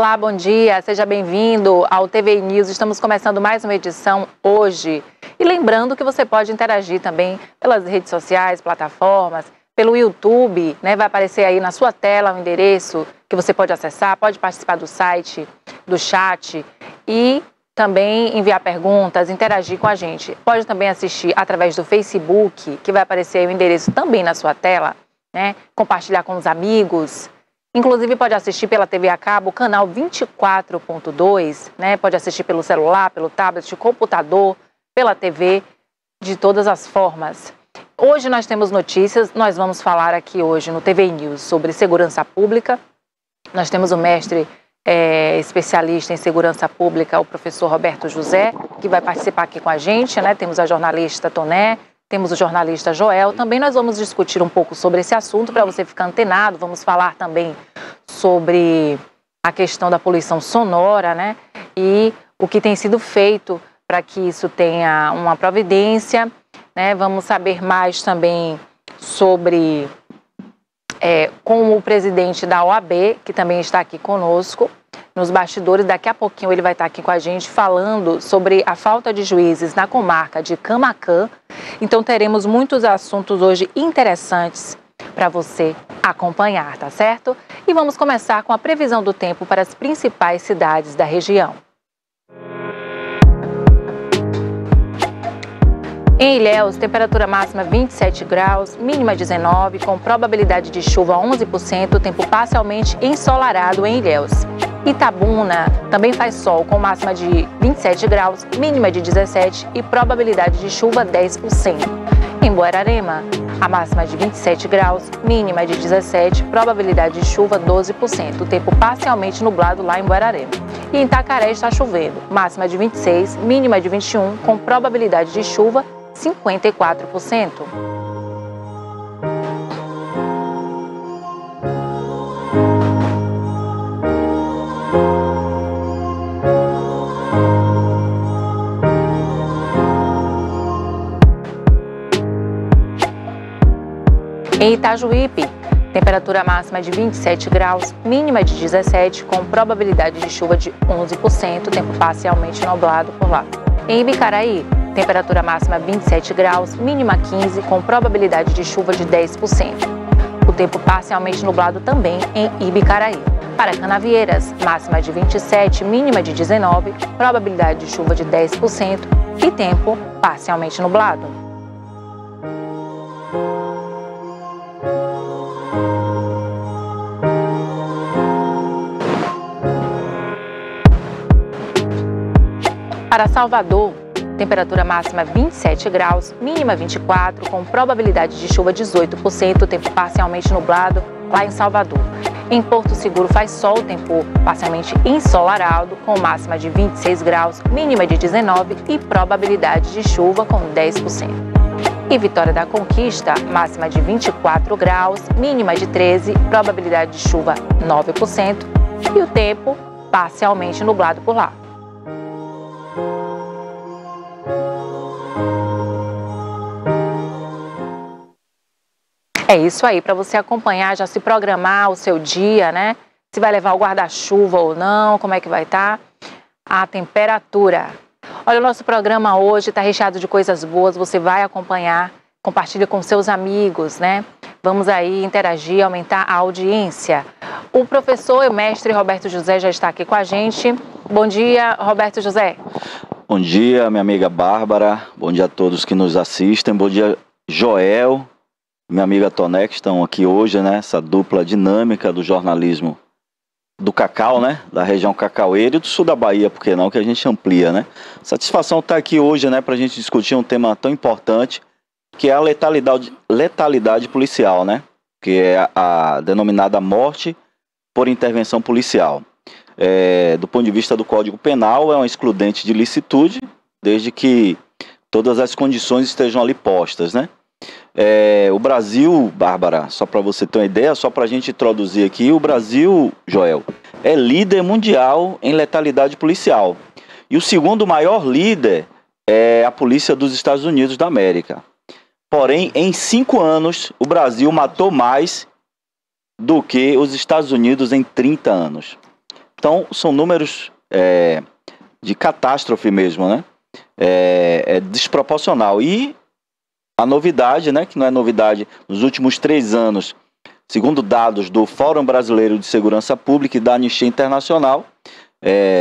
Olá, bom dia, seja bem-vindo ao TV News. Estamos começando mais uma edição hoje. E lembrando que você pode interagir também pelas redes sociais, plataformas, pelo YouTube, né? Vai aparecer aí na sua tela o endereço que você pode acessar, pode participar do site, do chat e também enviar perguntas, interagir com a gente. Pode também assistir através do Facebook, que vai aparecer aí o endereço também na sua tela, né? Compartilhar com os amigos. Inclusive pode assistir pela TV a cabo, canal 24.2, né? Pode assistir pelo celular, pelo tablet, computador, pela TV, de todas as formas. Hoje nós temos notícias, nós vamos falar aqui hoje no TV News sobre segurança pública. Nós temos o mestre especialista em segurança pública, o professor Roberto José, que vai participar aqui com a gente, né? Temos a jornalista Toné, temos o jornalista Joel. Também nós vamos discutir um pouco sobre esse assunto para você ficar antenado. Vamos falar também sobre a questão da poluição sonora, né? E o que tem sido feito para que isso tenha uma providência, né? Vamos saber mais também sobre com o presidente da OAB, que também está aqui conosco nos bastidores. Daqui a pouquinho ele vai estar aqui com a gente falando sobre a falta de juízes na comarca de Camaquã. Então teremos muitos assuntos hoje interessantes para você acompanhar, tá certo? E vamos começar com a previsão do tempo para as principais cidades da região. Em Ilhéus, temperatura máxima 27 graus, mínima 19, com probabilidade de chuva 11%, tempo parcialmente ensolarado em Ilhéus. Itabuna também faz sol, com máxima de 27 graus, mínima de 17 e probabilidade de chuva 10%. Em Buerarema, a máxima de 27 graus, mínima de 17, probabilidade de chuva 12%, tempo parcialmente nublado lá em Buerarema. E em Itacaré está chovendo, máxima de 26, mínima de 21, com probabilidade de chuva 54%. Em Itajuípe, temperatura máxima de 27 graus, mínima de 17, com probabilidade de chuva de 11%, tempo parcialmente nublado por lá. Em Ibicaraí, temperatura máxima 27 graus, mínima 15, com probabilidade de chuva de 10%. O tempo parcialmente nublado também em Ibicaraí. Para Canavieiras, máxima de 27, mínima de 19, probabilidade de chuva de 10% e tempo parcialmente nublado. Para Salvador, temperatura máxima 27 graus, mínima 24, com probabilidade de chuva 18%, tempo parcialmente nublado lá em Salvador. Em Porto Seguro faz sol, tempo parcialmente ensolarado, com máxima de 26 graus, mínima de 19 e probabilidade de chuva com 10%. Em Vitória da Conquista, máxima de 24 graus, mínima de 13, probabilidade de chuva 9% e o tempo parcialmente nublado por lá. É isso aí, para você acompanhar, já se programar o seu dia, né? Se vai levar o guarda-chuva ou não, como é que vai estar a temperatura. Olha, o nosso programa hoje está recheado de coisas boas, você vai acompanhar, compartilha com seus amigos, né? Vamos aí interagir, aumentar a audiência. O professor e mestre Roberto José já está aqui com a gente. Bom dia, Roberto José. Bom dia, minha amiga Bárbara. Bom dia a todos que nos assistem. Bom dia, Joel. Minha amiga Toné, que estão aqui hoje, né? Essa dupla dinâmica do jornalismo do Cacau, né? Da região cacaueira e do sul da Bahia, por que não? Que a gente amplia, né? Satisfação estar aqui hoje, né? Para a gente discutir um tema tão importante, que é a letalidade policial, né? Que é a denominada morte por intervenção policial. Do ponto de vista do Código Penal, é um excludente de licitude, desde que todas as condições estejam ali postas, né? O Brasil, Bárbara, só para você ter uma ideia, só para a gente introduzir aqui, o Brasil, Joel, é líder mundial em letalidade policial. E o segundo maior líder é a polícia dos Estados Unidos da América. Porém, em 5 anos, o Brasil matou mais do que os Estados Unidos em 30 anos. Então, são números de catástrofe mesmo, né? É desproporcional. E a novidade, né, que não é novidade, nos últimos 3 anos, segundo dados do Fórum Brasileiro de Segurança Pública e da Anistia Internacional,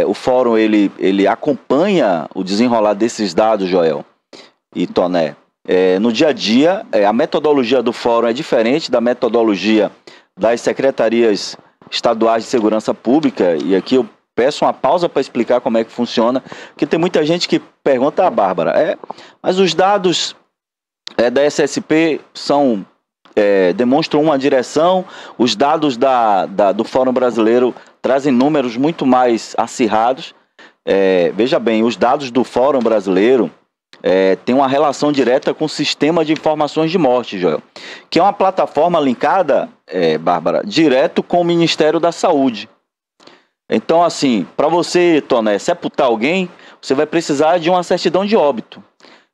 o Fórum ele acompanha o desenrolar desses dados, Joel e Toné. No dia a dia, a metodologia do Fórum é diferente da metodologia das secretarias estaduais de segurança pública, e aqui eu peço uma pausa para explicar como é que funciona, porque tem muita gente que pergunta, Bárbara, mas os dados da SSP demonstram uma direção, os dados do Fórum Brasileiro trazem números muito mais acirrados. Veja bem, os dados do Fórum Brasileiro têm uma relação direta com o Sistema de Informações de Morte, Joel, que é uma plataforma linkada, Bárbara, direto com o Ministério da Saúde. Então, assim, para você, Toné, sepultar alguém, você vai precisar de uma certidão de óbito.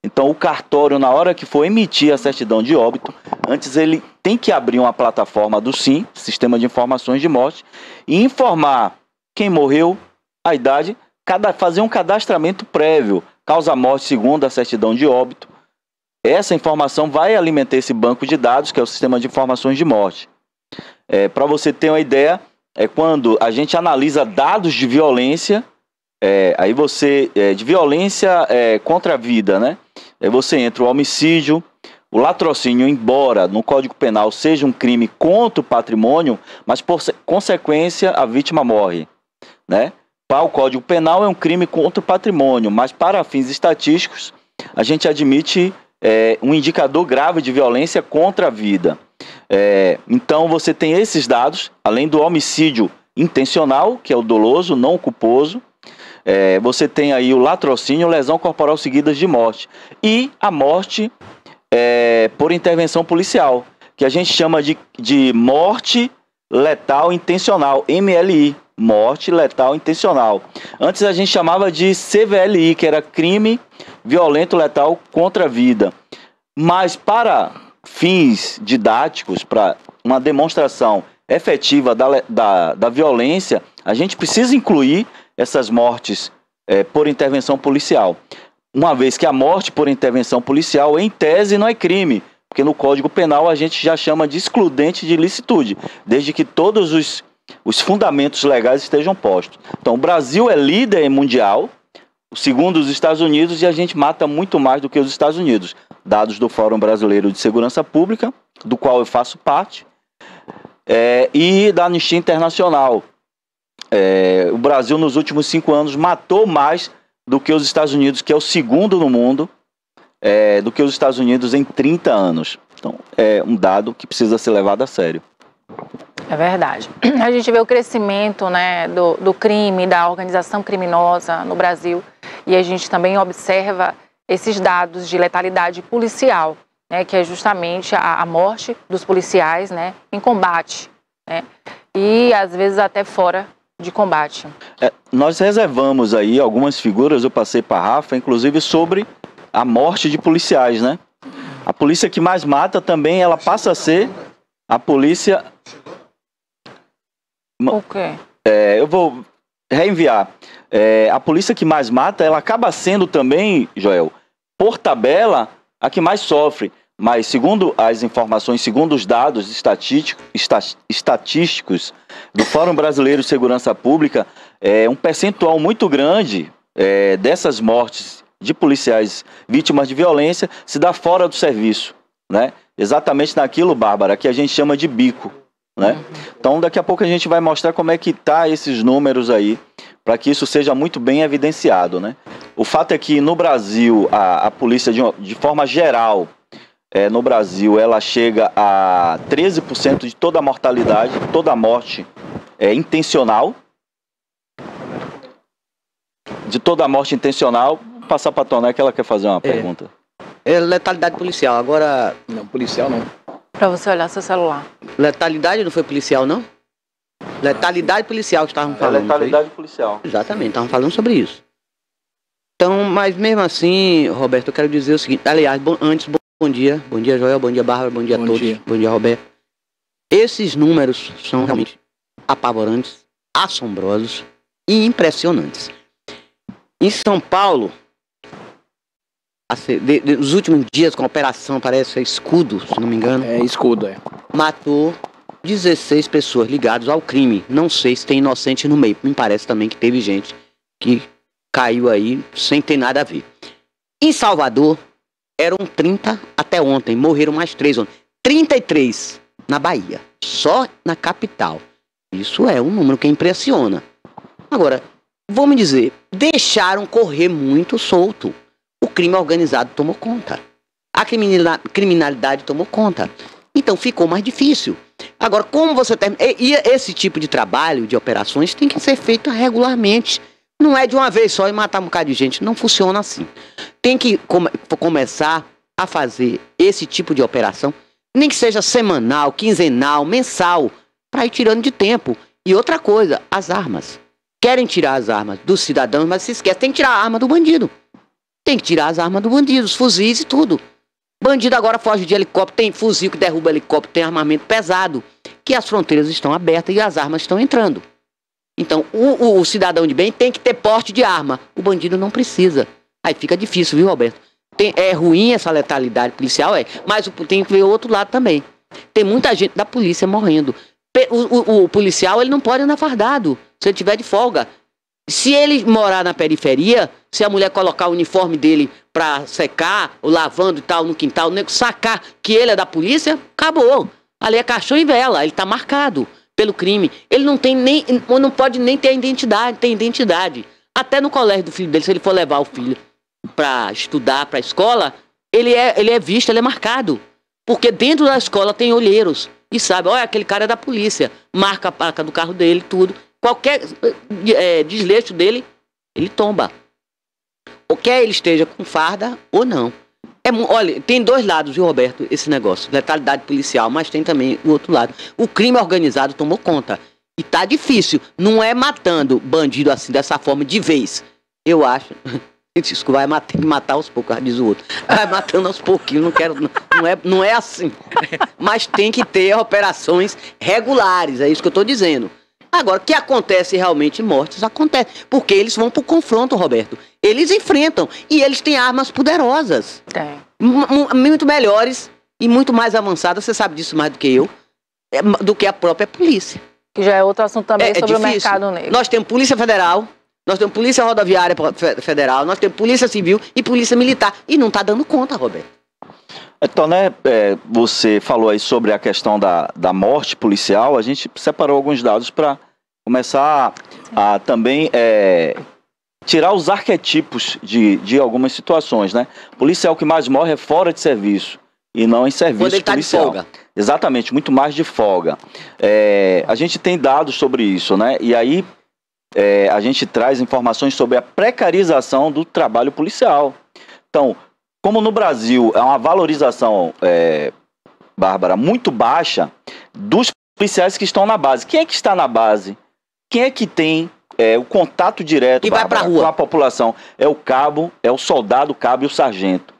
Então, o cartório, na hora que for emitir a certidão de óbito, antes ele tem que abrir uma plataforma do SIM, Sistema de Informações de Morte, e informar quem morreu, a idade, fazer um cadastramento prévio, causa-morte segundo a certidão de óbito. Essa informação vai alimentar esse banco de dados, que é o Sistema de Informações de Morte. Para você ter uma ideia, quando a gente analisa dados de violência, de violência contra a vida, né? Aí você entra o homicídio, o latrocínio, embora no Código Penal seja um crime contra o patrimônio, mas por consequência a vítima morre, né? Para o Código Penal é um crime contra o patrimônio, mas para fins estatísticos a gente admite um indicador grave de violência contra a vida. Então você tem esses dados, além do homicídio intencional, que é o doloso, não o culposo. Você tem aí o latrocínio, lesão corporal seguidas de morte. E a morte por intervenção policial, que a gente chama de morte letal intencional, MLI, morte letal intencional. Antes a gente chamava de CVLI, que era crime violento letal contra a vida. Mas para fins didáticos, para uma demonstração efetiva da violência, a gente precisa incluir essas mortes por intervenção policial. Uma vez que a morte por intervenção policial, em tese, não é crime, porque no Código Penal a gente já chama de excludente de ilicitude, desde que todos os fundamentos legais estejam postos. Então, o Brasil é líder mundial, segundo os Estados Unidos, e a gente mata muito mais do que os Estados Unidos. Dados do Fórum Brasileiro de Segurança Pública, do qual eu faço parte, e da Anistia Internacional. O Brasil, nos últimos 5 anos, matou mais do que os Estados Unidos, que é o segundo no mundo, do que os Estados Unidos em 30 anos. Então, é um dado que precisa ser levado a sério. É verdade. A gente vê o crescimento, né, do crime, da organização criminosa no Brasil, e a gente também observa esses dados de letalidade policial, né, que é justamente a morte dos policiais, né, em combate, né, e às vezes até fora de combate. Nós reservamos aí algumas figuras, eu passei para a Rafa, inclusive sobre a morte de policiais, né? A polícia que mais mata também, ela passa a ser a polícia... O quê? Eu vou reenviar. A polícia que mais mata, ela acaba sendo também, Joel, por tabela, a que mais sofre. Mas segundo as informações, segundo os dados estatísticos do Fórum Brasileiro de Segurança Pública, um percentual muito grande dessas mortes de policiais vítimas de violência se dá fora do serviço, né? Exatamente naquilo, Bárbara, que a gente chama de bico, né? Então daqui a pouco a gente vai mostrar como é que tá esses números aí, para que isso seja muito bem evidenciado, né? O fato é que no Brasil a polícia de forma geral, no Brasil, ela chega a 13% de toda a mortalidade, toda a morte intencional. De toda a morte intencional. Vou passar para a Toné que ela quer fazer uma pergunta. Letalidade policial, agora... Não, policial não. Para você olhar seu celular. Letalidade não foi policial, não? Letalidade policial que estavam falando. Letalidade policial. Exatamente, estavam falando sobre isso. Então, mas mesmo assim, Roberto, eu quero dizer o seguinte. Aliás, antes, bom dia. Bom dia, Joel. Bom dia, Bárbara. Bom dia a todos. Bom dia, Roberto. Esses números são realmente apavorantes, assombrosos. e impressionantes. Em São Paulo, nos últimos dias, com a operação, parece Escudo, se não me engano. É, Escudo, é. Matou 16 pessoas ligadas ao crime. Não sei se tem inocente no meio. Me parece também que teve gente que caiu aí sem ter nada a ver. Em Salvador, eram 30 até ontem. Morreram mais 3 ontem. 33 na Bahia. Só na capital. Isso é um número que impressiona. Agora, vamos dizer, deixaram correr muito solto. O crime organizado tomou conta. A criminalidade tomou conta. Então ficou mais difícil. Agora, como você termina... E esse tipo de trabalho, de operações, tem que ser feito regularmente. Não é de uma vez só e matar um bocado de gente. Não funciona assim. Tem que começar a fazer esse tipo de operação, nem que seja semanal, quinzenal, mensal, para ir tirando de tempo. E outra coisa, as armas. Querem tirar as armas dos cidadãos, mas se esquece, tem que tirar a arma do bandido. Tem que tirar as armas do bandido, os fuzis e tudo. Bandido agora foge de helicóptero, tem fuzil que derruba helicóptero, tem armamento pesado, que as fronteiras estão abertas e as armas estão entrando. Então, o cidadão de bem tem que ter porte de arma. O bandido não precisa. Aí fica difícil, viu, Roberto? É ruim essa letalidade policial, mas tem que ver o outro lado também. Tem muita gente da polícia morrendo. O policial, ele não pode andar fardado, se ele tiver de folga. Se ele morar na periferia, se a mulher colocar o uniforme dele pra secar, ou lavando e tal, no quintal, o nego sacar que ele é da polícia, acabou. Ali é caixão e vela, ele tá marcado pelo crime. Ele não pode nem ter identidade. Até no colégio do filho dele, se ele for levar o filho pra estudar, pra escola, ele é visto, ele é marcado. Porque dentro da escola tem olheiros. E sabe, olha, aquele cara é da polícia. Marca a placa do carro dele, tudo. Qualquer desleixo dele, ele tomba. Ou quer ele esteja com farda ou não. Olha, tem dois lados, viu, Roberto, esse negócio. Letalidade policial, mas tem também o outro lado. O crime organizado tomou conta. E tá difícil. Não é matando bandido assim, dessa forma, de vez. Eu acho... Isso vai matar aos poucos, diz o outro. Vai matando aos pouquinhos, não é assim. Mas tem que ter operações regulares, é isso que eu estou dizendo. Agora, que acontece realmente mortes, acontece. Porque eles vão pro confronto, Roberto. Eles enfrentam. E eles têm armas poderosas. Tem. Muito melhores e muito mais avançadas, você sabe disso mais do que eu, do que a própria polícia. Que já é outro assunto também sobre difícil. O mercado negro. Nós temos Polícia Federal, nós temos Polícia Rodoviária Federal, nós temos Polícia Civil e Polícia Militar. E não está dando conta, Roberto. Então, né, você falou aí sobre a questão da morte policial. A gente separou alguns dados para começar a também tirar os arquetipos de algumas situações, né? O policial que mais morre é fora de serviço e não em serviço quando ele policial. Tá de folga. Exatamente, muito mais de folga. A gente tem dados sobre isso, né? E aí a gente traz informações sobre a precarização do trabalho policial. Então, como no Brasil é uma valorização, Bárbara, muito baixa dos policiais que estão na base. Quem é que está na base? Quem é que tem o contato direto, Bárbara, com a população? É o cabo, é o soldado, o cabo e o sargento.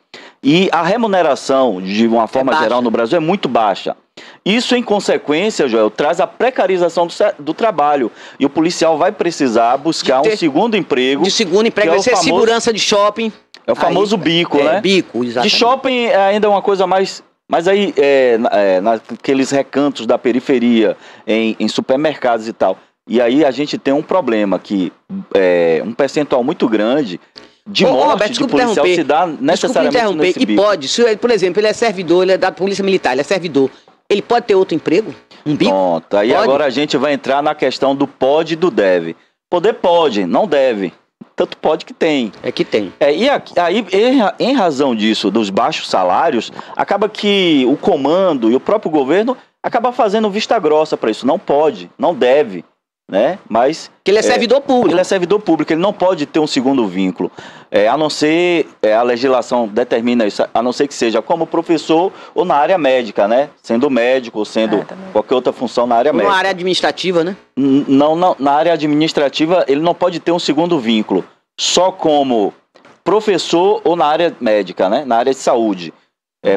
E a remuneração, de uma forma geral, no Brasil é muito baixa. Isso, em consequência, Joel, traz a precarização do trabalho. E o policial vai precisar buscar um segundo emprego. De segundo emprego, vai ser segurança de shopping. É o famoso bico, né? Bico, exatamente. De shopping ainda é uma coisa mais... Mas aí, naqueles recantos da periferia, em supermercados e tal. E aí a gente tem um problema que um percentual muito grande de morte Roberto, de policial se dá necessariamente nesse bico. E pode, se, por exemplo, ele é servidor, ele é da Polícia Militar, ele é servidor. Ele pode ter outro emprego? Um bico? Pronto, aí pode? Agora a gente vai entrar na questão do pode e do deve. Poder pode, não deve. Tanto pode que tem. É que tem. E aí, em razão disso, dos baixos salários, acaba que o comando e o próprio governo acaba fazendo vista grossa para isso. Não pode, não deve, né? Mas... Que ele é servidor público. Ele é servidor público, ele não pode ter um segundo vínculo. A não ser, a legislação determina isso, a não ser que seja como professor ou na área médica, né? Sendo médico ou sendo qualquer outra função na área médica. Na área administrativa, né? Não, na área administrativa ele não pode ter um segundo vínculo. Só como professor ou na área médica, né? Na área de saúde.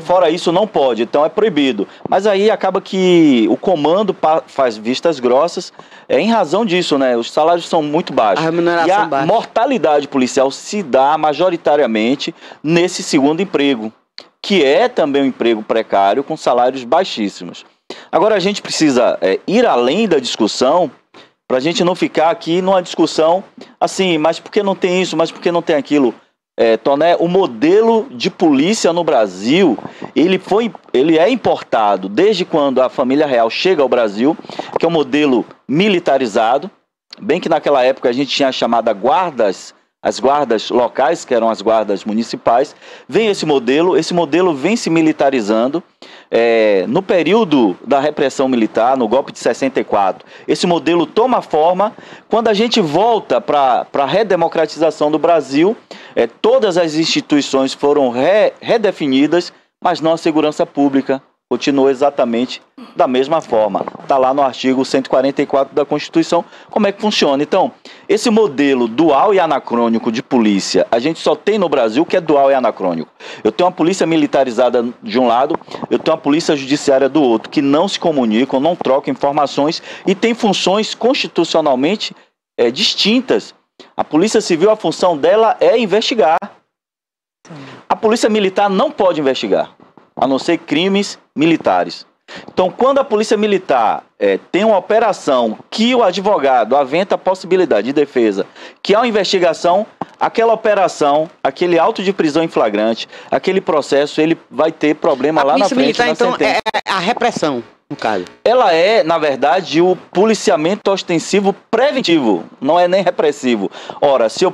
Fora isso, não pode, então é proibido. Mas aí acaba que o comando faz vistas grossas em razão disso, né? Os salários são muito baixos. A remuneração e a baixa. mortalidade policial se dá majoritariamente nesse segundo emprego, que é também um emprego precário com salários baixíssimos. Agora a gente precisa ir além da discussão para a gente não ficar aqui numa discussão assim, mas por que não tem isso, mas por que não tem aquilo? Toné, o modelo de polícia no Brasil, ele é importado desde quando a família real chega ao Brasil, que é um modelo militarizado, bem que naquela época a gente tinha a chamada as guardas locais, que eram as guardas municipais. Vem esse modelo vem se militarizando. No período da repressão militar, no golpe de 64, esse modelo toma forma. Quando a gente volta para a redemocratização do Brasil, todas as instituições foram redefinidas, mas não a segurança pública continua exatamente da mesma forma. Está lá no artigo 144 da Constituição como é que funciona. Então, esse modelo dual e anacrônico de polícia, a gente só tem no Brasil que é dual e anacrônico. Eu tenho uma polícia militarizada de um lado, eu tenho uma polícia judiciária do outro, que não se comunicam, não trocam informações e tem funções constitucionalmente distintas. A Polícia Civil, a função dela é investigar. A Polícia Militar não pode investigar, a não ser crimes militares. Então, quando a Polícia Militar tem uma operação que o advogado aventa a possibilidade de defesa, que há uma investigação, aquela operação, aquele auto de prisão em flagrante, aquele processo, ele vai ter problema lá na frente. A Polícia Militar, então, é a repressão, no caso. Ela é, na verdade, o policiamento ostensivo preventivo, não é nem repressivo. Ora, se eu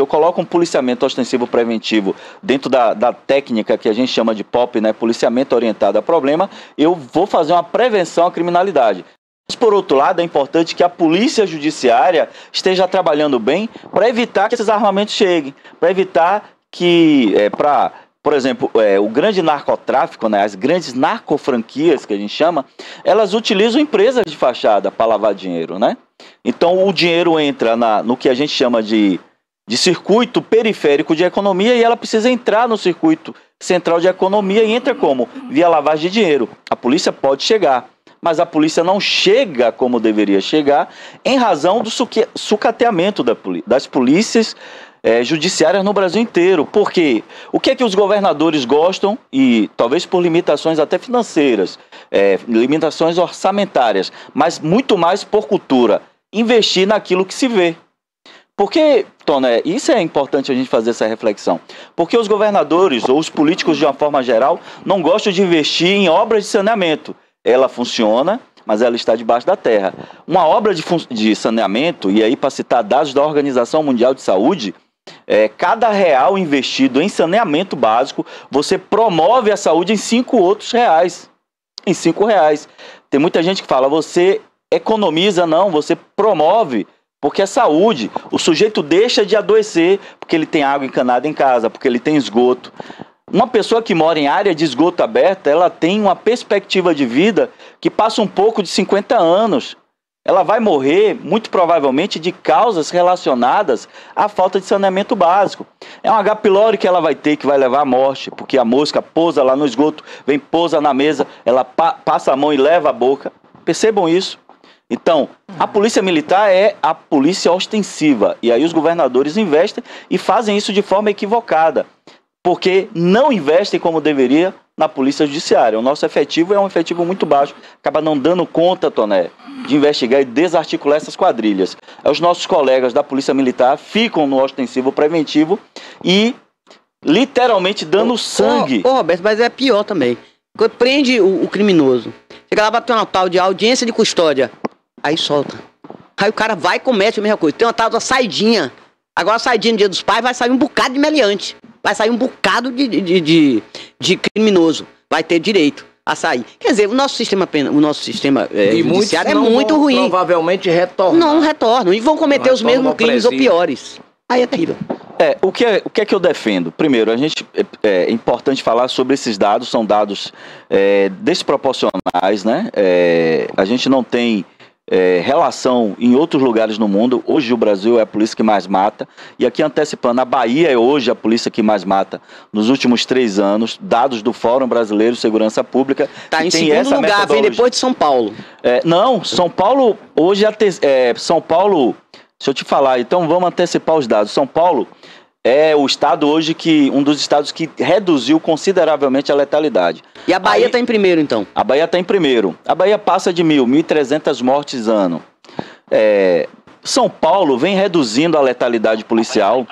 coloco um policiamento ostensivo preventivo dentro da técnica que a gente chama de POP, né, policiamento orientado a problema, eu vou fazer uma prevenção à criminalidade. Mas, por outro lado, é importante que a polícia judiciária esteja trabalhando bem para evitar que esses armamentos cheguem, para evitar que, por exemplo, o grande narcotráfico, né, as grandes narcofranquias que a gente chama, elas utilizam empresas de fachada para lavar dinheiro, né? Então o dinheiro entra no que a gente chama de circuito periférico de economia e ela precisa entrar no circuito central de economia e entra como? Via lavagem de dinheiro. A polícia pode chegar, mas a polícia não chega como deveria chegar em razão do sucateamento das polícias judiciárias no Brasil inteiro. Por quê? O que é que os governadores gostam, e talvez por limitações até financeiras, limitações orçamentárias, mas muito mais por cultura, investir naquilo que se vê. Porque, Toné, isso é importante a gente fazer essa reflexão. Porque os governadores ou os políticos de uma forma geral não gostam de investir em obras de saneamento. Ela funciona, mas ela está debaixo da terra. Uma obra de saneamento, e aí para citar dados da Organização Mundial de Saúde, cada real investido em saneamento básico, você promove a saúde em 5 outros reais. Em 5 reais. Tem muita gente que fala, você economiza, não, você promove. Porque é saúde, o sujeito deixa de adoecer porque ele tem água encanada em casa, porque ele tem esgoto. Uma pessoa que mora em área de esgoto aberta, ela tem uma perspectiva de vida que passa um pouco de 50 anos. Ela vai morrer, muito provavelmente, de causas relacionadas à falta de saneamento básico. É um H. pylori que ela vai ter, que vai levar à morte, porque a mosca pousa lá no esgoto, vem, pousa na mesa, ela passa a mão e leva a boca. Percebam isso. Então, a polícia militar é a polícia ostensiva. E aí os governadores investem e fazem isso de forma equivocada. Porque não investem como deveria na polícia judiciária. O nosso efetivo é um efetivo muito baixo. Acaba não dando conta, Toné, de investigar e desarticular essas quadrilhas. Os nossos colegas da polícia militar ficam no ostensivo preventivo e literalmente dando sangue. Roberto, mas é pior também. Quando prende o criminoso, chega lá, bate uma tal de audiência de custódia. Aí solta. Aí o cara vai e comete a mesma coisa. Tem uma tal da saidinha. Agora a saidinha no Dia dos Pais vai sair um bocado de meliante. Vai sair um bocado de criminoso. Vai ter direito a sair. Quer dizer, o nosso sistema judiciário é muito ruim. Provavelmente retornam. Não retornam. E vão cometer os mesmos crimes ou piores. Aí é terrível. O que é que eu defendo? Primeiro, é importante falar sobre esses dados. São dados desproporcionais, né? A gente não tem relação em outros lugares no mundo. Hoje o Brasil é a polícia que mais mata. E aqui antecipando, a Bahia é hoje a polícia que mais mata nos últimos 3 anos. Dados do Fórum Brasileiro de Segurança Pública. Está em segundo lugar, vem depois de São Paulo. Não, São Paulo, hoje São Paulo, deixa eu te falar, então vamos antecipar os dados. São Paulo é o estado hoje um dos estados que reduziu consideravelmente a letalidade. E a Bahia está em primeiro, então? A Bahia está em primeiro. A Bahia passa de 1.300 mortes ano. São Paulo vem reduzindo a letalidade policial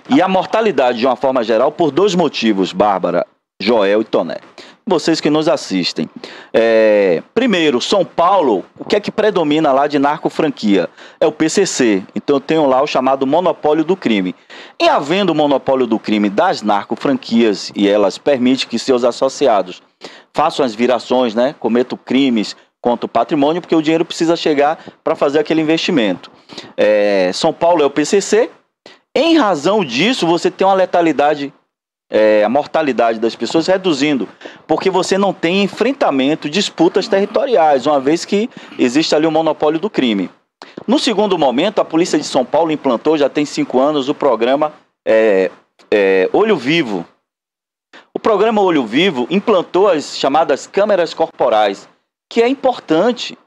e a mortalidade de uma forma geral por 2 motivos, Bárbara, Joel e Toné. Vocês que nos assistem. Primeiro, São Paulo, o que é que predomina lá de narcofranquia? É o PCC. Então eu tenho lá o chamado monopólio do crime. Em havendo o monopólio do crime das narcofranquias, e elas permitem que seus associados façam as virações, né, cometam crimes contra o patrimônio, porque o dinheiro precisa chegar para fazer aquele investimento. São Paulo é o PCC. Em razão disso, você tem uma letalidade, a mortalidade das pessoas reduzindo, porque você não tem enfrentamento, disputas territoriais, uma vez que existe ali o monopólio do crime. No segundo momento, a Polícia de São Paulo implantou, já tem 5 anos, o programa Olho Vivo. O programa Olho Vivo implantou as chamadas câmeras corporais, que é importante.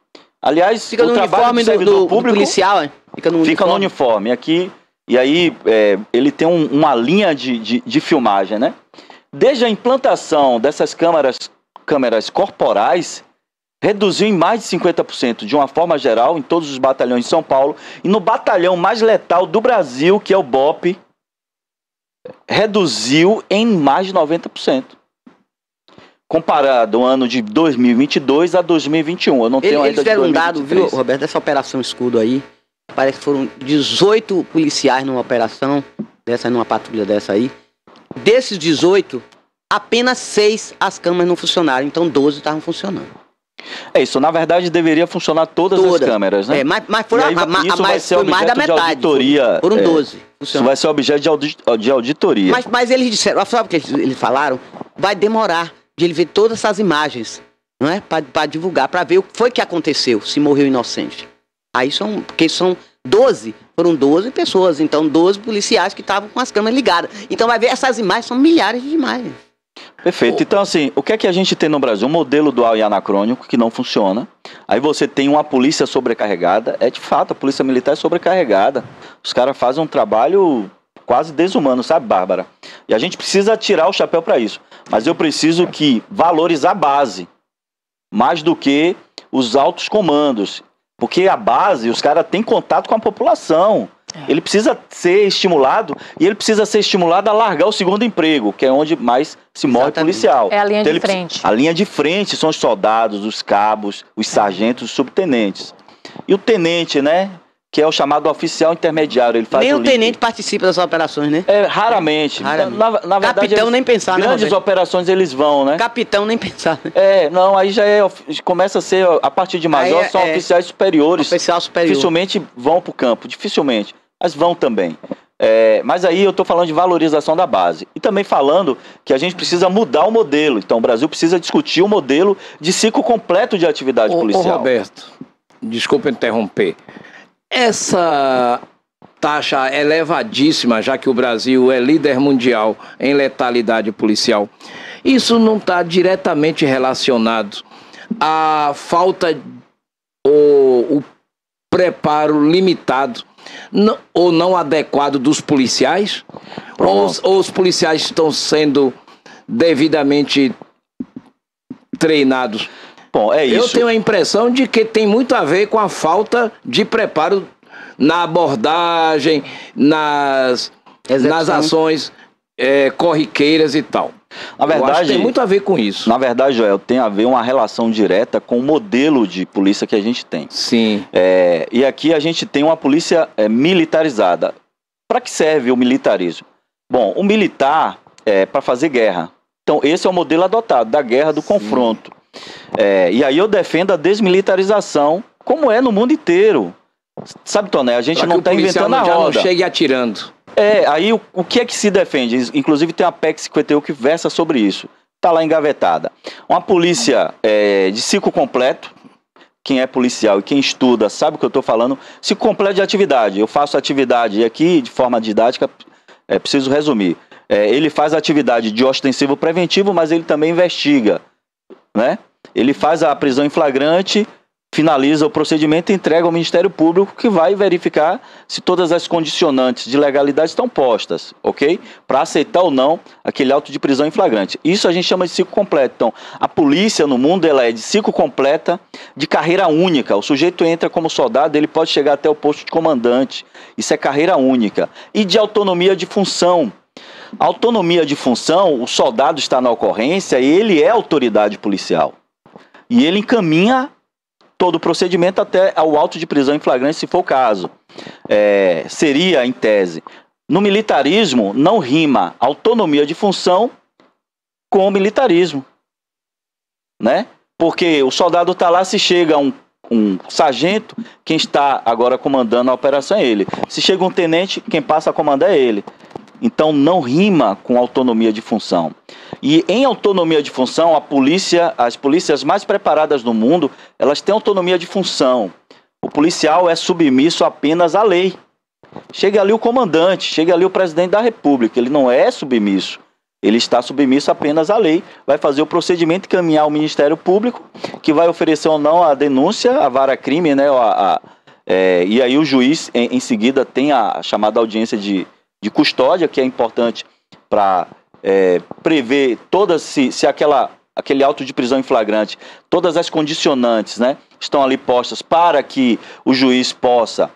Aliás, fica no uniforme do policial, fica no uniforme. Aqui. E aí ele tem uma linha de filmagem, né? Desde a implantação dessas câmeras corporais, reduziu em mais de 50%, de uma forma geral, em todos os batalhões de São Paulo. E no batalhão mais letal do Brasil, que é o BOPE, reduziu em mais de 90%. Comparado o ano de 2022 a 2021. Eu não tenho ainda. Eles deram um dado, viu, Roberto, dessa Operação Escudo aí. Parece que foram 18 policiais numa operação, numa patrulha dessa aí. Desses 18, apenas 6 as câmeras não funcionaram, então 12 estavam funcionando. Isso, na verdade deveria funcionar todas as câmeras, né? Mas foram foi mais da metade. Foram 12. Isso vai ser objeto de auditoria. Mas eles disseram, sabe o que eles falaram? Vai demorar de ele ver todas essas imagens, não é? Para divulgar, para ver o que foi que aconteceu, se morreu inocente. Aí porque são 12, foram 12 pessoas, então 12 policiais que estavam com as câmeras ligadas. Então vai ver, essas imagens são milhares de imagens. Perfeito. Então assim, o que é que a gente tem no Brasil? Um modelo dual e anacrônico que não funciona. Aí você tem uma polícia sobrecarregada. De fato, a polícia militar é sobrecarregada. Os caras fazem um trabalho quase desumano, sabe, Bárbara? E a gente precisa tirar o chapéu para isso. Mas eu preciso valorizar a base, mais do que os altos comandos. Porque a base, os caras têm contato com a população. Ele precisa ser estimulado, e ele precisa ser estimulado a largar o segundo emprego, que é onde mais se morre policial. É a linha de frente. A linha de frente são os soldados, os cabos, os sargentos, os subtenentes. E o tenente, né? Que é o chamado oficial intermediário. Ele faz nem o tenente participa das operações, né? Raramente. Na verdade, capitão nem pensar, né? Grandes operações eles vão, né? Capitão nem pensar, né? Não, aí já começa a ser, a partir de major, são oficiais superiores. Oficial superior. Dificilmente vão para o campo, dificilmente. Mas vão também. Mas aí eu estou falando de valorização da base. E também falando que a gente precisa mudar o modelo. Então o Brasil precisa discutir o modelo de ciclo completo de atividade policial. Roberto, desculpa interromper. Essa taxa elevadíssima, já que o Brasil é líder mundial em letalidade policial, isso não está diretamente relacionado à falta ou o preparo limitado ou não adequado dos policiais? Ou os policiais estão sendo devidamente treinados? Bom, é isso. Eu tenho a impressão de que tem muito a ver com a falta de preparo na abordagem, nas ações corriqueiras e tal. Na verdade, eu acho que tem muito a ver com isso. Na verdade, Joel, tem a ver uma relação direta com o modelo de polícia que a gente tem. Sim. E aqui a gente tem uma polícia militarizada. Para que serve o militarismo? Bom, o militar é para fazer guerra. Então, esse é o modelo adotado, da guerra, do confronto. E aí eu defendo a desmilitarização, como é no mundo inteiro. Sabe, Toné, a gente não está inventando a roda. Não chegue atirando. Aí o que é que se defende? Inclusive tem a PEC 51 que versa sobre isso. Está lá engavetada. Uma polícia de ciclo completo, quem é policial e quem estuda sabe o que eu estou falando, se completa de atividade. Eu faço atividade, e aqui de forma didática, preciso resumir. Ele faz a atividade de ostensivo preventivo, mas ele também investiga, né? Ele faz a prisão em flagrante, finaliza o procedimento e entrega ao Ministério Público, que vai verificar se todas as condicionantes de legalidade estão postas, ok? Para aceitar ou não aquele auto de prisão em flagrante. Isso a gente chama de ciclo completo. Então, a polícia no mundo ela é de ciclo completa, de carreira única. O sujeito entra como soldado, ele pode chegar até o posto de comandante. Isso é carreira única. E de autonomia de função. Autonomia de função, o soldado está na ocorrência e ele é autoridade policial. E ele encaminha todo o procedimento até ao auto de prisão em flagrante, se for o caso. Seria, em tese. No militarismo, não rima autonomia de função com militarismo, né? Porque o soldado está lá, se chega um sargento, quem está agora comandando a operação é ele. Se chega um tenente, quem passa a comandar é ele. Então não rima com autonomia de função. E em autonomia de função, as polícias mais preparadas do mundo, elas têm autonomia de função. O policial é submisso apenas à lei. Chega ali o comandante, chega ali o presidente da República, ele não é submisso. Ele está submisso apenas à lei, vai fazer o procedimento e caminhar ao Ministério Público, que vai oferecer ou não a denúncia, a vara-crime, né? E aí o juiz, em seguida, tem a chamada audiência de custódia, que é importante para prever todas, se aquele auto de prisão em flagrante, todas as condicionantes, né, estão ali postas para que o juiz possa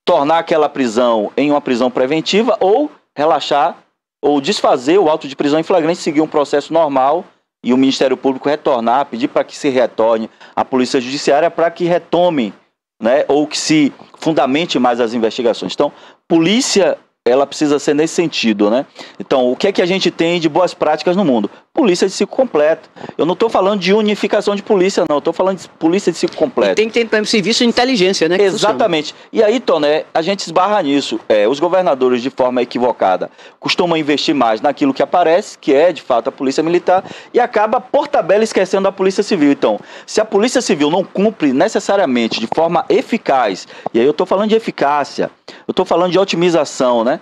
tornar aquela prisão em uma prisão preventiva ou relaxar ou desfazer o auto de prisão em flagrante, seguir um processo normal e o Ministério Público retornar, pedir para que se retorne à Polícia Judiciária para que retome, né, ou que se fundamente mais as investigações. Então, polícia, ela precisa ser nesse sentido, né? Então, o que é que a gente tem de boas práticas no mundo? Polícia de ciclo completo. Eu não estou falando de unificação de polícia, não. Eu estou falando de polícia de ciclo completo. E tem que ter também serviço de inteligência, né? Exatamente. E aí, Toné, a gente esbarra nisso. Os governadores, de forma equivocada, costumam investir mais naquilo que aparece, que é, de fato, a polícia militar, e acaba, por tabela, esquecendo a polícia civil. Então, se a polícia civil não cumpre necessariamente de forma eficaz, e aí eu estou falando de eficácia, eu estou falando de otimização, né?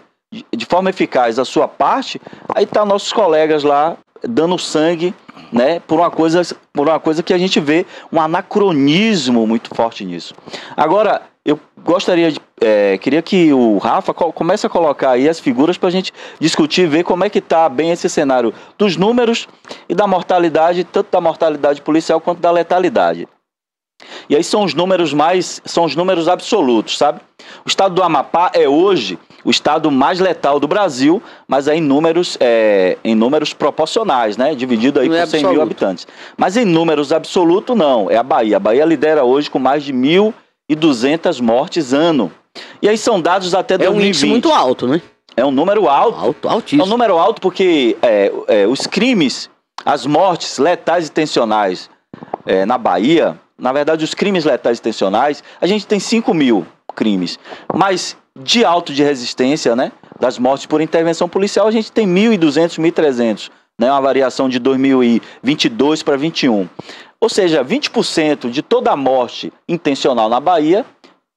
De forma eficaz a sua parte, aí tá nossos colegas lá dando sangue, né, por uma coisa que a gente vê um anacronismo muito forte nisso. Agora, eu queria que o Rafa comece a colocar aí as figuras para a gente discutir, ver como é que está bem esse cenário dos números e da mortalidade, tanto da mortalidade policial quanto da letalidade. E aí são os números absolutos, sabe? O estado do Amapá é hoje o estado mais letal do Brasil, mas é em números proporcionais, né? Dividido aí por 100 mil habitantes. Mas em números absolutos, não. É a Bahia. A Bahia lidera hoje com mais de 1.200 mortes ano. E aí são dados até 2020. É um índice muito alto, né? É um número alto. Altíssimo. É um número alto porque os crimes, as mortes letais e intencionais na Bahia, na verdade, os crimes letais e intencionais, a gente tem 5 mil crimes. Mas de auto de resistência, né, das mortes por intervenção policial, a gente tem 1.200, 1.300, né, uma variação de 2022 para 2021. Ou seja, 20% de toda a morte intencional na Bahia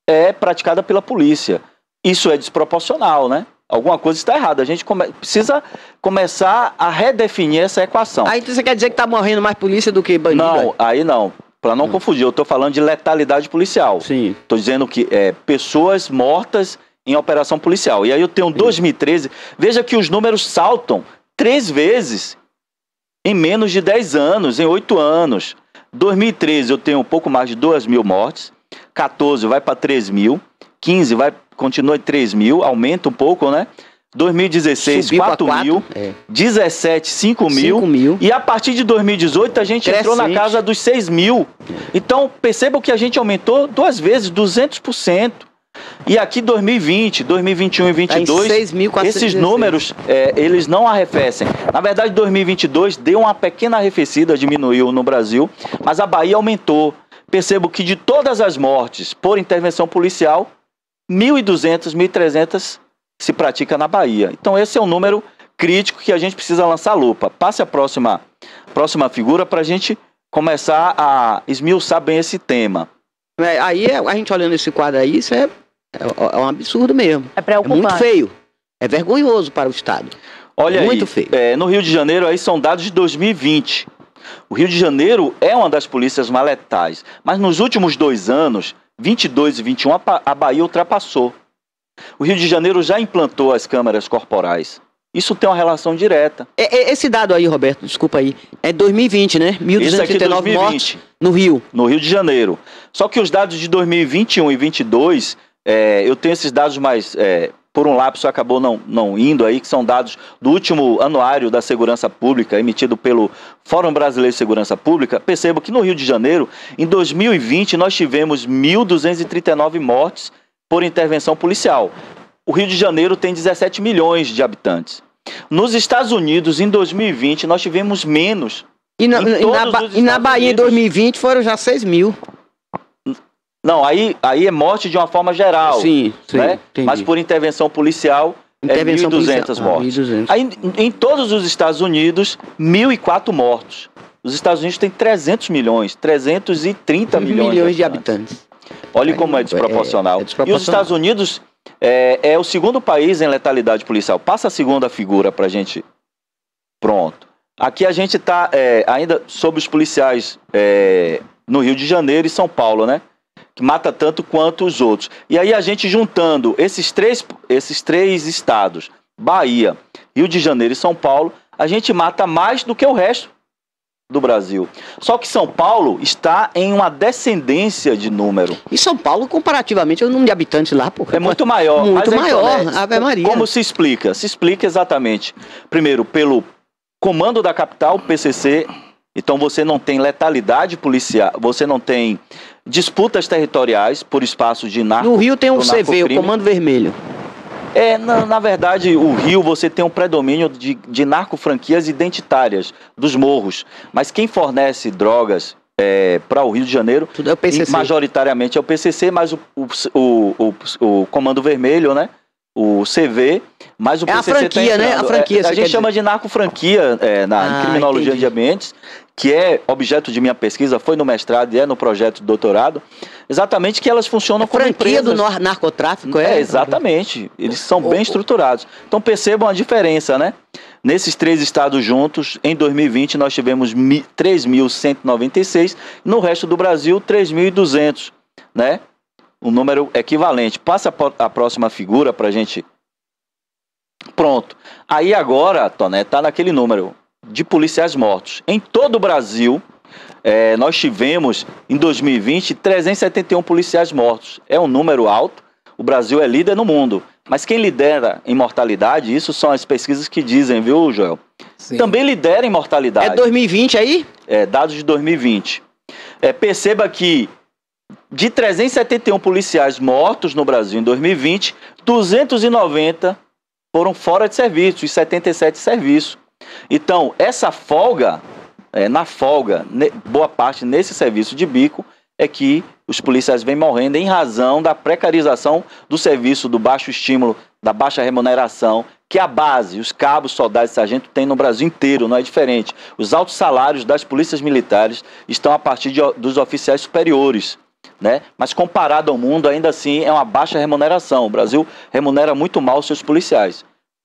é praticada pela polícia. Isso é desproporcional, né? Alguma coisa está errada. A gente precisa começar a redefinir essa equação. Aí você quer dizer que está morrendo mais polícia do que bandido? Não, aí não. Para não confundir, eu estou falando de letalidade policial. Sim. Estou dizendo que pessoas mortas em operação policial. E aí eu tenho 2013. Veja que os números saltam 3 vezes em menos de 10 anos, em 8 anos. 2013 eu tenho um pouco mais de 2.000 mortes. 14 vai para 3.000. 15 continua em 3.000, aumenta um pouco, né? 2016, 4.000, 17, 5.000, e a partir de 2018 a gente entrou na casa dos 6.000. Então, percebam que a gente aumentou 2 vezes, 200%. E aqui 2020, 2021 e 2022, esses números, eles não arrefecem. Na verdade, 2022 deu uma pequena arrefecida, diminuiu no Brasil, mas a Bahia aumentou. Percebo que de todas as mortes por intervenção policial, 1.200, 1.300 se pratica na Bahia. Então esse é um número crítico que a gente precisa lançar lupa. Passe a próxima figura para a gente começar a esmiuçar bem esse tema. Aí a gente olhando esse quadro aí, isso é um absurdo mesmo. É preocupante. É muito feio. É vergonhoso para o Estado. Olha muito aí, feio. No Rio de Janeiro aí são dados de 2020. O Rio de Janeiro é uma das polícias mais letais, mas nos últimos 2 anos, 22 e 21, a Bahia ultrapassou. O Rio de Janeiro já implantou as câmeras corporais. Isso tem uma relação direta. Esse dado aí, Roberto, desculpa aí, é 2020, né? 1.239 mortes no Rio. No Rio de Janeiro. Só que os dados de 2021 e 22, eu tenho esses dados, mas por um lapso acabou não indo aí, que são dados do último anuário da Segurança Pública, emitido pelo Fórum Brasileiro de Segurança Pública. Percebo que no Rio de Janeiro, em 2020, nós tivemos 1.239 mortes por intervenção policial. O Rio de Janeiro tem 17 milhões de habitantes. Nos Estados Unidos, em 2020, nós tivemos menos. E na Bahia, em 2020, foram já 6 mil. Não, aí é morte de uma forma geral. Sim, né? Mas por intervenção policial, 1.200 mortes. 1.200. Aí, em todos os Estados Unidos, 1.004 mortos. Os Estados Unidos têm 300 milhões, 330 milhões de habitantes. Olha como é desproporcional. E os Estados Unidos é o segundo país em letalidade policial. Passa a segunda figura pra gente. Pronto. Aqui a gente está ainda sobre os policiais no Rio de Janeiro e São Paulo, né? Que mata tanto quanto os outros. E aí a gente juntando esses três estados, Bahia, Rio de Janeiro e São Paulo, a gente mata mais do que o resto do Brasil. Só que São Paulo está em uma descendência de número. E São Paulo, comparativamente, o número de habitantes lá, pô, é muito maior. Muito maior, Ave Maria. Como se explica? Se explica exatamente, primeiro, pelo comando da capital, PCC. Então você não tem letalidade policial, você não tem disputas territoriais por espaço de narco. No Rio tem um CV, o Comando Vermelho. Na verdade, o Rio você tem um predomínio de narcofranquias identitárias dos morros. Mas quem fornece drogas para o Rio de Janeiro, tudo é o PCC. Majoritariamente é o PCC, mas o Comando Vermelho, né? O CV, mas o PCC a franquia, né? A franquia. A gente chama de narcofranquia na criminologia de ambientes, que é objeto de minha pesquisa, foi no mestrado e é no projeto de doutorado, exatamente que elas funcionam como franquia empresas. do narcotráfico, exatamente. Eles são bem estruturados. Então percebam a diferença, né? Nesses 3 estados juntos, em 2020 nós tivemos 3.196, no resto do Brasil 3.200, né? Um número equivalente. Passa a próxima figura pra gente. Pronto. Aí agora, Toné, tá naquele número de policiais mortos. Em todo o Brasil, nós tivemos, em 2020, 371 policiais mortos. É um número alto. O Brasil é líder no mundo. Mas quem lidera em mortalidade, isso são as pesquisas que dizem, viu, Joel? Sim. Também lidera em mortalidade. É 2020 aí? Dados de 2020. Perceba que de 371 policiais mortos no Brasil em 2020, 290 foram fora de serviço e 77 de serviço. Então, essa folga, boa parte nesse serviço de bico, é que os policiais vêm morrendo em razão da precarização do serviço, do baixo estímulo, da baixa remuneração, que a base, os cabos, soldados e sargentos têm no Brasil inteiro, não é diferente. Os altos salários das polícias militares estão a partir dos oficiais superiores, né? Mas comparado ao mundo, ainda assim, é uma baixa remuneração. O Brasil remunera muito mal os seus policiais.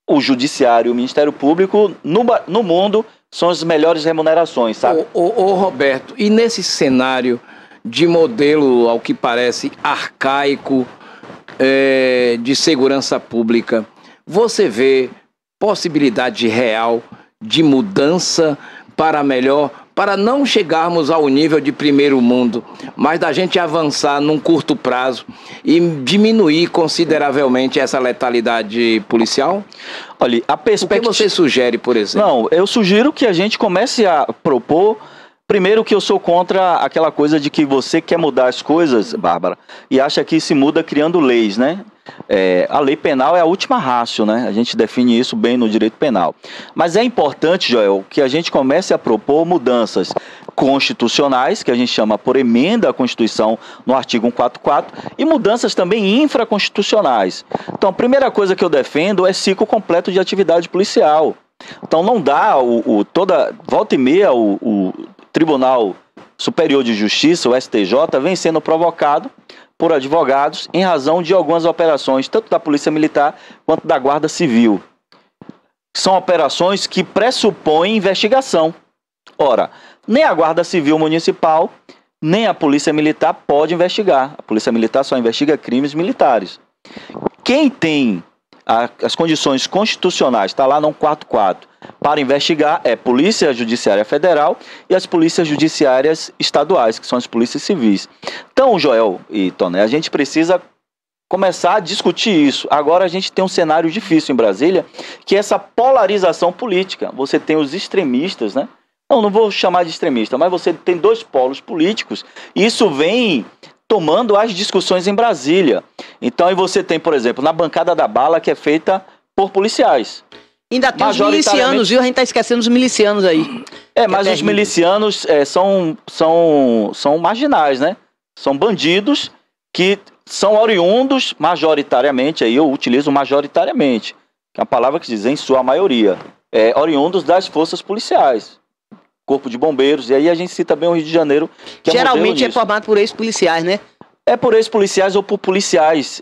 O Judiciário e o Ministério Público, no mundo, são as melhores remunerações, sabe? Ô Roberto, e nesse cenário de modelo, ao que parece, arcaico, de segurança pública, você vê possibilidade real de mudança para melhor, para não chegarmos ao nível de primeiro mundo, mas da gente avançar num curto prazo e diminuir consideravelmente essa letalidade policial? Olha, a perspectiva... O que você sugere, por exemplo? Não, eu sugiro que a gente comece a propor... Primeiro que eu sou contra aquela coisa de que você quer mudar as coisas, Bárbara, e acha que se muda criando leis, né? A lei penal é a última ratio, né? A gente define isso bem no direito penal. Mas é importante, Joel, que a gente comece a propor mudanças constitucionais, que a gente chama por emenda à Constituição no artigo 144, e mudanças também infraconstitucionais. Então, a primeira coisa que eu defendo é ciclo completo de atividade policial. Então, não dá volta e meia o Tribunal Superior de Justiça, o STJ, vem sendo provocado por advogados em razão de algumas operações, tanto da Polícia Militar quanto da Guarda Civil. São operações que pressupõem investigação. Ora, nem a Guarda Civil Municipal, nem a Polícia Militar pode investigar. A Polícia Militar só investiga crimes militares. Quem tem as condições constitucionais, está lá no 44, para investigar é Polícia Judiciária Federal e as Polícias Judiciárias Estaduais, que são as polícias civis. Então, Joel e Toné, a gente precisa começar a discutir isso. Agora a gente tem um cenário difícil em Brasília, que é essa polarização política. Você tem os extremistas, né? Não vou chamar de extremista, mas você tem dois polos políticos, e isso vem tomando as discussões em Brasília. Então, aí você tem, por exemplo, na bancada da bala, que é feita por policiais. Ainda tem os milicianos, viu? A gente tá esquecendo os milicianos aí. Mas os milicianos são marginais, né? São bandidos que são oriundos majoritariamente, aí eu utilizo majoritariamente, que é uma palavra que diz em sua maioria, oriundos das forças policiais. Corpo de Bombeiros, e aí a gente cita bem o Rio de Janeiro, que geralmente é formado por ex-policiais, né? É por ex-policiais ou por policiais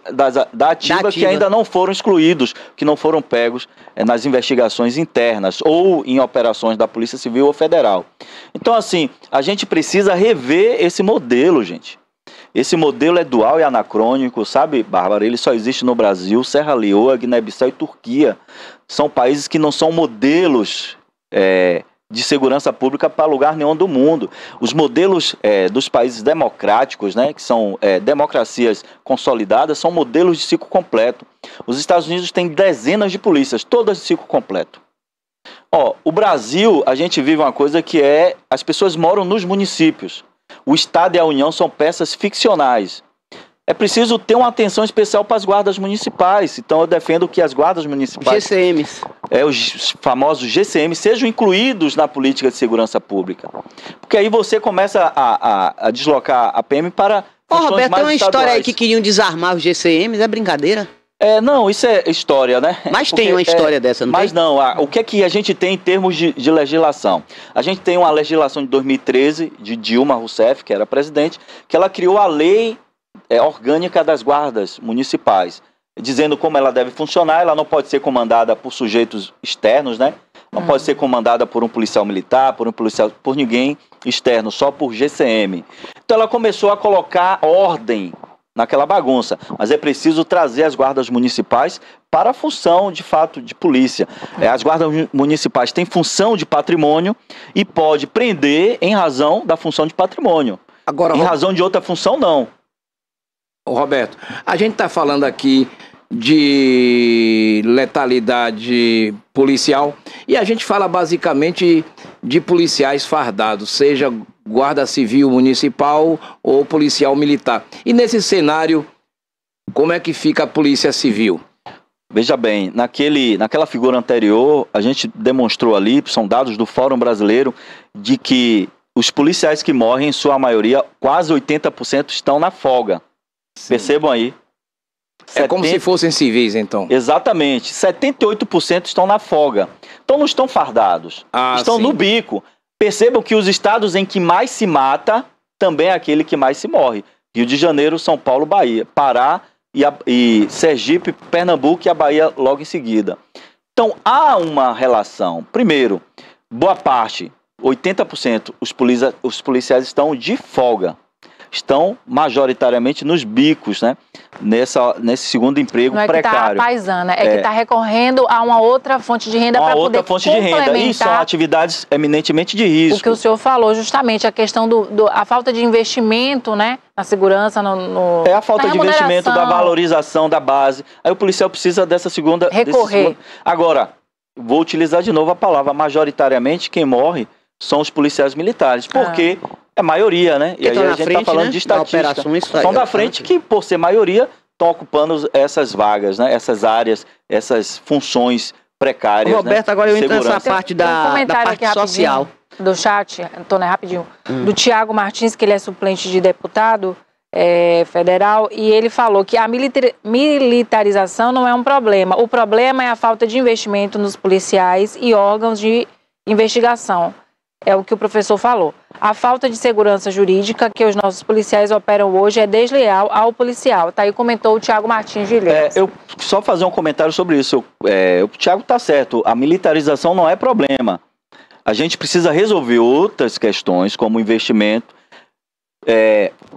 da ativa que ainda não foram excluídos, que não foram pegos nas investigações internas ou em operações da Polícia Civil ou Federal. Então, assim, a gente precisa rever esse modelo, gente. Esse modelo é dual e anacrônico, sabe, Bárbara? Ele só existe no Brasil, Serra Leoa, Guiné-Bissau e Turquia. São países que não são modelos de segurança pública para lugar nenhum do mundo. Os modelos dos países democráticos, né, que são democracias consolidadas, são modelos de ciclo completo. Os Estados Unidos têm dezenas de polícias, todas de ciclo completo. O Brasil, a gente vive uma coisa que as pessoas moram nos municípios. O Estado e a União são peças ficcionais. É preciso ter uma atenção especial para as guardas municipais. Então eu defendo que as guardas municipais, GCMs, os famosos GCMs, sejam incluídos na política de segurança pública. Porque aí você começa a deslocar a PM para funções Roberto, mais tem uma estaduais. história aí que queriam desarmar os GCMs, é brincadeira? Não, isso é história, né? Mas tem uma história dessa, não mas tem? Mas não, o que é que a gente tem em termos de legislação? A gente tem uma legislação de 2013, de Dilma Rousseff, que era presidente, que ela criou a lei orgânica das guardas municipais, dizendo como ela deve funcionar. Ela não pode ser comandada por sujeitos externos, né? Não pode ser comandada por um policial militar, por ninguém externo, só por GCM. Então ela começou a colocar ordem naquela bagunça, mas é preciso trazer as guardas municipais para a função, de fato, de polícia. As guardas municipais têm função de patrimônio e pode prender em razão da função de patrimônio. Agora, em razão de outra função, não. Roberto, a gente está falando aqui de letalidade policial e a gente fala basicamente de policiais fardados, seja guarda civil municipal ou policial militar. E nesse cenário, como é que fica a polícia civil? Veja bem, naquela figura anterior, a gente demonstrou ali, são dados do Fórum Brasileiro, de que os policiais que morrem, em sua maioria, quase 80% estão na folga. Sim. Percebam aí. Como se fossem civis, então. Exatamente. 78% estão na folga. Então não estão fardados. Estão no bico. Percebam que os estados em que mais se mata, também é aquele que mais se morre. Rio de Janeiro, São Paulo, Bahia. Pará e Sergipe, Pernambuco e a Bahia logo em seguida. Então há uma relação. Primeiro, boa parte, 80%, os policiais estão de folga. Estão majoritariamente nos bicos, né? Nesse segundo emprego precário. Não é que está paisana, que está recorrendo a uma outra fonte de renda para poder complementar. E são atividades eminentemente de risco. O que o senhor falou, justamente, a questão a falta de investimento, né? Na segurança, a falta de investimento, da valorização da base. Aí o policial precisa dessa segunda... Recorrer. Agora, vou utilizar de novo a palavra, majoritariamente quem morre são os policiais militares, porque... É maioria, né? E aí a gente está falando, né, de estatística. São da frente que, por ser maioria, estão ocupando essas vagas, né? Essas áreas, essas funções precárias. Roberto, né? Agora eu entro nessa parte da parte social. Do chat, Antônio, rapidinho. Do Tiago Martins, que ele é suplente de deputado federal, e ele falou que a militarização não é um problema. O problema é a falta de investimento nos policiais e órgãos de investigação. É o que o professor falou. A falta de segurança jurídica que os nossos policiais operam hoje é desleal ao policial. Tá aí, comentou o Thiago Martins de Ilhéus. Eu só fazer um comentário sobre isso. O Thiago está certo, a militarização não é problema. A gente precisa resolver outras questões, como investimento,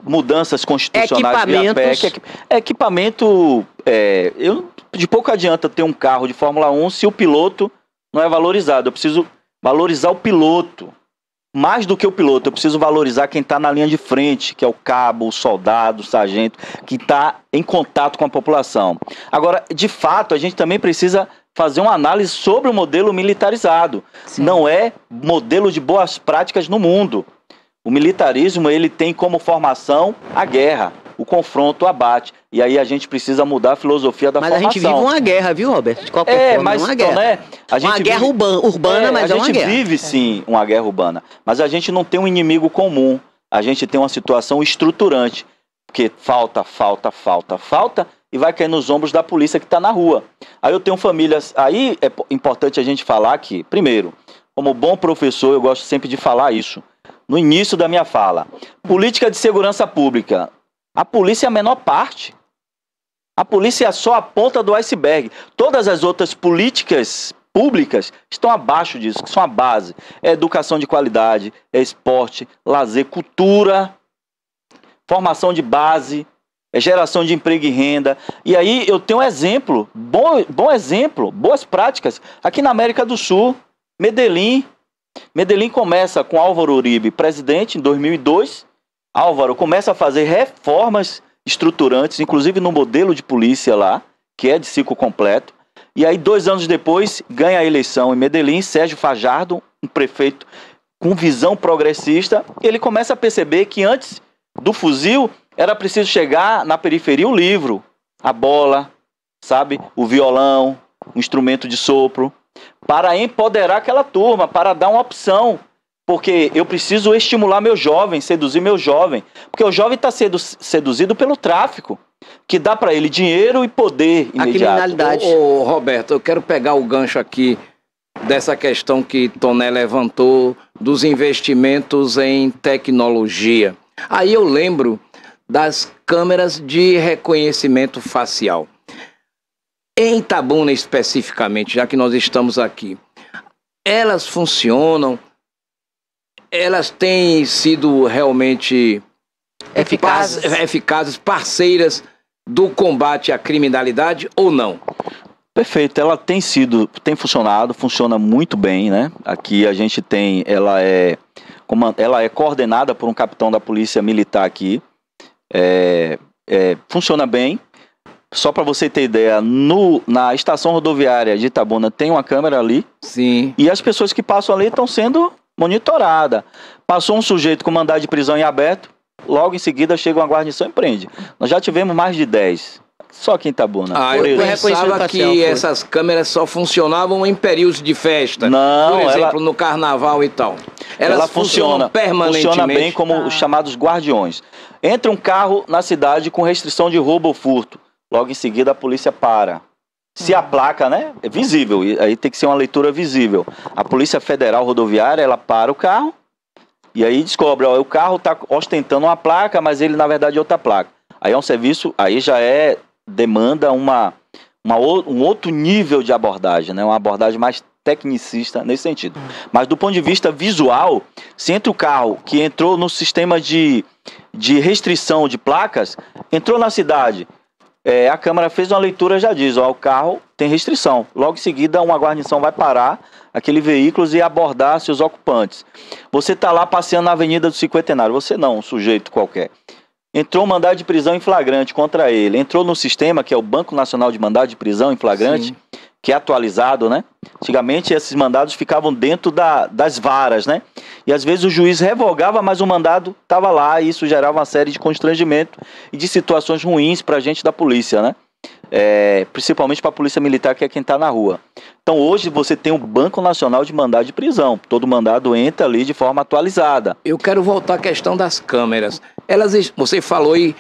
mudanças constitucionais via PEC. Equipamento, de pouco adianta ter um carro de Fórmula 1 se o piloto não é valorizado. Eu preciso valorizar o piloto. Mais do que o piloto, eu preciso valorizar quem está na linha de frente, que é o cabo, o soldado, o sargento, que está em contato com a população. Agora, de fato, a gente também precisa fazer uma análise sobre o modelo militarizado. Sim. Não é modelo de boas práticas no mundo. O militarismo, ele tem como formação a guerra, o confronto, o abate. E aí a gente precisa mudar a filosofia da formação. Mas a gente vive uma guerra, viu, Roberto? De qualquer forma, mas uma guerra. Né, uma guerra urbana, mas é uma guerra. A gente vive, sim, uma guerra urbana. Mas a gente não tem um inimigo comum. A gente tem uma situação estruturante. Porque falta, e vai cair nos ombros da polícia que está na rua. Aí eu tenho famílias... Aí é importante a gente falar que, primeiro, como bom professor, eu gosto sempre de falar isso. No início da minha fala. Política de segurança pública. A polícia é a menor parte. A polícia é só a ponta do iceberg. Todas as outras políticas públicas estão abaixo disso, que são a base. É educação de qualidade, é esporte, lazer, cultura, formação de base, é geração de emprego e renda. E aí eu tenho um exemplo, bom exemplo, boas práticas. Aqui na América do Sul, Medellín começa com Álvaro Uribe presidente em 2002. Álvaro começa a fazer reformas estruturantes, inclusive no modelo de polícia lá, que é de ciclo completo. E aí, 2 anos depois, ganha a eleição em Medellín, Sérgio Fajardo, um prefeito com visão progressista. Ele começa a perceber que antes do fuzil, era preciso chegar na periferia o livro, a bola, sabe, o violão, o instrumento de sopro, para empoderar aquela turma, para dar uma opção. Porque eu preciso estimular meu jovem, seduzir meu jovem. Porque o jovem está sendo seduzido pelo tráfico, que dá para ele dinheiro e poder imediato. A criminalidade. Ô, Roberto, eu quero pegar o gancho aqui dessa questão que Toné levantou dos investimentos em tecnologia. Aí eu lembro das câmeras de reconhecimento facial. Em Itabuna especificamente, já que nós estamos aqui, elas funcionam? Elas têm sido realmente eficazes, parceiras do combate à criminalidade ou não? Perfeito, ela tem funcionado, funciona muito bem, né? Aqui a gente tem, ela é coordenada por um capitão da polícia militar aqui, funciona bem. Só para você ter ideia, na estação rodoviária de Itabuna tem uma câmera ali. Sim. E as pessoas que passam ali estão sendo monitorada. Passou um sujeito com mandado de prisão em aberto, logo em seguida chega uma guarnição e prende. Nós já tivemos mais de 10, só aqui em Itabuna. Eu pensava que essas câmeras só funcionavam em períodos de festa. Não, por exemplo, no carnaval e tal. Ela funciona permanentemente. Funciona bem como os chamados guardiões. Entra um carro na cidade com restrição de roubo ou furto. Logo em seguida a polícia para. Se a placa, né, é visível, aí tem que ser uma leitura visível. A Polícia Federal Rodoviária, ela para o carro e aí descobre, o carro está ostentando uma placa, mas ele na verdade é outra placa. Aí é um serviço, aí já demanda um outro nível de abordagem, né, uma abordagem mais tecnicista nesse sentido. Mas do ponto de vista visual, se entra o carro que entrou no sistema de restrição de placas, entrou na cidade... a câmera fez uma leitura, já diz, o carro tem restrição. Logo em seguida, uma guarnição vai parar aquele veículo e abordar seus ocupantes. Você está lá passeando na Avenida do Cinquentenário, você não, um sujeito qualquer. Entrou um mandado de prisão em flagrante contra ele. Entrou no sistema, que é o Banco Nacional de Mandado de Prisão em Flagrante, sim, que é atualizado, né? Antigamente, esses mandados ficavam dentro das varas, né? E às vezes o juiz revogava, mas o mandado estava lá e isso gerava uma série de constrangimento e de situações ruins para a gente da polícia, né? Principalmente para a polícia militar, que é quem está na rua. Então hoje você tem o Banco Nacional de Mandado de Prisão. Todo mandado entra ali de forma atualizada. Eu quero voltar à questão das câmeras. Você falou e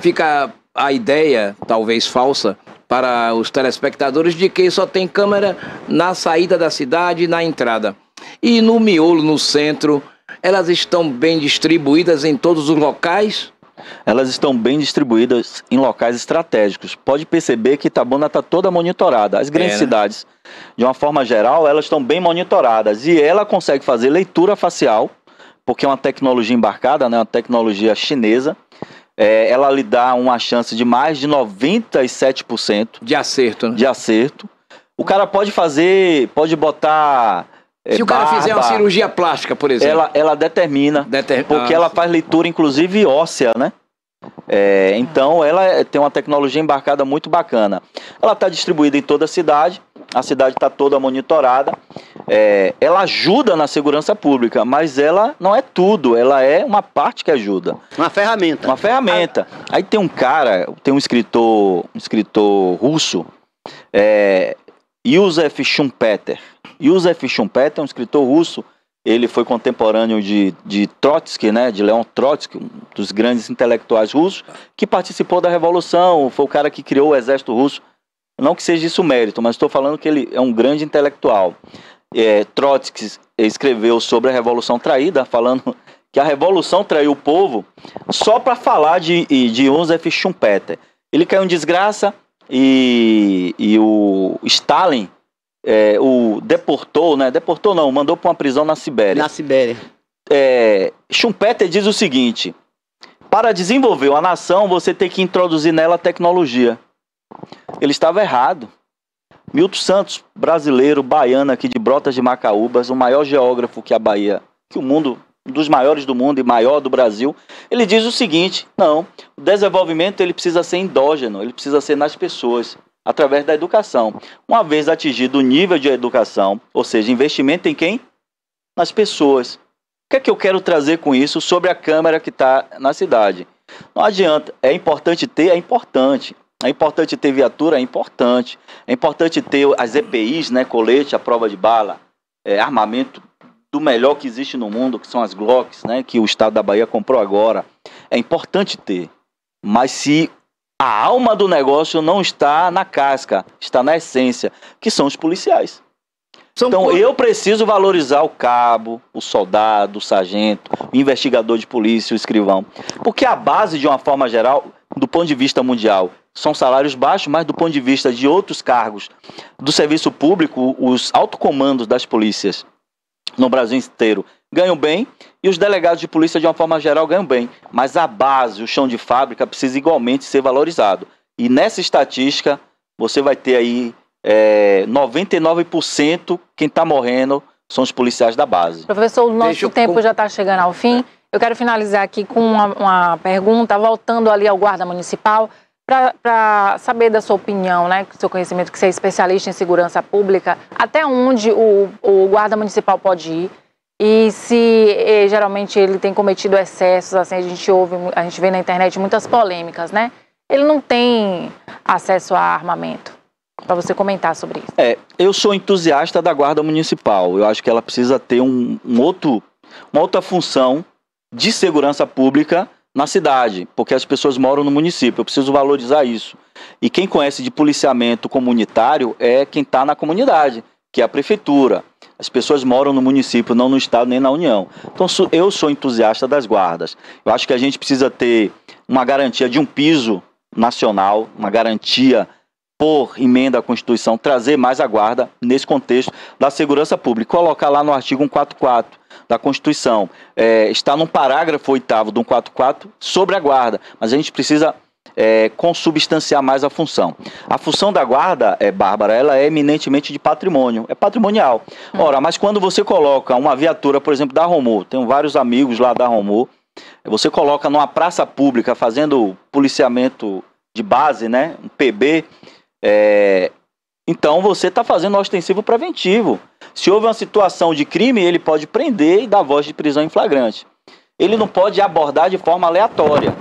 fica a ideia, talvez falsa, para os telespectadores de que só tem câmera na saída da cidade e na entrada. E no miolo, no centro, elas estão bem distribuídas em todos os locais? Elas estão bem distribuídas em locais estratégicos. Pode perceber que Itabuna está toda monitorada. As grandes cidades, de uma forma geral, elas estão bem monitoradas. E ela consegue fazer leitura facial, porque é uma tecnologia embarcada, né, uma tecnologia chinesa. Ela lhe dá uma chance de mais de 97% de acerto, né? De acerto. O cara pode botar... Se o cara fizer uma cirurgia plástica, por exemplo. Ela determina, porque ela faz leitura, inclusive, óssea, né? Então, ela tem uma tecnologia embarcada muito bacana. Ela está distribuída em toda a cidade está toda monitorada. Ela ajuda na segurança pública, mas ela não é tudo, ela é uma parte que ajuda. Uma ferramenta. Uma ferramenta. Aí tem um escritor russo, Yusef Schumpeter. Yusef Schumpeter é um escritor russo, ele foi contemporâneo de Trotsky, né, de Leon Trotsky, um dos grandes intelectuais russos, que participou da Revolução, foi o cara que criou o exército russo. Não que seja isso mérito, mas estou falando que ele é um grande intelectual. Trotsky escreveu sobre a Revolução Traída, falando que a Revolução traiu o povo, só para falar de Yusef Schumpeter. Ele caiu em desgraça e o Stalin o deportou, né? Deportou não, mandou para uma prisão na Sibéria. Na Sibéria. Schumpeter diz o seguinte: para desenvolver uma nação, você tem que introduzir nela tecnologia. Ele estava errado. Milton Santos, brasileiro, baiano aqui de Brotas de Macaúbas, o maior geógrafo que a Bahia, que o mundo, um dos maiores do mundo e maior do Brasil, ele diz o seguinte: não, o desenvolvimento ele precisa ser endógeno, ele precisa ser nas pessoas, através da educação. Uma vez atingido o nível de educação, ou seja, investimento em quem? Nas pessoas. O que é que eu quero trazer com isso sobre a Câmara que está na cidade? Não adianta, é importante ter, é importante. É importante ter viatura, é importante. É importante ter as EPIs, né, colete, a prova de bala, armamento do melhor que existe no mundo, que são as Glocks, né, que o Estado da Bahia comprou agora. É importante ter. Mas se a alma do negócio não está na casca, está na essência, que são os policiais. Então eu preciso valorizar o cabo, o soldado, o sargento, o investigador de polícia, o escrivão. Porque a base, de uma forma geral, do ponto de vista mundial, são salários baixos, mas do ponto de vista de outros cargos do serviço público, os altocomandos das polícias no Brasil inteiro ganham bem e os delegados de polícia, de uma forma geral, ganham bem. Mas a base, o chão de fábrica, precisa igualmente ser valorizado. E nessa estatística, você vai ter aí 99% quem está morrendo são os policiais da base. Professor, o nosso tempo já está chegando ao fim. Eu quero finalizar aqui com uma pergunta, voltando ali ao guarda municipal, para saber da sua opinião, né, do seu conhecimento, que você é especialista em segurança pública, até onde o guarda municipal pode ir e se geralmente ele tem cometido excessos, assim, a gente vê na internet muitas polêmicas, né? Ele não tem acesso a armamento. Para você comentar sobre isso. Eu sou entusiasta da guarda municipal. Eu acho que ela precisa ter uma outra função de segurança pública na cidade, porque as pessoas moram no município. Eu preciso valorizar isso. E quem conhece de policiamento comunitário é quem está na comunidade, que é a prefeitura. As pessoas moram no município, não no estado nem na União. Então eu sou entusiasta das guardas. Eu acho que a gente precisa ter uma garantia de um piso nacional, uma garantia por emenda à Constituição, trazer mais a guarda nesse contexto da segurança pública. Colocar lá no artigo 144 da Constituição. Está num parágrafo 8º do 144 sobre a guarda, mas a gente precisa consubstanciar mais a função. A função da guarda, Bárbara, ela é eminentemente de patrimônio, é patrimonial. Ora, mas quando você coloca uma viatura, por exemplo, da Romô, tenho vários amigos lá da Romô, você coloca numa praça pública fazendo policiamento de base, né, um PB, então você está fazendo um ostensivo preventivo. Se houve uma situação de crime, ele pode prender e dar voz de prisão em flagrante. Ele não pode abordar de forma aleatória,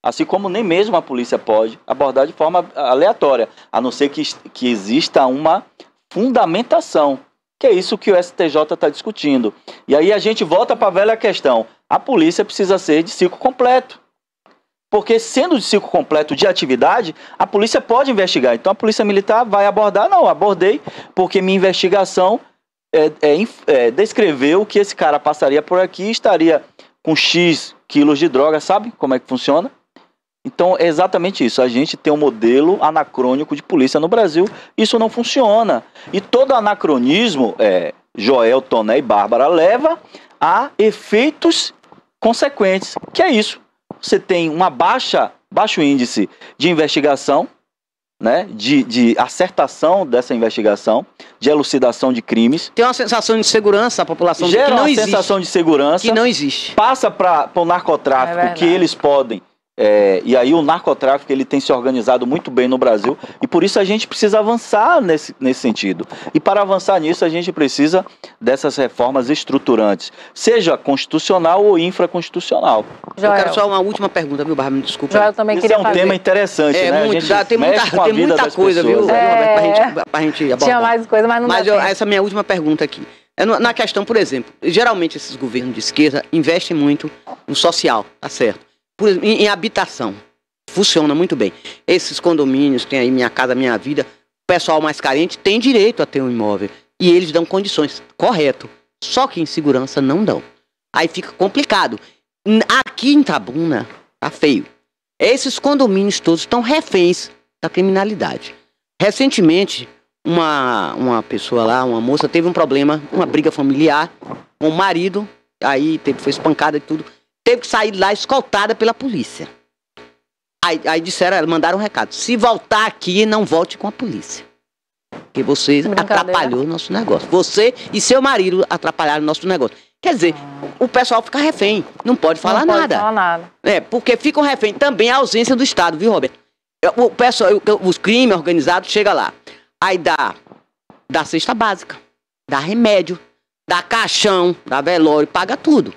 assim como nem mesmo a polícia pode abordar de forma aleatória, a não ser que exista uma fundamentação, que é isso que o STJ está discutindo. E aí a gente volta para a velha questão: a polícia precisa ser de ciclo completo. Porque sendo de ciclo completo de atividade, a polícia pode investigar. Então a polícia militar vai abordar, não, abordei porque minha investigação descreveu que esse cara passaria por aqui e estaria com X quilos de droga, sabe como é que funciona? Então é exatamente isso, a gente tem um modelo anacrônico de polícia no Brasil, isso não funciona. E todo anacronismo, Joel, Toné e Bárbara, leva a efeitos consequentes, que é isso. Você tem baixo índice de investigação, né, de acertação dessa investigação, de elucidação de crimes. Tem uma sensação de segurança, a população gera que não uma existe, sensação de segurança. que não existe. Passa para o narcotráfico, que eles podem. E aí o narcotráfico ele tem se organizado muito bem no Brasil e por isso a gente precisa avançar nesse sentido. E para avançar nisso a gente precisa dessas reformas estruturantes, seja constitucional ou infraconstitucional. Joel. Eu quero só uma última pergunta, viu, Bárbara? Me desculpa. Joel também Isso queria é um tema interessante, né? Tem muita coisa, viu, Roberto, pra gente abordar. Tinha mais coisa, mas não dá tempo. Essa é a minha última pergunta aqui. Na questão, por exemplo, geralmente esses governos de esquerda investem muito no social, tá certo? Em habitação. Funciona muito bem. Esses condomínios, tem aí Minha Casa Minha Vida, o pessoal mais carente tem direito a ter um imóvel. E eles dão condições, correto. Só que em segurança não dão. Aí fica complicado. Aqui em Itabuna, tá feio. Esses condomínios todos estão reféns da criminalidade. Recentemente, uma pessoa lá, uma moça, teve um problema, uma briga familiar com o marido, aí foi espancada e tudo. Teve que sair lá escoltada pela polícia. Aí disseram, mandaram um recado. Se voltar aqui, não volte com a polícia. Porque você atrapalhou o nosso negócio. Você e seu marido atrapalharam o nosso negócio. Quer dizer, o pessoal fica refém. Não pode falar nada. Não pode falar nada. Porque ficam refém. Também a ausência do Estado, viu, Roberto? O pessoal, os crimes organizados, chega lá. Aí dá cesta básica, dá remédio, dá caixão, dá velório, paga tudo.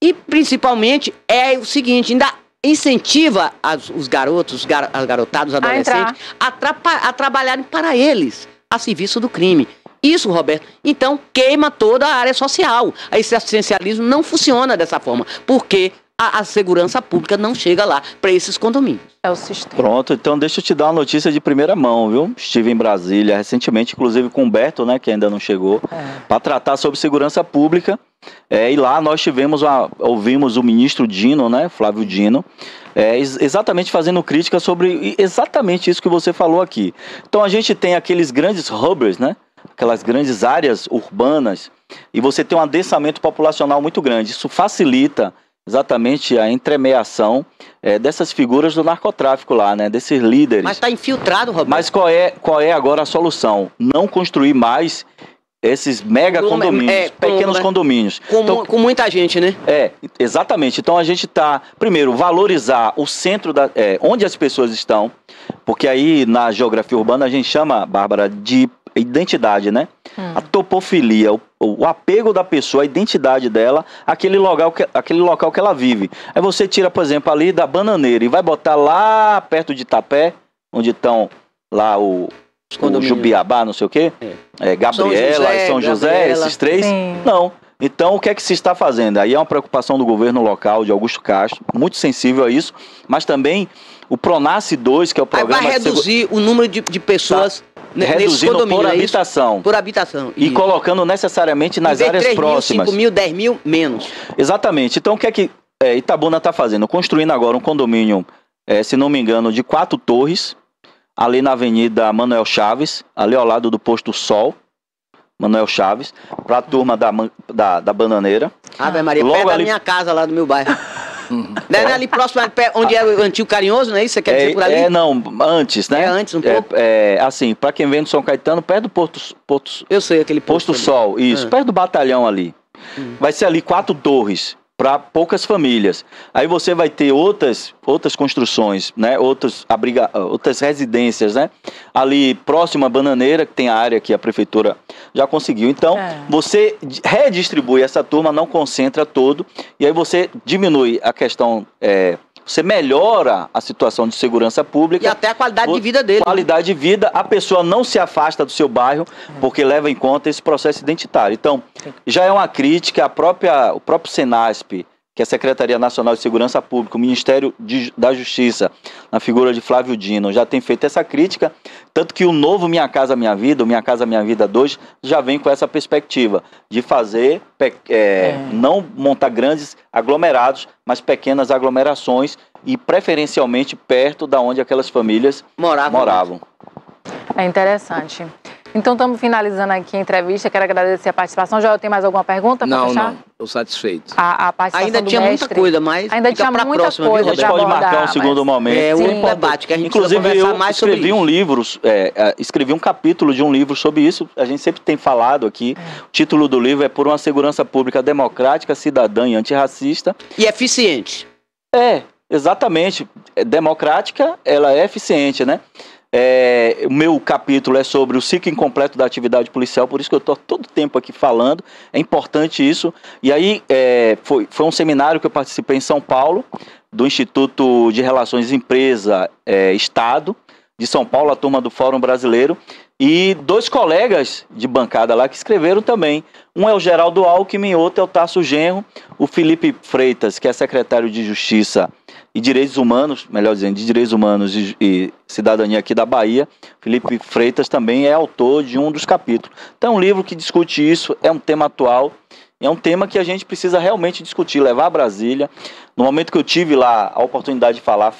E, principalmente, é o seguinte, ainda incentiva os garotos, as garotadas, os adolescentes, a trabalharem para eles, a serviço do crime. Isso, Roberto, então, queima toda a área social. Esse assistencialismo não funciona dessa forma, porque a segurança pública não chega lá para esses condomínios. É o sistema. Pronto, então deixa eu te dar uma notícia de primeira mão, viu? Estive em Brasília recentemente, inclusive com o Humberto, né, que ainda não chegou, para tratar sobre segurança pública. E lá nós ouvimos o ministro Dino, né, Flávio Dino, exatamente fazendo crítica sobre exatamente isso que você falou aqui. Então a gente tem aqueles grandes hubs, né, aquelas grandes áreas urbanas, e você tem um adensamento populacional muito grande. Isso facilita exatamente a entremeação dessas figuras do narcotráfico lá, né, desses líderes. Mas está infiltrado, Roberto. Mas qual é agora a solução? Não construir mais esses mega condomínios, pequenos condomínios. Com muita gente, né? Exatamente. Então a gente está, primeiro, valorizar o centro, onde as pessoas estão, porque aí na geografia urbana a gente chama, Bárbara, de identidade, né? A topofilia, o apego da pessoa, a identidade dela, aquele local que ela vive. Aí você tira, por exemplo, ali da Bananeira e vai botar lá perto de Itapé, onde estão lá o Jubiabá, não sei o quê, Gabriela e São José, Gabriela, esses três. Sim. Não. Então, o que é que se está fazendo? Aí é uma preocupação do governo local, de Augusto Castro, muito sensível a isso, mas também o Pronace 2, que é o programa... Aí vai reduzir o número de pessoas... Reduzindo por habitação. Por habitação. E colocando necessariamente nas áreas próximas. 3 mil, 5 mil, 10 mil, menos. Exatamente. Então, o que é que Itabuna está fazendo? Construindo agora um condomínio, se não me engano, de 4 torres, ali na Avenida Manuel Chaves, ali ao lado do Posto Sol, Manuel Chaves, para a turma da Bananeira. Ave Maria, logo perto ali... da minha casa lá do meu bairro. Não é ali próximo, onde é o Antigo Carinhoso, não é isso? Você quer dizer por ali? Não, antes, né? Antes um pouco? Assim, para quem vem do São Caetano, perto do Porto eu sei, aquele Posto Sol, isso, perto do batalhão ali. Vai ser ali 4 torres, para poucas famílias. Aí você vai ter outras construções, né? Outras residências, né? Ali próximo à Bananeira, que tem a área que a prefeitura já conseguiu. Então, você redistribui essa turma, não concentra todo, e aí você diminui a questão... Você melhora a situação de segurança pública. E até a qualidade de vida dele. Qualidade de vida, a pessoa não se afasta do seu bairro, porque leva em conta esse processo identitário. Então, já é uma crítica, o próprio Senasp que a Secretaria Nacional de Segurança Pública, o Ministério da Justiça, na figura de Flávio Dino, já tem feito essa crítica, tanto que o novo Minha Casa Minha Vida, o Minha Casa Minha Vida 2, já vem com essa perspectiva de fazer, não montar grandes aglomerados, mas pequenas aglomerações e preferencialmente perto da onde aquelas famílias moravam. É interessante. Então, estamos finalizando aqui a entrevista. Quero agradecer a participação. Joel, tem mais alguma pergunta para fechar? Não. Estou satisfeito. A participação ainda do tinha mestre, muita coisa, mas ainda tinha pra muita próxima, coisa. A gente pode marcar um segundo momento. É Sim, um debate que a gente inclusive, precisa conversar mais sobre escrevi isso. um livro, escrevi um capítulo de um livro sobre isso. A gente sempre tem falado aqui. O título do livro é Por uma Segurança Pública Democrática, Cidadã e Antirracista. E eficiente. Exatamente. Democrática, ela é eficiente, né? O meu capítulo é sobre o ciclo incompleto da atividade policial, por isso que eu estou todo tempo aqui falando, é importante isso. E aí foi um seminário que eu participei em São Paulo, do Instituto de Relações Empresa-Estado de São Paulo, a turma do Fórum Brasileiro, e 2 colegas de bancada lá que escreveram também. Um é o Geraldo Alckmin, outro é o Tasso Genro, o Felipe Freitas, que é secretário de Justiça e Direitos Humanos, melhor dizendo, de Direitos Humanos e Cidadania aqui da Bahia. Felipe Freitas também é autor de um dos capítulos. Então é um livro que discute isso, é um tema atual, é um tema que a gente precisa realmente discutir, levar a Brasília. No momento que eu tive lá a oportunidade de falar,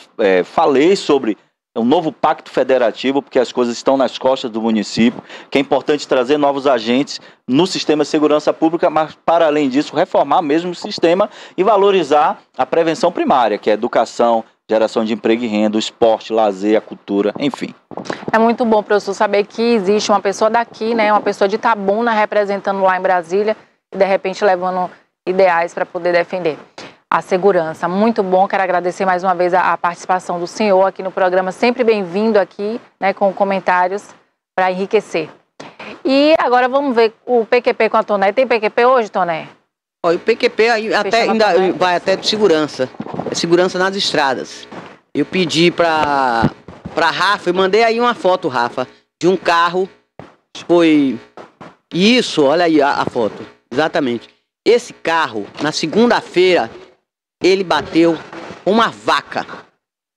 falei sobre um novo pacto federativo, porque as coisas estão nas costas do município, que é importante trazer novos agentes no sistema de segurança pública, mas, para além disso, reformar mesmo o sistema e valorizar a prevenção primária, que é a educação, geração de emprego e renda, o esporte, lazer, a cultura, enfim. É muito bom, professor, saber que existe uma pessoa daqui, né, uma pessoa de Itabuna representando lá em Brasília e, de repente, levando ideais para poder defender a segurança. Muito bom, quero agradecer mais uma vez a participação do senhor aqui no programa, sempre bem-vindo aqui, né, com comentários para enriquecer. E agora vamos ver o PQP com a Toné. Tem PQP hoje, Toné? O PQP ainda vai até de segurança, segurança nas estradas. Eu pedi para Rafa, eu mandei aí uma foto, Rafa, de um carro, foi isso, olha aí a foto, exatamente. Esse carro, na segunda-feira, ele bateu uma vaca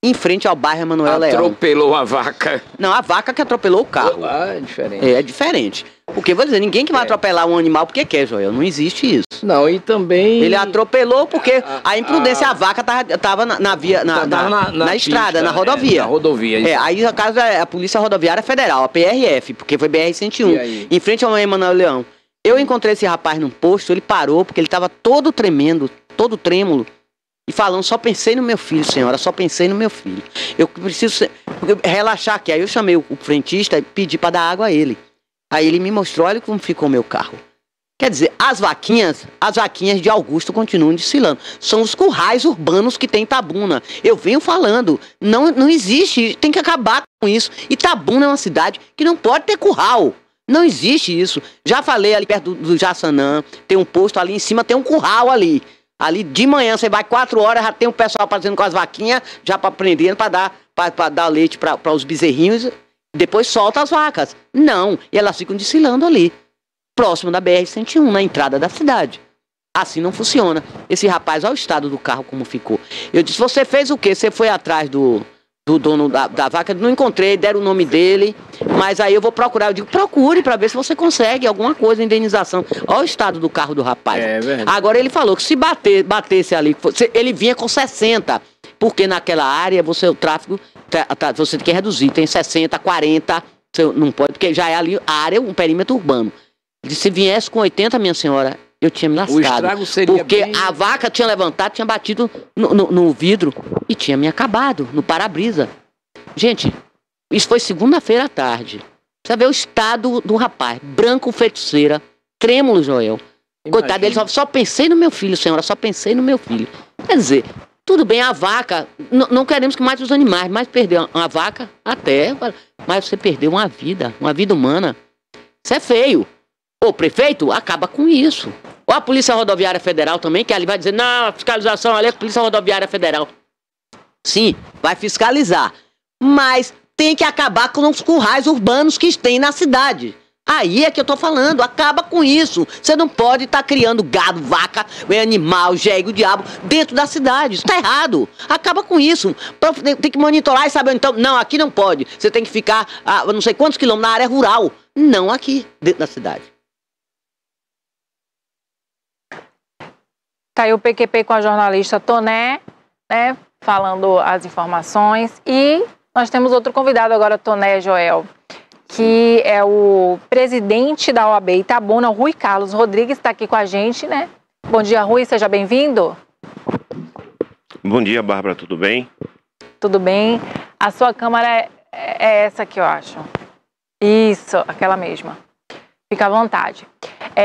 em frente ao bairro Emanuel Leão. Atropelou a vaca. Não, a vaca que atropelou o carro. É diferente. É diferente. Porque, vou dizer, ninguém que vai atropelar um animal porque quer, Joel. Não existe isso. Não, e também... Ele atropelou porque a imprudência, a vaca estava na via, na estrada, na rodovia. Na rodovia. Aí, no caso, a Polícia Rodoviária Federal, a PRF, porque foi BR-101, em frente ao Emanuel Leão. Eu encontrei esse rapaz num posto, ele parou, porque ele estava todo tremendo, todo trêmulo, e falando, só pensei no meu filho, senhora, só pensei no meu filho. Eu preciso relaxar aqui. Aí eu chamei o frentista e pedi para dar água a ele. Aí ele me mostrou, olha como ficou o meu carro. Quer dizer, as vaquinhas de Augusto continuam desfilando. São os currais urbanos que tem em Itabuna. Eu venho falando, não existe, tem que acabar com isso. Itabuna é uma cidade que não pode ter curral. Não existe isso. Já falei ali perto do Jaçanã, tem um posto ali em cima, tem um curral ali. Ali de manhã, você vai 4 horas, já tem um pessoal fazendo com as vaquinhas, já para prendendo, para dar leite para os bezerrinhos, depois solta as vacas. Não, e elas ficam desfilando ali, próximo da BR-101, na entrada da cidade. Assim não funciona. Esse rapaz, olha o estado do carro como ficou. Eu disse, você fez o quê? Você foi atrás do dono da vaca? Não encontrei, deram o nome dele, mas aí eu vou procurar. Eu digo, procure para ver se você consegue alguma coisa, indenização. Olha o estado do carro do rapaz. É verdade. Agora ele falou que se batesse ali, ele vinha com 60, porque naquela área o tráfego, você tem que reduzir, tem 60, 40, você não pode, porque já é ali a área, um perímetro urbano. Ele disse, se viesse com 80, minha senhora, eu tinha me lascado. O estrago seria porque bem... a vaca tinha levantado, tinha batido no vidro e tinha me acabado, no para-brisa. Gente, isso foi segunda-feira à tarde. Você vê o estado do rapaz, branco, feiticeira, trêmulo, Joel. Coitado dele, só pensei no meu filho, senhora, só pensei no meu filho. Quer dizer, tudo bem, a vaca, não queremos que mate os animais, mas perder uma vaca, até, mas você perdeu uma vida humana. Isso é feio. O prefeito acaba com isso. Ou a Polícia Rodoviária Federal também, que ali vai dizer, não, a fiscalização ali é a Polícia Rodoviária Federal. Sim, vai fiscalizar. Mas tem que acabar com os currais urbanos que tem na cidade. Aí é que eu tô falando, acaba com isso. Você não pode estar criando gado, vaca, animal, jegue, o diabo dentro da cidade. Isso tá errado. Acaba com isso. Tem que monitorar e saber, então, não, aqui não pode. Você tem que ficar a não sei quantos quilômetros na área rural. Não aqui, dentro da cidade. Tá aí o PQP com a jornalista Toné, né, falando as informações. E nós temos outro convidado agora, Toné Joel, que é o presidente da OAB Itabuna, o Rui Carlos Rodrigues, está aqui com a gente, né? Bom dia, Rui, seja bem-vindo. Bom dia, Bárbara, tudo bem? Tudo bem. A sua câmera é essa aqui, eu acho. Isso, aquela mesma. Fica à vontade.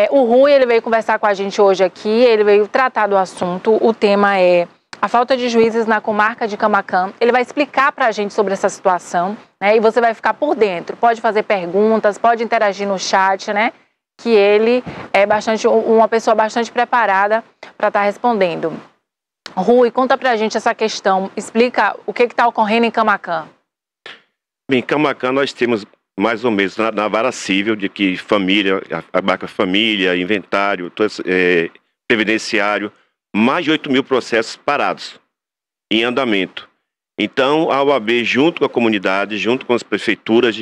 O Rui, ele veio conversar com a gente hoje aqui, ele veio tratar do assunto. O tema é a falta de juízes na comarca de Camaquã. Ele vai explicar para a gente sobre essa situação, né? E você vai ficar por dentro. Pode fazer perguntas, pode interagir no chat, né? Que ele é uma pessoa bastante preparada para estar respondendo. Rui, conta para a gente essa questão. Explica o que está ocorrendo em Camaquã. Bem, em Camaquã nós temos mais ou menos na vara civil de que família, abarca família, inventário, previdenciário, mais de 8 mil processos parados, em andamento. Então, a OAB, junto com a comunidade, junto com as prefeituras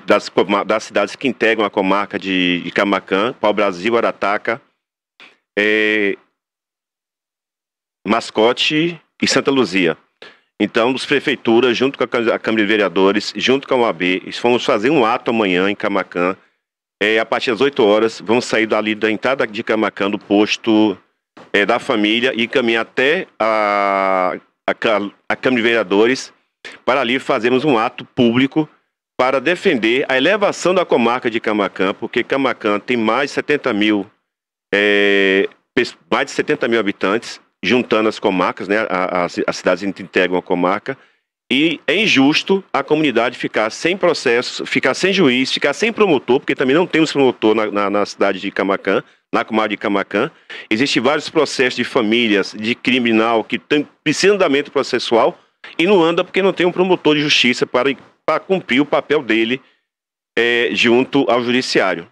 das cidades que integram a comarca de Camaquã, Pau-Brasil, Arataca, Mascote e Santa Luzia. Então, as prefeituras, junto com a Câmara de Vereadores, junto com a OAB, vamos fazer um ato amanhã em Camaquã, a partir das 8 horas, vamos sair dali da entrada de Camaquã, do posto da família, e caminhar até a Câmara de Vereadores, para ali fazermos um ato público para defender a elevação da comarca de Camaquã, porque Camaquã tem mais de 70 mil habitantes, juntando as comarcas, né, as cidades que integram a comarca, e é injusto a comunidade ficar sem processo, ficar sem juiz, ficar sem promotor, porque também não temos promotor na cidade de Camaquã, na comarca de Camaquã. Existem vários processos de famílias, de criminal, que precisam de andamento processual e não anda porque não tem um promotor de justiça para cumprir o papel dele junto ao judiciário.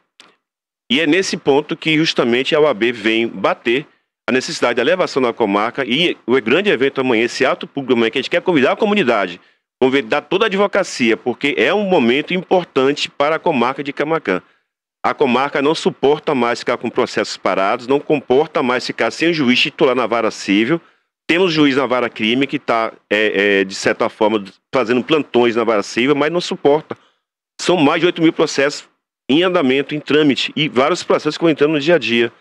E é nesse ponto que justamente a OAB vem bater a necessidade da elevação da comarca e o grande evento amanhã, esse ato público amanhã, que a gente quer convidar a comunidade, convidar toda a advocacia, porque é um momento importante para a comarca de Camaquã. A comarca não suporta mais ficar com processos parados, não comporta mais ficar sem o juiz titular na vara civil. Temos juiz na vara crime que está, de certa forma, fazendo plantões na vara civil, mas não suporta. São mais de 8 mil processos em andamento, em trâmite, e vários processos que vão entrando no dia a dia.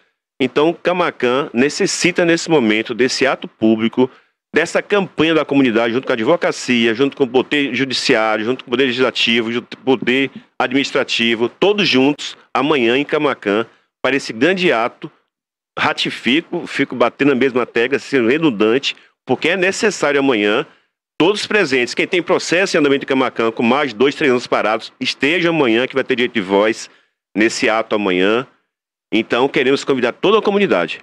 Então, Camaquã necessita, nesse momento, desse ato público, dessa campanha da comunidade, junto com a advocacia, junto com o poder judiciário, junto com o poder legislativo, junto com o poder administrativo, todos juntos, amanhã em Camaquã, para esse grande ato. Fico batendo na mesma tecla, sendo redundante, porque é necessário amanhã, todos os presentes, quem tem processo em andamento em Camaquã, com mais de 2, 3 anos parados, estejam amanhã, que vai ter direito de voz nesse ato amanhã. Então, queremos convidar toda a comunidade.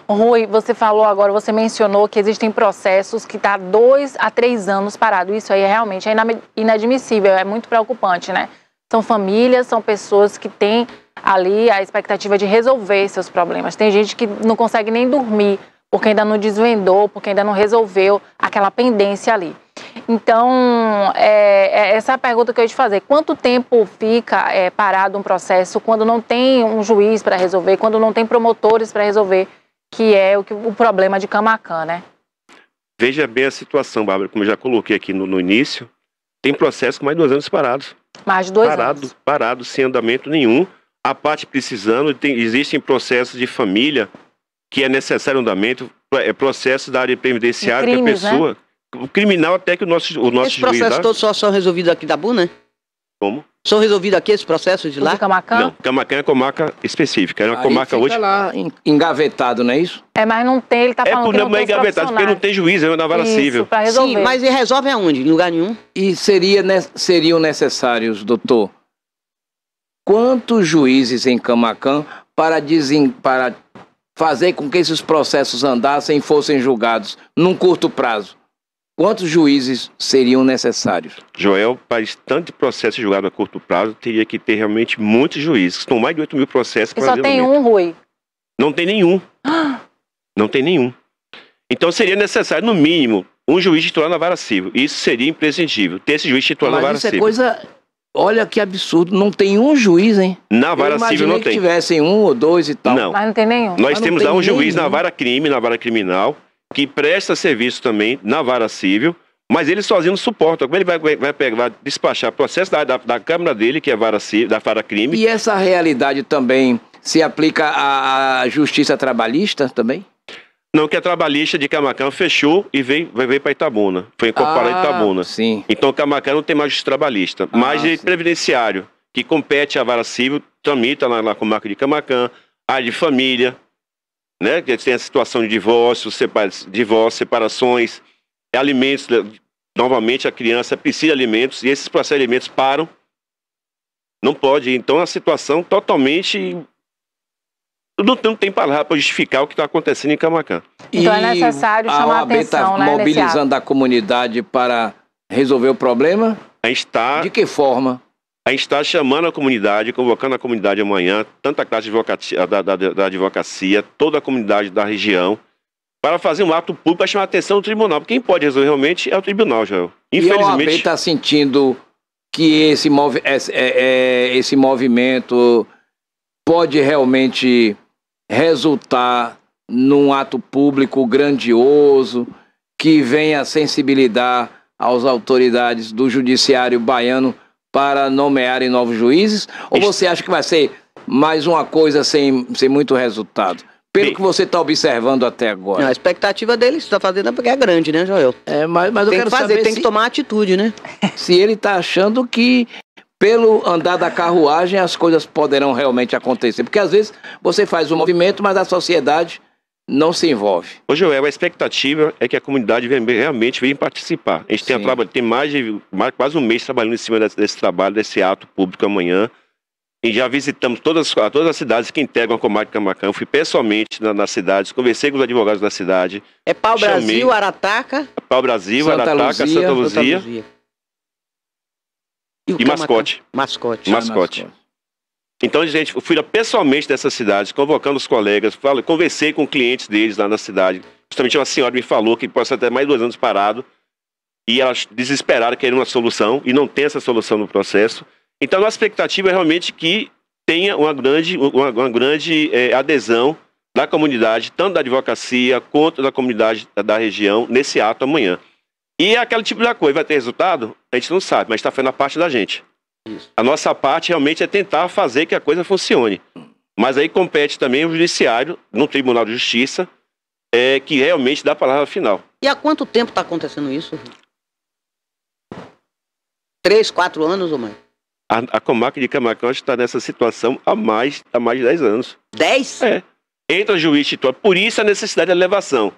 Rui, você falou agora, você mencionou que existem processos que estão 2 a 3 anos parados. Isso aí realmente é inadmissível, é muito preocupante, né? São famílias, são pessoas que têm ali a expectativa de resolver seus problemas. Tem gente que não consegue nem dormir porque ainda não desvendou, porque ainda não resolveu aquela pendência ali. Então, essa é a pergunta que eu ia te fazer. Quanto tempo fica parado um processo quando não tem um juiz para resolver, quando não tem promotores para resolver, que é o problema de Camaquã, né? Veja bem a situação, Bárbara, como eu já coloquei aqui no início, tem processo com mais de 2 anos parados. Mais de 2 anos. Parados, sem andamento nenhum. A parte precisando, existem processos de família que é necessário andamento, processos da área previdenciária, que a pessoa... Né? O criminal até que o nosso juiz... Esses processos todos são resolvidos aqui da Buna, né? Como? São resolvidos aqui esses processos de lá? De Camaquã? Não, Camaquã é comarca específica. É uma comarca fica hoje... lá engavetado, não é isso? Mas não tem, ele tá falando que não tem engavetado, porque não tem juiz, é na vara civil. Pra resolver. Sim, mas resolve aonde? Em lugar nenhum? E seriam necessários, doutor, quantos juízes em Camaquã para fazer com que esses processos andassem e fossem julgados num curto prazo? quantos juízes seriam necessários? Joel, para tanto processo julgado a curto prazo, teria que ter realmente muitos juízes. São mais de 8 mil processos. E só tem um, Rui? Não tem nenhum. Não tem nenhum. Então seria necessário, no mínimo, um juiz titular na vara civil. Isso seria imprescindível, ter esse juiz titular na vara Mas isso civil. é coisa... Olha que absurdo, não tem um juiz, hein? Na vara civil não que tem. tivessem um ou dois e tal. Não. Mas não tem nenhum. Nós temos lá um juiz nenhum. na vara crime, na vara criminal, que presta serviço também na vara civil, mas ele sozinho não suporta. Como ele vai despachar processo da Câmara dele, que é a vara civil, da vara crime. E essa realidade também se aplica à justiça trabalhista também? Não, que a trabalhista de Camaquã fechou e veio para Itabuna. Foi incorporada em Itabuna. Sim. Então Camaquã não tem mais justiça trabalhista. Mas de sim. previdenciário, que compete à vara civil, tramita na comarca de Camaquã, área de família, né? Que tem a situação de divórcio, separações, alimentos. Novamente a criança precisa de alimentos e esses processos de alimentos param. Não pode. Então a situação totalmente... Não tem palavra para justificar o que está acontecendo em Camaquã. Então é necessário chamar a atenção, tá né, mobilizando a comunidade para resolver o problema? A gente está... De que forma? A gente está chamando a comunidade, convocando a comunidade amanhã, tanto a classe da advocacia, toda a comunidade da região, para fazer um ato público para chamar a atenção do tribunal. Porque quem pode resolver realmente é o tribunal, Joel. Infelizmente... E a OAB está sentindo que esse movimento pode realmente resultar num ato público grandioso, que venha sensibilizar as autoridades do judiciário baiano para nomearem novos juízes? Ou você acha que vai ser mais uma coisa sem muito resultado? Pelo que você está observando até agora. Não, a expectativa dele, se está fazendo, é porque é grande, né, Joel? Mas eu Tem quero que fazer, saber tem que tomar atitude, né? se ele está achando que pelo andar da carruagem as coisas poderão realmente acontecer. Porque às vezes você faz um movimento, mas a sociedade não se envolve. Ô Joel, a expectativa é que a comunidade realmente venha participar. A gente tem quase um mês trabalhando em cima desse trabalho, desse ato público amanhã. E já visitamos todas as cidades que integram a comarca de Camaquã. Eu fui pessoalmente nas cidades, conversei com os advogados da cidade. É Pau-Brasil, Arataca... Pau-Brasil, Santa Arataca, Luzia, Santa Luzia. E Mascote. Mascote. Então, gente, eu fui lá pessoalmente dessas cidades, convocando os colegas, conversei com clientes deles lá na cidade. Justamente uma senhora me falou que pode ser até mais de 2 anos parado, e elas desesperaram querendo uma solução, e não tem essa solução no processo. Então, a nossa expectativa é realmente que tenha uma grande adesão da comunidade, tanto da advocacia quanto da comunidade da região, nesse ato amanhã. E é aquele tipo de coisa, vai ter resultado? A gente não sabe, mas está fazendo a parte da gente. Isso. A nossa parte realmente é tentar fazer que a coisa funcione. Mas aí compete também o judiciário, no Tribunal de Justiça, que realmente dá a palavra final. E há quanto tempo está acontecendo isso? 3, 4 anos ou mais? A comarca de Camaquã está nessa situação há mais de 10 anos. 10? É. Entra juiz titular. Por isso a necessidade da elevação.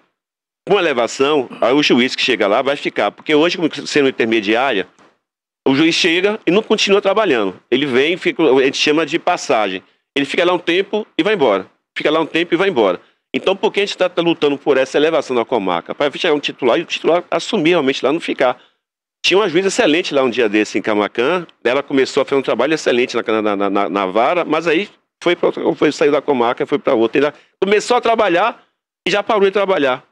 Com a elevação, aí o juiz que chega lá vai ficar. Porque hoje, como sendo intermediária, o juiz chega e não continua trabalhando. Ele vem, a gente chama de passagem. Ele fica lá um tempo e vai embora. Fica lá um tempo e vai embora. Então, por que a gente está lutando por essa elevação da comarca? Para chegar um titular e o titular assumir realmente lá, não ficar. Tinha uma juíza excelente lá um dia desse em Camaquã. Ela começou a fazer um trabalho excelente na vara, mas aí saiu da comarca e foi para outra. Ela começou a trabalhar e já parou de trabalhar.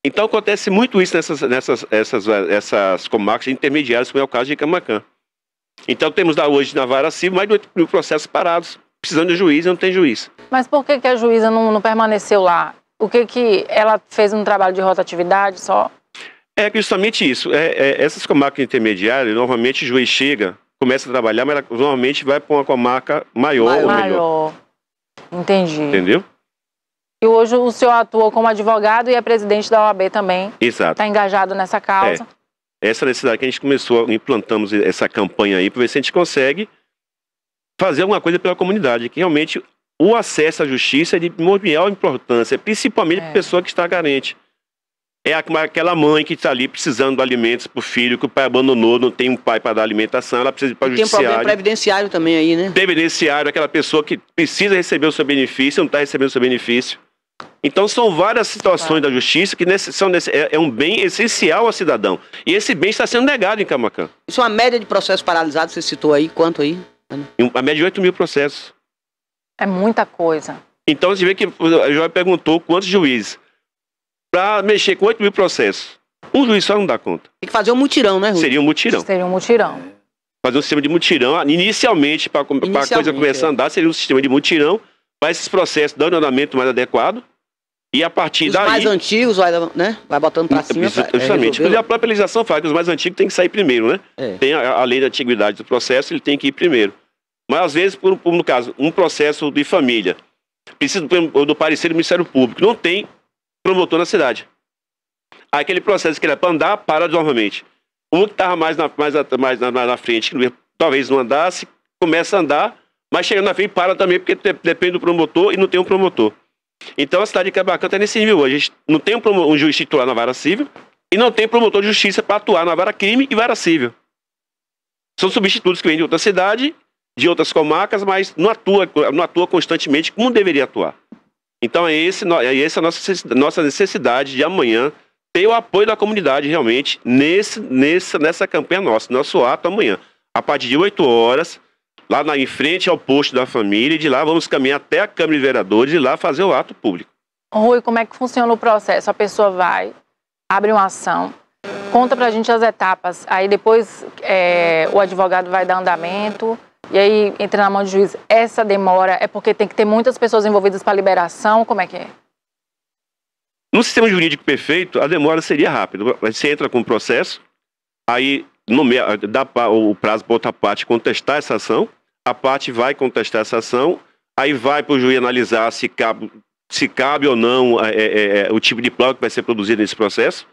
Então acontece muito isso nessas comarcas intermediárias, como é o caso de Camaquã. Então temos lá hoje na vara civil mais de 8 mil processos parados, precisando de juiz e não tem juiz. Mas por que a juíza não permaneceu lá? O que ela fez um trabalho de rotatividade só? É justamente isso. Essas comarcas intermediárias, normalmente o juiz chega, começa a trabalhar, mas ela normalmente vai para uma comarca maior ou melhor. Entendi. Entendeu? E hoje o senhor atuou como advogado e é presidente da OAB também. Exato. Está engajado nessa causa. Essa necessidade que a gente implantamos essa campanha aí, para ver se a gente consegue fazer alguma coisa pela comunidade, que realmente o acesso à justiça é de maior importância, principalmente para a pessoa que está carente. É aquela mãe que está ali precisando de alimentos para o filho, que o pai abandonou, não tem um pai para dar alimentação, ela precisa ir para o judiciário. Tem um problema previdenciário também aí, né? Previdenciário, aquela pessoa que precisa receber o seu benefício, não está recebendo o seu benefício. Então são várias situações da justiça que é um bem essencial ao cidadão. E esse bem está sendo negado em Camaquã. Isso é uma média de processos paralisados, você citou aí, quanto aí? A média de 8 mil processos. É muita coisa. Então você vê que a Joia perguntou quantos juízes. Para mexer com 8 mil processos. Um juiz só não dá conta. Tem que fazer um mutirão, né, Rui? Seria um mutirão. Seria um mutirão. Fazer um sistema de mutirão. Inicialmente, para a coisa começar a andar, seria um sistema de mutirão, para esses processos dando andamento mais adequado. E a partir daí... Os mais antigos, vai botando para cima. Justamente. Inclusive, a própria legislação fala que os mais antigos têm que sair primeiro, né? Tem a lei da antiguidade do processo, ele tem que ir primeiro. Mas, às vezes, no caso, um processo de família, precisa do parecer do Ministério Público, não tem promotor na cidade. Aí aquele processo que era para andar, para novamente. Um que estava mais na frente, que talvez não andasse, começa a andar, mas chega na frente para também, porque depende do promotor e não tem um promotor. Então a cidade de Camaquã está nesse nível hoje. A gente não tem um juiz titular na vara civil e não tem promotor de justiça para atuar na vara crime e vara civil. São substitutos que vêm de outra cidade, de outras comarcas, mas não atua constantemente como deveria atuar. Então essa a nossa necessidade de amanhã ter o apoio da comunidade realmente nessa campanha nossa, nosso ato amanhã. A partir de 8 horas, lá em frente ao posto da família, e de lá vamos caminhar até a Câmara de Vereadores e lá fazer o ato público. Rui, como é que funciona o processo? A pessoa vai, abre uma ação, conta pra gente as etapas, aí depois o advogado vai dar andamento, e aí entra na mão do juiz. Essa demora é porque tem que ter muitas pessoas envolvidas para liberação? Como é que é? No sistema jurídico perfeito, a demora seria rápida. Você entra com o processo, aí dá o prazo para outra parte contestar essa ação, a parte vai contestar essa ação, aí vai para o juiz analisar se cabe ou não o tipo de prova que vai ser produzido nesse processo.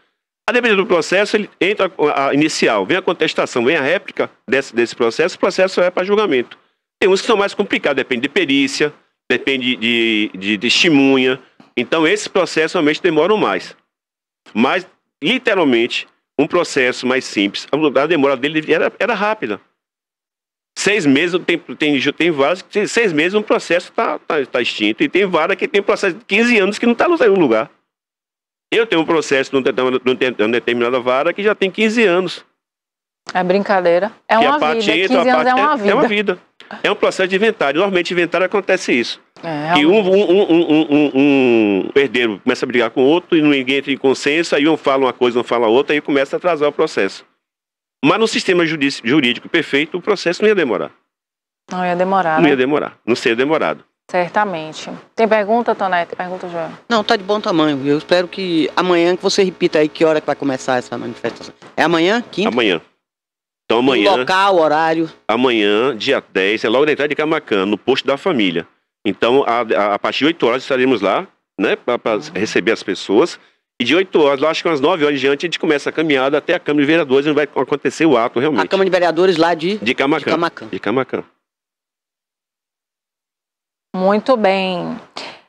A depender do processo, ele entra a inicial, vem a contestação, vem a réplica desse processo, o processo é para julgamento. Tem uns que são mais complicados, depende de perícia, depende de testemunha. Então, esse processo realmente demora mais. Mas, literalmente, um processo mais simples, a demora dele era rápida. 6 meses, tem vários que 6 meses um processo está extinto. E tem vários que tem processo de 15 anos que não está no lugar. Eu tenho um processo numa determinada vara que já tem 15 anos. É brincadeira. É uma vida. 15 anos é uma vida. É uma vida. É um processo de inventário. Normalmente, inventário acontece isso. E um herdeiro começa a brigar com o outro e ninguém entra em consenso, aí um fala uma coisa, um fala outra, aí começa a atrasar o processo. Mas no sistema jurídico perfeito, o processo não ia demorar. Não ia demorar, Não ia demorar, não seria demorado. Certamente. Tem pergunta, Tonete? Pergunta, João? Não, tá de bom tamanho. Eu espero que amanhã, que você repita aí que hora que vai começar essa manifestação. É amanhã? Quinta? Amanhã. Então amanhã... O local, horário? Amanhã, dia 10, é logo na entrada de Camaquã, no posto da família. Então, a partir de 8 horas estaremos lá, né, para receber as pessoas. E de 8 horas, acho que umas 9 horas em diante, a gente começa a caminhada até a Câmara de Vereadores, onde vai acontecer o ato realmente. A Câmara de Vereadores lá de Camaquã. De Camaquã. Muito bem.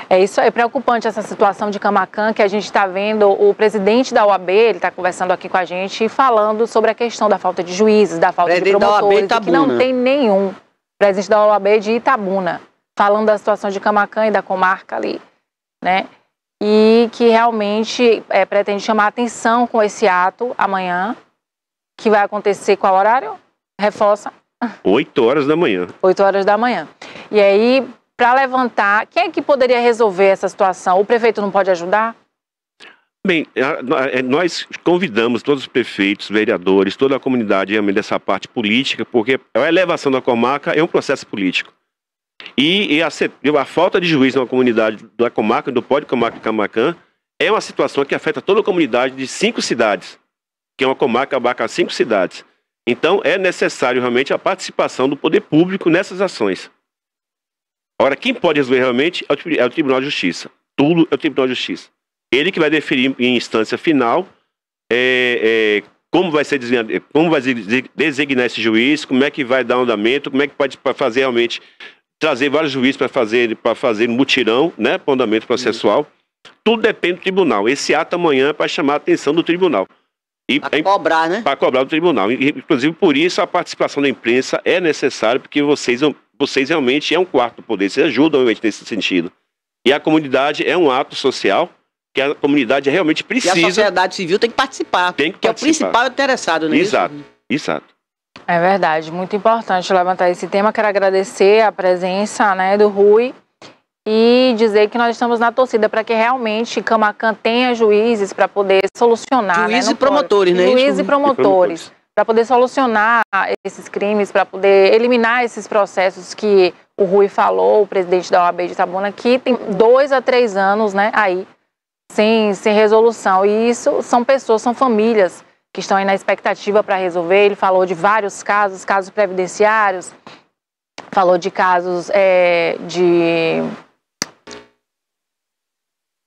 É isso aí, preocupante essa situação de Camaquã, que a gente está vendo o presidente da OAB, ele está conversando aqui com a gente, falando sobre a questão da falta de juízes, da falta de promotores, que não tem nenhum. Presidente da OAB de Itabuna, falando da situação de Camaquã e da comarca ali, né? E que realmente pretende chamar a atenção com esse ato amanhã, que vai acontecer qual horário? Reforça. 8 horas da manhã. 8 horas da manhã. E aí, para levantar, quem é que poderia resolver essa situação? O prefeito não pode ajudar? Bem, nós convidamos todos os prefeitos, vereadores, toda a comunidade realmente dessa parte política, porque a elevação da comarca é um processo político. E a falta de juiz na comunidade da comarca, do Pó de Comarca de Camaquã, é uma situação que afeta toda a comunidade de 5 cidades, que é uma comarca que abarca 5 cidades. Então, é necessário realmente a participação do poder público nessas ações. Agora, quem pode resolver realmente é o Tribunal de Justiça. Tudo é o Tribunal de Justiça. Ele que vai definir em instância final como vai designar esse juiz, como é que vai dar andamento, como é que pode fazer realmente, trazer vários juízes para fazer mutirão, né, para o andamento processual. Tudo depende do tribunal. Esse ato amanhã é para chamar a atenção do tribunal. Para cobrar, né? Para cobrar do tribunal. Inclusive, por isso, a participação da imprensa é necessária, porque vocês realmente é um quarto poder, vocês ajudam realmente nesse sentido. E a comunidade é um ato social que a comunidade realmente precisa. E a sociedade civil tem que participar. Tem que porque participar. é o principal interessado nisso. Exato, exato. É verdade, muito importante levantar esse tema. Quero agradecer a presença, né, do Rui e dizer que nós estamos na torcida para que realmente Camaquã tenha juízes para poder solucionar. Juízes e promotores, né? Juízes e promotores. Para poder solucionar esses crimes, para poder eliminar esses processos que o Rui falou, o presidente da OAB de Itabuna, que tem 2 a 3 anos, né, aí, sem resolução. E isso são pessoas, são famílias que estão aí na expectativa para resolver. Ele falou de vários casos previdenciários, falou de casos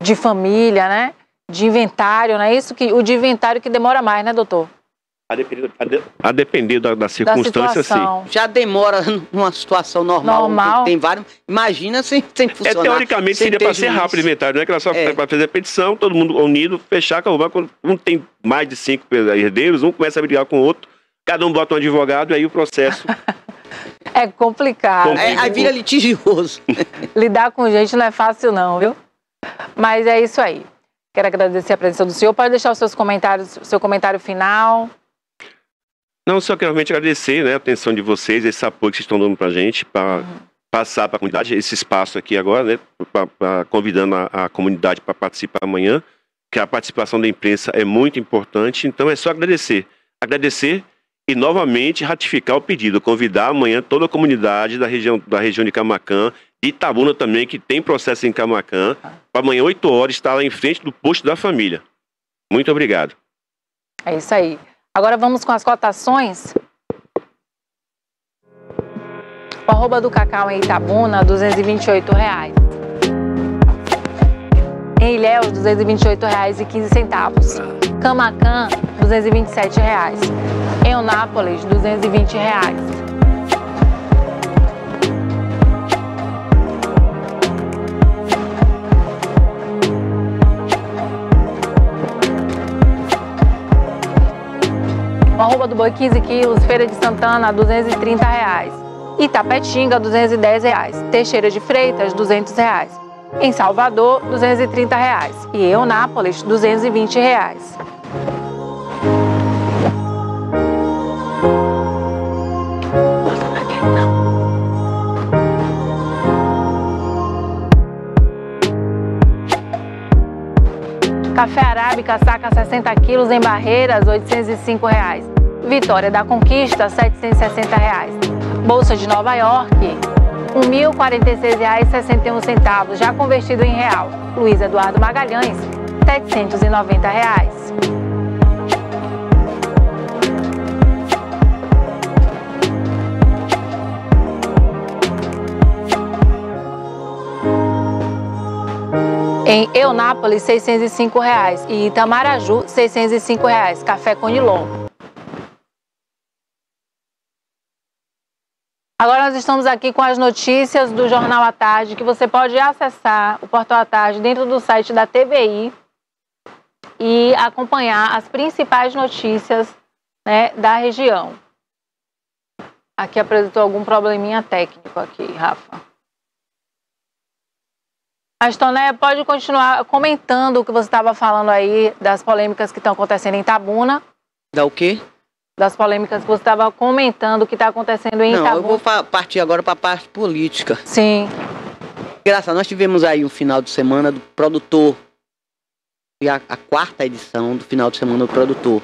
de família, né, de inventário, né, o de inventário que demora mais, né, doutor? A depender da circunstância, sim. Já demora numa situação normal. Tem vários. Imagina sem funcionar. Teoricamente seria para ser rápido o inventário, né? Que era só para fazer a petição, todo mundo unido, fechar, acabou. Quando um tem mais de 5 herdeiros, um começa a brigar com o outro, cada um bota um advogado e aí o processo. É complicado. Aí vira litigioso. Lidar com gente não é fácil, não, viu? Mas é isso aí. Quero agradecer a presença do senhor. Pode deixar os seus comentários, seu comentário final. Não, só quero realmente agradecer, né, a atenção de vocês, esse apoio que vocês estão dando para a gente, para passar para a comunidade esse espaço aqui agora, né, convidando a comunidade para participar amanhã, que a participação da imprensa é muito importante, então é só agradecer. Agradecer e novamente ratificar o pedido, convidar amanhã toda a comunidade da região de Camaquã, de Itabuna também, que tem processo em Camaquã, para amanhã, 8 horas, estar lá em frente do posto da família. Muito obrigado. É isso aí. Agora vamos com as cotações. O arroba do cacau em Itabuna, R$ 228. Em Ilhéus, R$ 228,15. Camaquã, R$ 227. Em Eunápolis, R$ 220. O arroba do boi 15 quilos, Feira de Santana, R$ 230. Itapetinga, R$ 210. Teixeira de Freitas, R$ 200. Em Salvador, R$ 230. E em Eunápolis, R$ 220. Café arábica, saca 60 quilos em Barreiras, R$ 805. Vitória da Conquista, R$ 760. Bolsa de Nova York, R$ 1.046,61, já convertido em real. Luiz Eduardo Magalhães, R$ 790. Em Eunápolis, R$ 605. E Itamaraju, R$ 605. Café Conilon. Agora nós estamos aqui com as notícias do Jornal à Tarde, que você pode acessar o Portal à Tarde dentro do site da TVI e acompanhar as principais notícias, né, da região. Aqui apresentou algum probleminha técnico aqui, Rafa. Mas, Toné, pode continuar comentando o que você estava falando aí das polêmicas que estão acontecendo em Itabuna. Da o quê? Das polêmicas que você estava comentando o que está acontecendo em Itabuna. Não, eu vou partir agora para a parte política. Sim. Engraçado, nós tivemos aí um final de semana do produtor. E a 4ª edição do final de semana do produtor.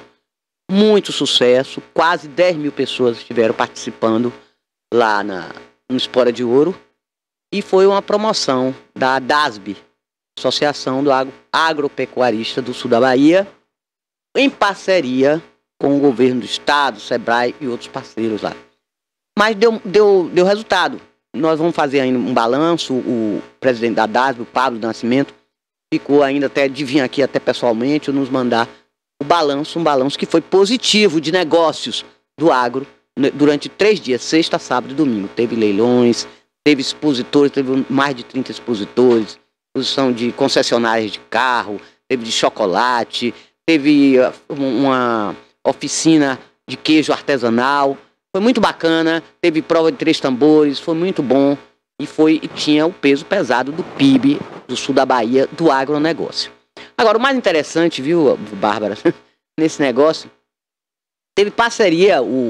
Muito sucesso, quase 10 mil pessoas estiveram participando lá no Espora de Ouro. E foi uma promoção da DASB, Associação do Agropecuarista do Sul da Bahia, em parceria com o governo do estado, SEBRAE e outros parceiros lá. Mas deu resultado. Nós vamos fazer ainda um balanço. O presidente da DASB, o Pablo Nascimento, ficou ainda até de vir aqui até pessoalmente nos mandar um balanço que foi positivo de negócios do agro durante 3 dias, sexta, sábado e domingo. Teve leilões, teve expositores, teve mais de 30 expositores, exposição de concessionárias de carro, teve de chocolate, teve uma oficina de queijo artesanal. Foi muito bacana, teve prova de 3 tambores, foi muito bom e tinha o peso pesado do PIB do sul da Bahia do agronegócio. Agora, o mais interessante, viu, Bárbara, nesse negócio, teve parceria o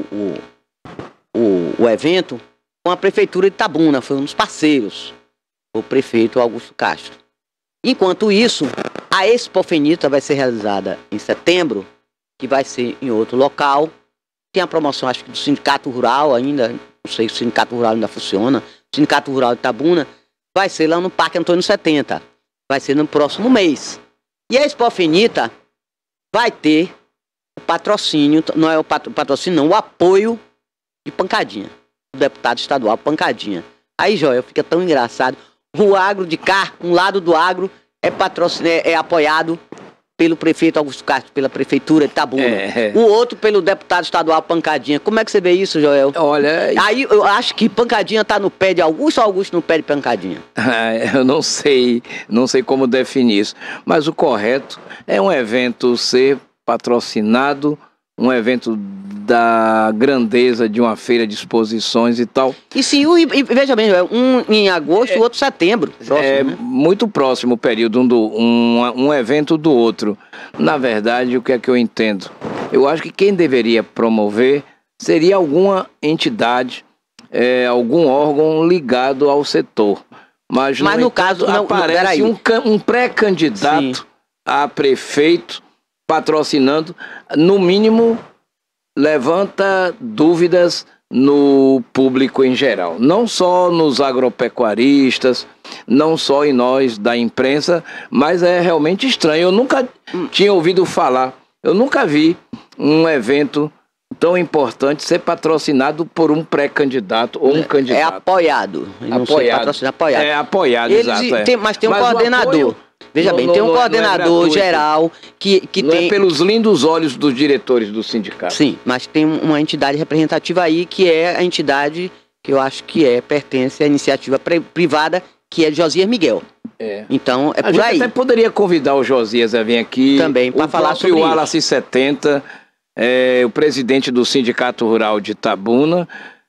evento com a Prefeitura de Itabuna, foi um dos parceiros, o prefeito Augusto Castro. Enquanto isso, a Expofenita vai ser realizada em setembro, que vai ser em outro local. Tem a promoção, acho que do Sindicato Rural ainda, não sei se o Sindicato Rural ainda funciona, o Sindicato Rural de Itabuna, vai ser lá no Parque Antônio 70, vai ser no próximo mês. E a Expofenita vai ter o patrocínio, não é o patrocínio não, o apoio de Pancadinha, do deputado estadual Pancadinha. Aí, Joel, fica tão engraçado. O agro de cá, um lado do agro é apoiado pelo prefeito Augusto Castro, pela prefeitura de Itabuna. O outro pelo deputado estadual Pancadinha. Como é que você vê isso, Joel? Olha... Aí eu acho que Pancadinha tá no pé de Augusto ou Augusto no pé de Pancadinha? Eu não sei como definir isso. Mas o correto é um evento ser patrocinado, um evento da grandeza de uma feira de exposições e tal. E sim, veja bem, um em agosto, o outro em setembro. Próximo, né? Muito próximo o período, um evento do outro. Na verdade, o que é que eu entendo? Eu acho que quem deveria promover seria alguma entidade, algum órgão ligado ao setor. Mas no caso, aparece um pré-candidato a prefeito patrocinando, no mínimo, levanta dúvidas no público em geral. Não só nos agropecuaristas, não só em nós da imprensa, mas é realmente estranho. Eu nunca tinha ouvido falar, eu nunca vi um evento tão importante ser patrocinado por um pré-candidato ou um candidato. É apoiado. Apoiado. É apoiado, exato. Mas tem um coordenador. Veja bem, tem um coordenador geral que não tem... é pelos lindos olhos dos diretores do sindicato. Sim, mas tem uma entidade representativa aí, que é a entidade que eu acho que pertence à iniciativa privada, que é Josias Miguel. Então, é por aí. A gente até poderia convidar o Josias a vir aqui. Também, para falar sobre isso. O Wallace 70, o presidente do Sindicato Rural de Itabuna.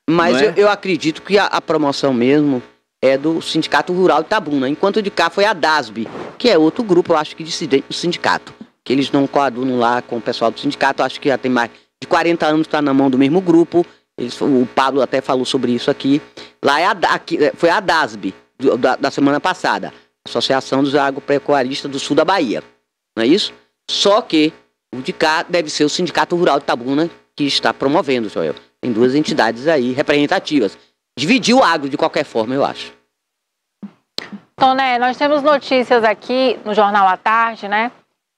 Mas eu acredito que a promoção mesmo é do Sindicato Rural de Itabuna, enquanto de cá foi a DASB, que é outro grupo, eu acho que dissidente do sindicato, que eles não coadunam lá com o pessoal do sindicato, acho que já tem mais de 40 anos que está na mão do mesmo grupo. O Pablo até falou sobre isso aqui. Lá foi a DASB, da semana passada, Associação dos Agropecuaristas do Sul da Bahia, não é isso? Só que o de cá deve ser o Sindicato Rural de Itabuna que está promovendo, Joel. Tem duas entidades aí representativas. Dividir o agro de qualquer forma, eu acho. Toné, nós temos notícias aqui no Jornal à Tarde, né?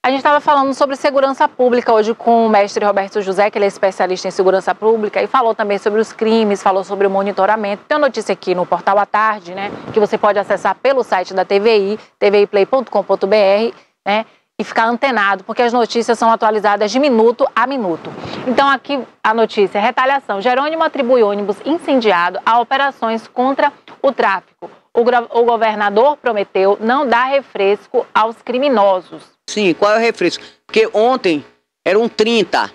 A gente estava falando sobre segurança pública hoje com o mestre Roberto José, que ele é especialista em segurança pública, e falou também sobre os crimes, falou sobre o monitoramento. Tem uma notícia aqui no Portal à Tarde, né? Que você pode acessar pelo site da TVI, tviplay.com.br, né? E ficar antenado, porque as notícias são atualizadas de minuto a minuto. Então aqui a notícia: retaliação. Jerônimo atribui ônibus incendiado a operações contra o tráfico. O governador prometeu não dar refresco aos criminosos. Sim, qual é o refresco? Porque ontem eram 30.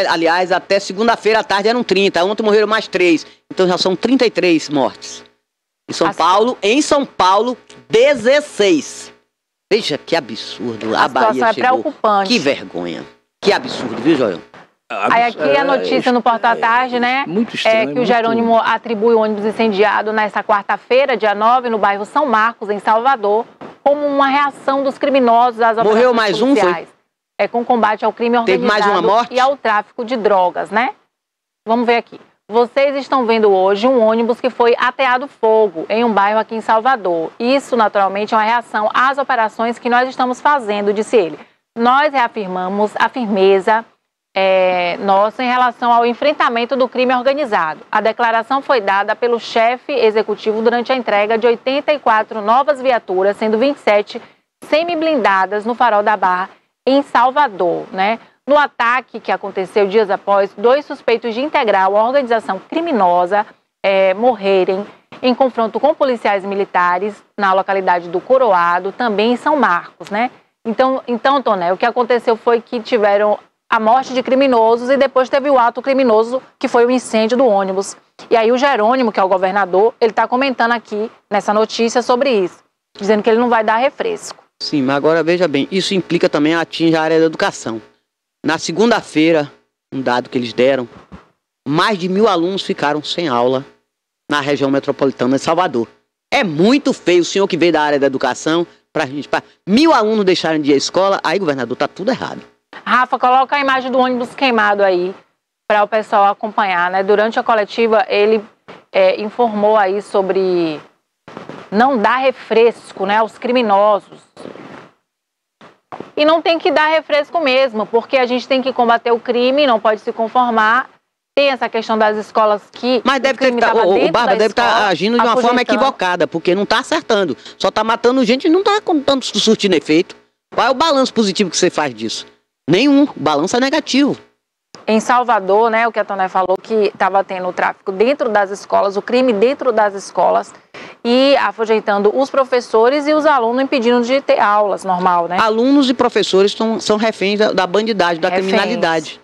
Aliás, até segunda-feira à tarde eram 30. Ontem morreram mais 3. Então já são 33 mortes. Em São Paulo, 16. Veja que absurdo. A situação é preocupante. Que vergonha. Que absurdo, viu, Joel? Aí aqui a notícia no Portal à Tarde, né? Muito estranho, que o Jerônimo atribui o ônibus incendiado nesta quarta-feira, dia 9, no bairro São Marcos, em Salvador, como uma reação dos criminosos às operações Morreu mais policiais. Com combate ao crime organizado. Teve mais uma morte? E ao tráfico de drogas, né? Vamos ver aqui. Vocês estão vendo hoje um ônibus que foi ateado fogo em um bairro aqui em Salvador. Isso, naturalmente, é uma reação às operações que nós estamos fazendo, disse ele. Nós reafirmamos a firmeza nossa em relação ao enfrentamento do crime organizado. A declaração foi dada pelo chefe executivo durante a entrega de 84 novas viaturas, sendo 27 semi-blindadas no Farol da Barra, em Salvador, né? No ataque que aconteceu dias após 2 suspeitos de integrar uma organização criminosa morrerem em confronto com policiais militares na localidade do Coroado, também em São Marcos, né? Então, Toné, o que aconteceu foi que tiveram a morte de criminosos e depois teve o ato criminoso, que foi o incêndio do ônibus. E aí o Jerônimo, que é o governador, ele está comentando aqui nessa notícia sobre isso. dizendo que ele não vai dar refresco. Sim, mas agora veja bem, isso implica também atinge a área da educação. Na segunda-feira, um dado que eles deram, mais de 1.000 alunos ficaram sem aula na região metropolitana de Salvador. É muito feio o senhor que veio da área da educação pra gente, 1.000 alunos deixarem de ir à escola, aí, governador, tá tudo errado. Rafa, coloca a imagem do ônibus queimado aí para o pessoal acompanhar, né? Durante a coletiva, ele informou aí sobre não dar refresco, né, aos criminosos. E não tem que dar refresco mesmo, porque a gente tem que combater o crime, não pode se conformar. Tem essa questão das escolas que... Mas deve ter, o Barba deve estar agindo de uma forma equivocada, porque não está acertando. Só está matando gente e não está surtindo efeito. Qual é o balanço positivo que você faz disso? Nenhum. O balanço é negativo. Em Salvador, né, o que a Toné falou, que estava tendo o tráfico dentro das escolas, o crime dentro das escolas, e afugentando os professores e os alunos, impedindo de ter aulas normal, né? Alunos e professores são reféns da bandidagem, da criminalidade.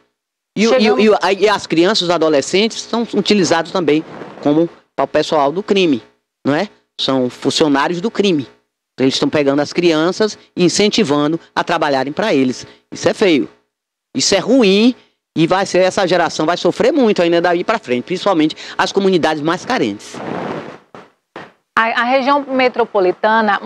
E as crianças, os adolescentes, são utilizados também como o pessoal do crime, não é? São funcionários do crime. Eles estão pegando as crianças e incentivando a trabalharem para eles. Isso é feio. Isso é ruim e essa geração vai sofrer muito ainda daí para frente, principalmente as comunidades mais carentes. A região metropolitana,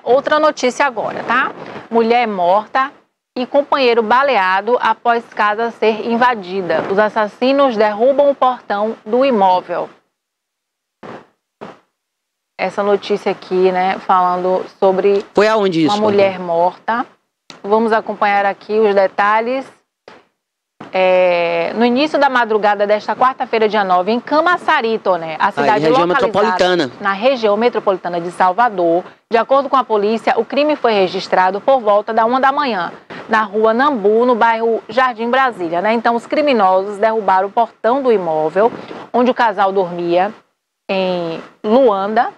outra notícia agora, tá? Mulher morta e companheiro baleado após casa ser invadida. Os assassinos derrubam o portão do imóvel. Essa notícia aqui, né, falando sobre Foi aonde isso, uma mulher morta. Vamos acompanhar aqui os detalhes. No início da madrugada desta quarta-feira, dia 9, em Camaçari, Toné, a cidade localizada na região metropolitana de Salvador. De acordo com a polícia, o crime foi registrado por volta da 1 da manhã, na rua Nambu, no bairro Jardim Brasília, né? Então, os criminosos derrubaram o portão do imóvel, onde o casal dormia, em Luanda,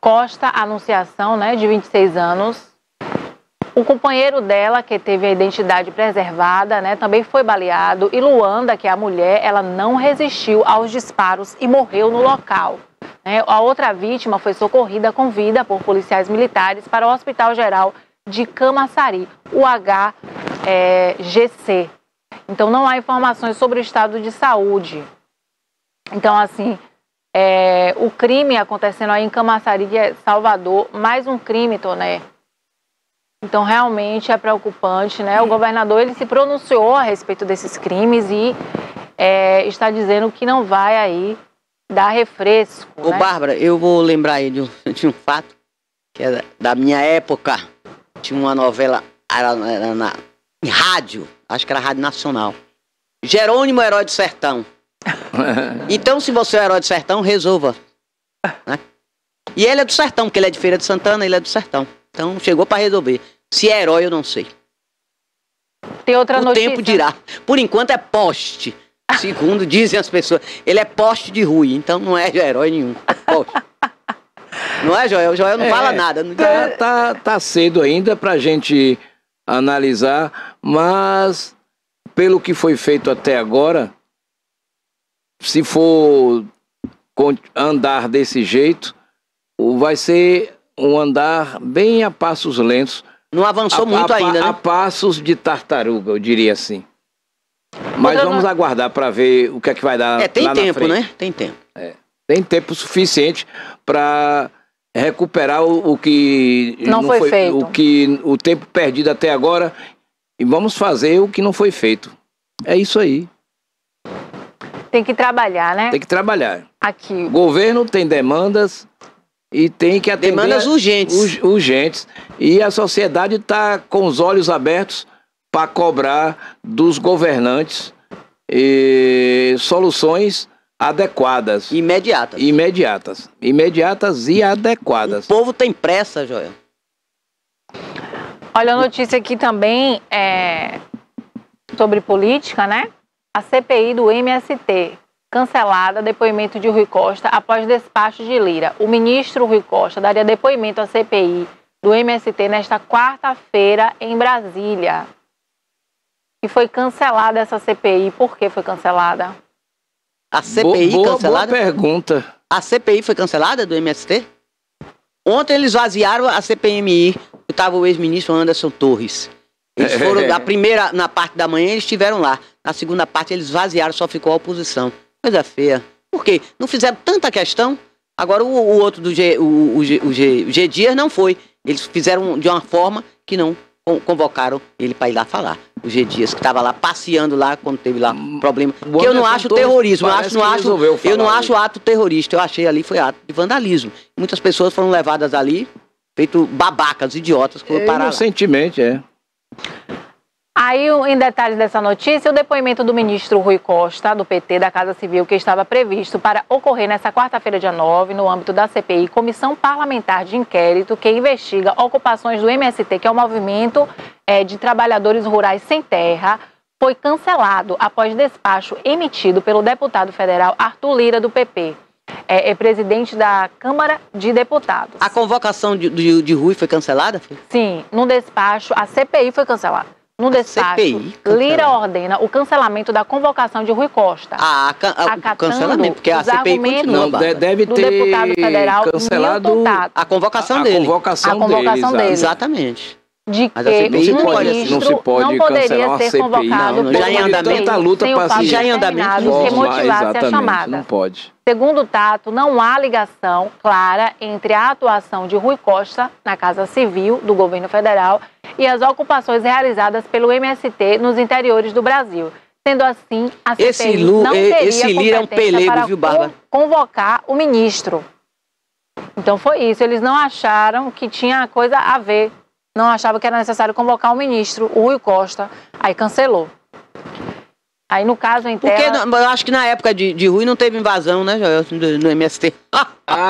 Costa Anunciação, né, de 26 anos. O companheiro dela, que teve a identidade preservada, né, também foi baleado. E Luanda, que é a mulher, ela não resistiu aos disparos e morreu no local. A outra vítima foi socorrida com vida por policiais militares para o Hospital Geral de Camaçari, o HGC. Então, não há informações sobre o estado de saúde. Então, assim, o crime acontecendo aí em Camaçari, Salvador, mais um crime, Toné. Então, realmente é preocupante, né? O governador, ele se pronunciou a respeito desses crimes e está dizendo que não vai aí dar refresco. Ô, né? Bárbara, eu vou lembrar aí de um fato, que é da minha época. Tinha uma novela em rádio, acho que era Rádio Nacional. Jerônimo, Herói do Sertão. Então, se você é herói do sertão, resolva. Né? E ele é do sertão, porque ele é de Feira de Santana, ele é do sertão. Então, chegou para resolver. Se é herói, eu não sei. Tem outra notícia. O tempo dirá. Por enquanto é poste. Segundo dizem as pessoas. Ele é poste de Rui, então não é herói nenhum. É poste. Não é, Joel? O Joel não fala nada. Não tá cedo ainda pra gente analisar, mas pelo que foi feito até agora, se for andar desse jeito, vai ser um andar bem a passos lentos. Não avançou muito ainda, né? A passos de tartaruga, eu diria assim. Mas vamos aguardar para ver o que é que vai dar tem lá tempo, na frente. Né? Tem tempo. Tem tempo suficiente para recuperar o que não foi feito. O tempo perdido até agora, e vamos fazer o que não foi feito. É isso aí. Tem que trabalhar, né? Tem que trabalhar. Aqui. O governo tem demandas e tem que atender... Demandas urgentes. Urgentes. E a sociedade está com os olhos abertos para cobrar dos governantes soluções adequadas. Imediatas. Imediatas e adequadas. O povo tem pressa, Joel. Olha a notícia aqui também sobre política, né? A CPI do MST, cancelada, depoimento de Rui Costa após despacho de Lira. O ministro Rui Costa daria depoimento à CPI do MST nesta quarta-feira em Brasília. E foi cancelada essa CPI. Por que foi cancelada? A CPI cancelada? Boa pergunta. A CPI foi cancelada do MST? Ontem eles vaziaram a CPMI, estava o ex-ministro Anderson Torres. Eles foram, na parte da manhã, eles estiveram lá. Na segunda parte, eles vaziaram, só ficou a oposição. Coisa feia. Por quê? Não fizeram tanta questão. Agora o outro do G Dias não foi. Eles fizeram de uma forma que não convocaram ele para ir lá falar. O G Dias, que estava lá passeando lá quando teve lá problema. Que eu não acho terrorismo, eu não acho ato terrorista. Eu achei ali foi ato de vandalismo. Muitas pessoas foram levadas ali, feito babacas, idiotas, que foram parar lá. Inocentemente, Aí, em detalhes dessa notícia, o depoimento do ministro Rui Costa, do PT, da Casa Civil, que estava previsto para ocorrer nessa quarta-feira, dia 9, no âmbito da CPI, Comissão Parlamentar de Inquérito, que investiga ocupações do MST, que é o Movimento de Trabalhadores Rurais Sem Terra, foi cancelado após despacho emitido pelo deputado federal Arthur Lira, do PP. É presidente da Câmara de Deputados. A convocação de Rui foi cancelada? Sim, no despacho, a CPI foi cancelada. No despacho, Lira ordena o cancelamento da convocação de Rui Costa. O cancelamento, porque a CPI continua. Não, deve ter deputado federal cancelado a convocação dele. Dele. Exatamente. De que o ministro não poderia ser convocado já em andamento, sem o fato determinado que motivasse a chamada. Não pode. Segundo o Tato, não há ligação clara entre a atuação de Rui Costa na Casa Civil do governo federal e as ocupações realizadas pelo MST nos interiores do Brasil. Sendo assim, a CPI não teria competência para convocar o ministro. Então foi isso, eles não acharam que tinha coisa a ver. Não achava que era necessário convocar o ministro, o Rui Costa, aí cancelou. Aí no caso em tela... Porque eu acho que na época de Rui não teve invasão, né, Joel, no MST.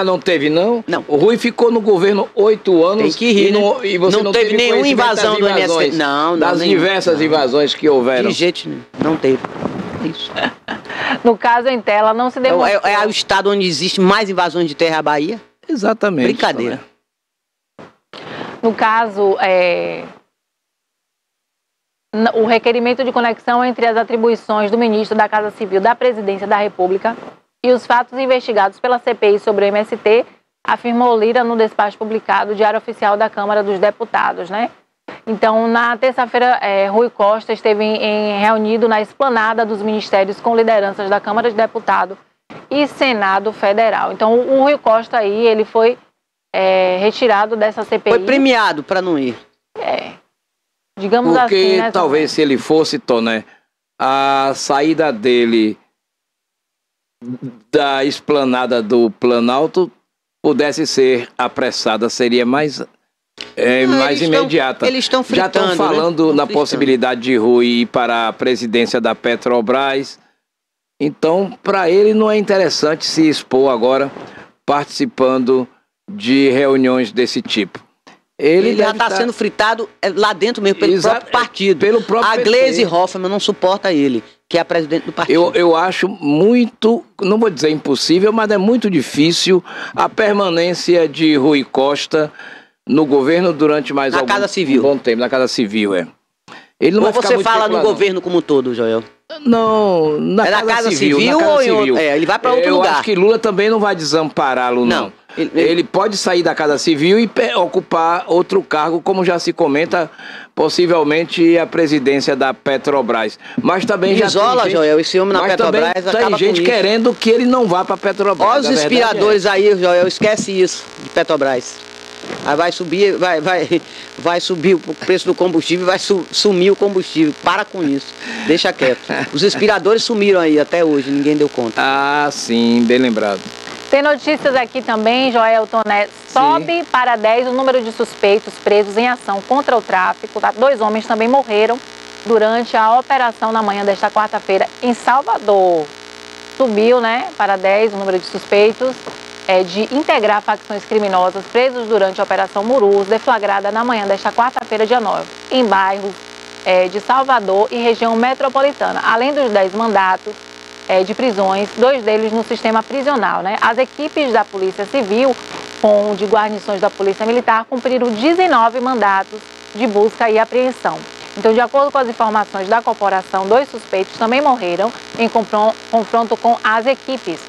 Não teve não? Não. O Rui ficou no governo 8 anos. Tem que rir, e você não teve nenhuma invasão do MST. Não, das diversas invasões que houveram. De jeito nenhum, não teve. Isso. No caso em tela não se demonstrou... É o estado onde existe mais invasões de terra, a Bahia? Exatamente. Brincadeira. No caso, o requerimento de conexão entre as atribuições do ministro da Casa Civil da Presidência da República e os fatos investigados pela CPI sobre o MST, afirmou Lira no despacho publicado, Diário Oficial da Câmara dos Deputados, né? Então, na terça-feira, Rui Costa esteve reunido na esplanada dos ministérios com lideranças da Câmara de Deputados e Senado Federal. Então, o Rui Costa aí, ele foi retirado dessa CPI. Foi premiado para não ir. Digamos porque assim, né? Talvez se ele fosse, Toné, a saída dele da esplanada do Planalto pudesse ser apressada, seria mais imediata. Eles estão fritando, já estão falando na possibilidade de Rui ir para a presidência da Petrobras. Então, para ele não é interessante se expor agora participando de reuniões desse tipo. Ele já está sendo fritado lá dentro mesmo, pelo próprio partido. A Gleisi Hoffmann não suporta ele, que é a presidente do partido. Eu acho muito, não vou dizer impossível, mas é muito difícil a permanência de Rui Costa no governo durante mais algum bom tempo, na Casa Civil, Ele não ou você fala no governo como um todo, Joel? Não, na Casa Civil ou ele vai para outro lugar? Eu acho que Lula também não vai desampará-lo, não. Ele pode sair da Casa Civil e ocupar outro cargo, como já se comenta, possivelmente a presidência da Petrobras. Mas também já isola, Joel, esse homem na Petrobras tem gente querendo que ele não vá para a Petrobras. Olha os inspiradores aí, Joel, esquece isso de Petrobras. Aí vai subir o preço do combustível, vai sumir o combustível. Para com isso, deixa quieto. Os inspiradores sumiram aí até hoje, ninguém deu conta. Sim, bem lembrado. Tem notícias aqui também, Joel Toné. Sobe para 10 o número de suspeitos presos em ação contra o tráfico. 2 homens também morreram durante a operação na manhã desta quarta-feira em Salvador. Subiu, né, para 10 o número de suspeitos de integrar facções criminosas presos durante a Operação Muruz, deflagrada na manhã desta quarta-feira, dia 9, em bairros de Salvador e região metropolitana. Além dos 10 mandatos de prisões, 2 deles no sistema prisional, né? As equipes da Polícia Civil, com de guarnições da Polícia Militar, cumpriram 19 mandatos de busca e apreensão. Então, de acordo com as informações da corporação, 2 suspeitos também morreram em confronto com as equipes.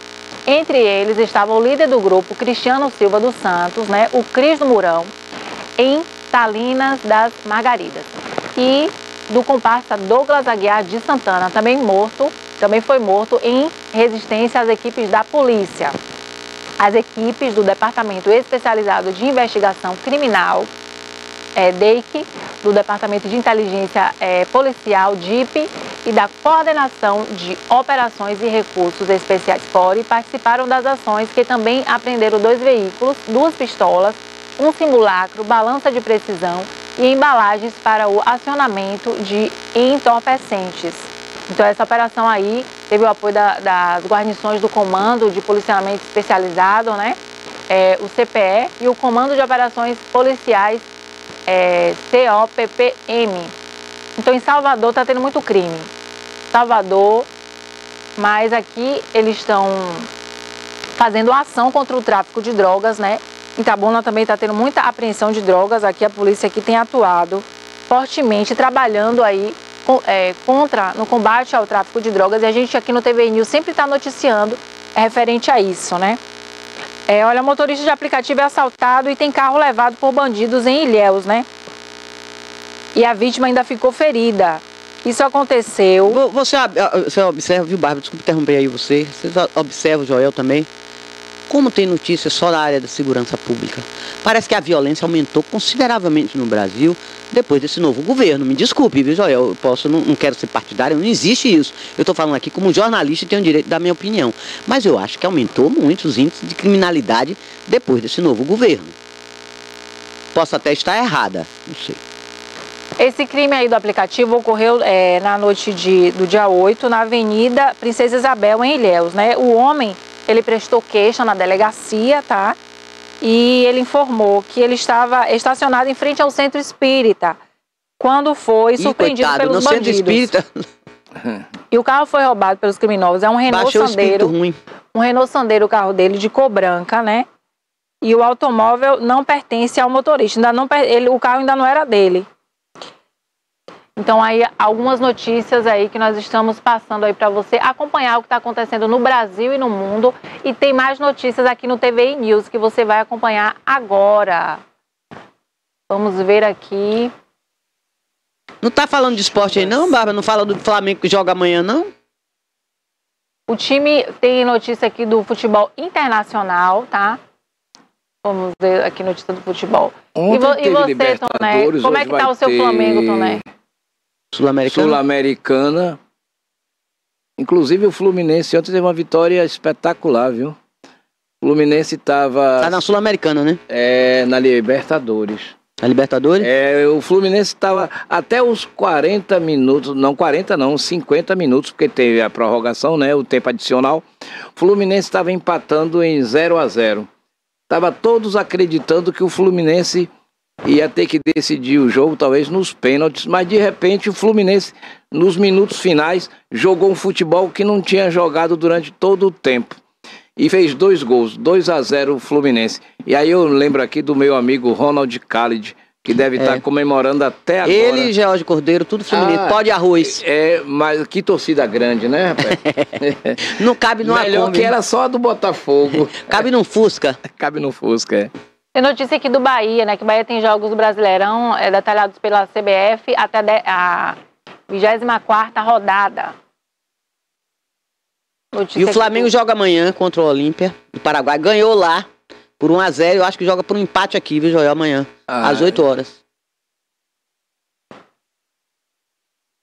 Entre eles estava o líder do grupo, Cristiano Silva dos Santos, né, o Cris do Mourão, em Salinas das Margaridas. E do comparsa Douglas Aguiar de Santana, também foi morto em resistência às equipes da polícia. As equipes do Departamento Especializado de Investigação Criminal, DEIC, do Departamento de Inteligência Policial, DIP, e da Coordenação de Operações e Recursos Especiais, CORE, participaram das ações, que também apreenderam 2 veículos, 2 pistolas, um simulacro, balança de precisão e embalagens para o acionamento de entorpecentes. Então essa operação aí teve o apoio das guarnições do Comando de Policiamento Especializado, né? O CPE, e o Comando de Operações Policiais, COPPM. Então em Salvador está tendo muito crime. Salvador, mas aqui eles estão fazendo ação contra o tráfico de drogas, né? Em Itabuna também está tendo muita apreensão de drogas. Aqui a polícia aqui tem atuado fortemente, trabalhando aí no combate ao tráfico de drogas. E a gente aqui no TV News sempre está noticiando referente a isso, né? Olha, motorista de aplicativo é assaltado e tem carro levado por bandidos em Ilhéus, né? E a vítima ainda ficou ferida. Isso aconteceu... Você observa, viu, Bárbara? Desculpa interromper aí você. Você observa, o Joel também. Como tem notícias só na área da segurança pública. Parece que a violência aumentou consideravelmente no Brasil depois desse novo governo. Me desculpe, viu, Joel? Eu não quero ser partidário, não existe isso. Eu estou falando aqui como jornalista e tenho o direito da minha opinião. Mas eu acho que aumentou muito os índices de criminalidade depois desse novo governo. Posso até estar errada, não sei. Esse crime aí do aplicativo ocorreu na noite do dia 8, na Avenida Princesa Isabel, em Ilhéus, né? O homem, ele prestou queixa na delegacia, tá? E ele informou que ele estava estacionado em frente ao Centro Espírita, quando foi surpreendido pelos bandidos. Centro Espírita. E o carro foi roubado pelos criminosos. É um Renault Sandero. Um Renault Sandero, o carro dele, de cor branca, né? E o automóvel não pertence ao motorista. O carro ainda não era dele. Então aí algumas notícias aí que nós estamos passando aí para você acompanhar o que está acontecendo no Brasil e no mundo. E tem mais notícias aqui no TVI News que você vai acompanhar agora. Vamos ver aqui. Não tá falando de esporte aí não, Bárbara? Não fala do Flamengo que joga amanhã não? O time tem notícia aqui do futebol internacional, tá? Vamos ver aqui notícia do futebol. E você, Toné? Como é que tá o seu Flamengo, Toné? Sul-Americana. Inclusive o Fluminense ontem teve uma vitória espetacular, viu? O Fluminense estava... Tá na Sul-Americana, né? Na Libertadores. Na Libertadores? O Fluminense estava até os 40 minutos, não 40 não, 50 minutos, porque teve a prorrogação, né? O tempo adicional. O Fluminense estava empatando em 0-0. Tava todos acreditando que o Fluminense ia ter que decidir o jogo, talvez nos pênaltis, mas de repente o Fluminense, nos minutos finais, jogou um futebol que não tinha jogado durante todo o tempo. E fez 2 gols, 2-0 o Fluminense. E aí eu lembro aqui do meu amigo Ronald Khalid, que deve estar comemorando até agora. Ele e George Cordeiro, tudo Fluminense, pó de arroz. Mas que torcida grande, né, rapaz? Não cabe numa Melhor Kombi. Que era só a do Botafogo. Cabe num Fusca. Cabe no Fusca, Tem notícia aqui do Bahia, né? Que o Bahia tem jogos do Brasileirão detalhados pela CBF até a 24ª rodada. Notícia E o Flamengo joga amanhã contra o Olímpia do Paraguai. Ganhou lá por 1-0. Eu acho que joga por um empate aqui, viu, Joel? Amanhã, às 8 horas.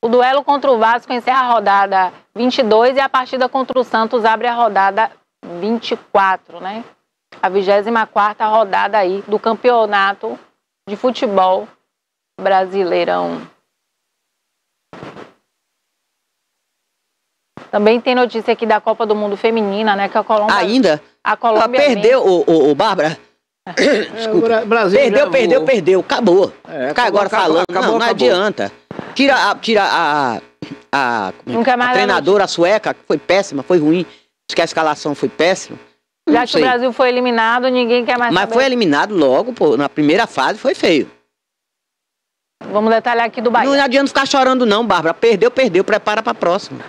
O duelo contra o Vasco encerra a rodada 22 e a partida contra o Santos abre a rodada 24, né? A 24ª rodada aí do campeonato de futebol Brasileirão. Também tem notícia aqui da Copa do Mundo Feminina, né? Que a Colômbia... Ainda? A Colômbia perdeu, o Bárbara. Desculpa. Brasil Perdeu. Acabou. Ficar agora falando. Não adianta. Tira a treinadora sueca, que foi péssima, foi ruim. Diz que a escalação foi péssima. Já que o Brasil foi eliminado, ninguém quer mais saber. Mas foi eliminado logo, pô, na primeira fase foi feio. Vamos detalhar aqui do Bahia. Não adianta ficar chorando não, Bárbara. Perdeu, prepara pra próxima.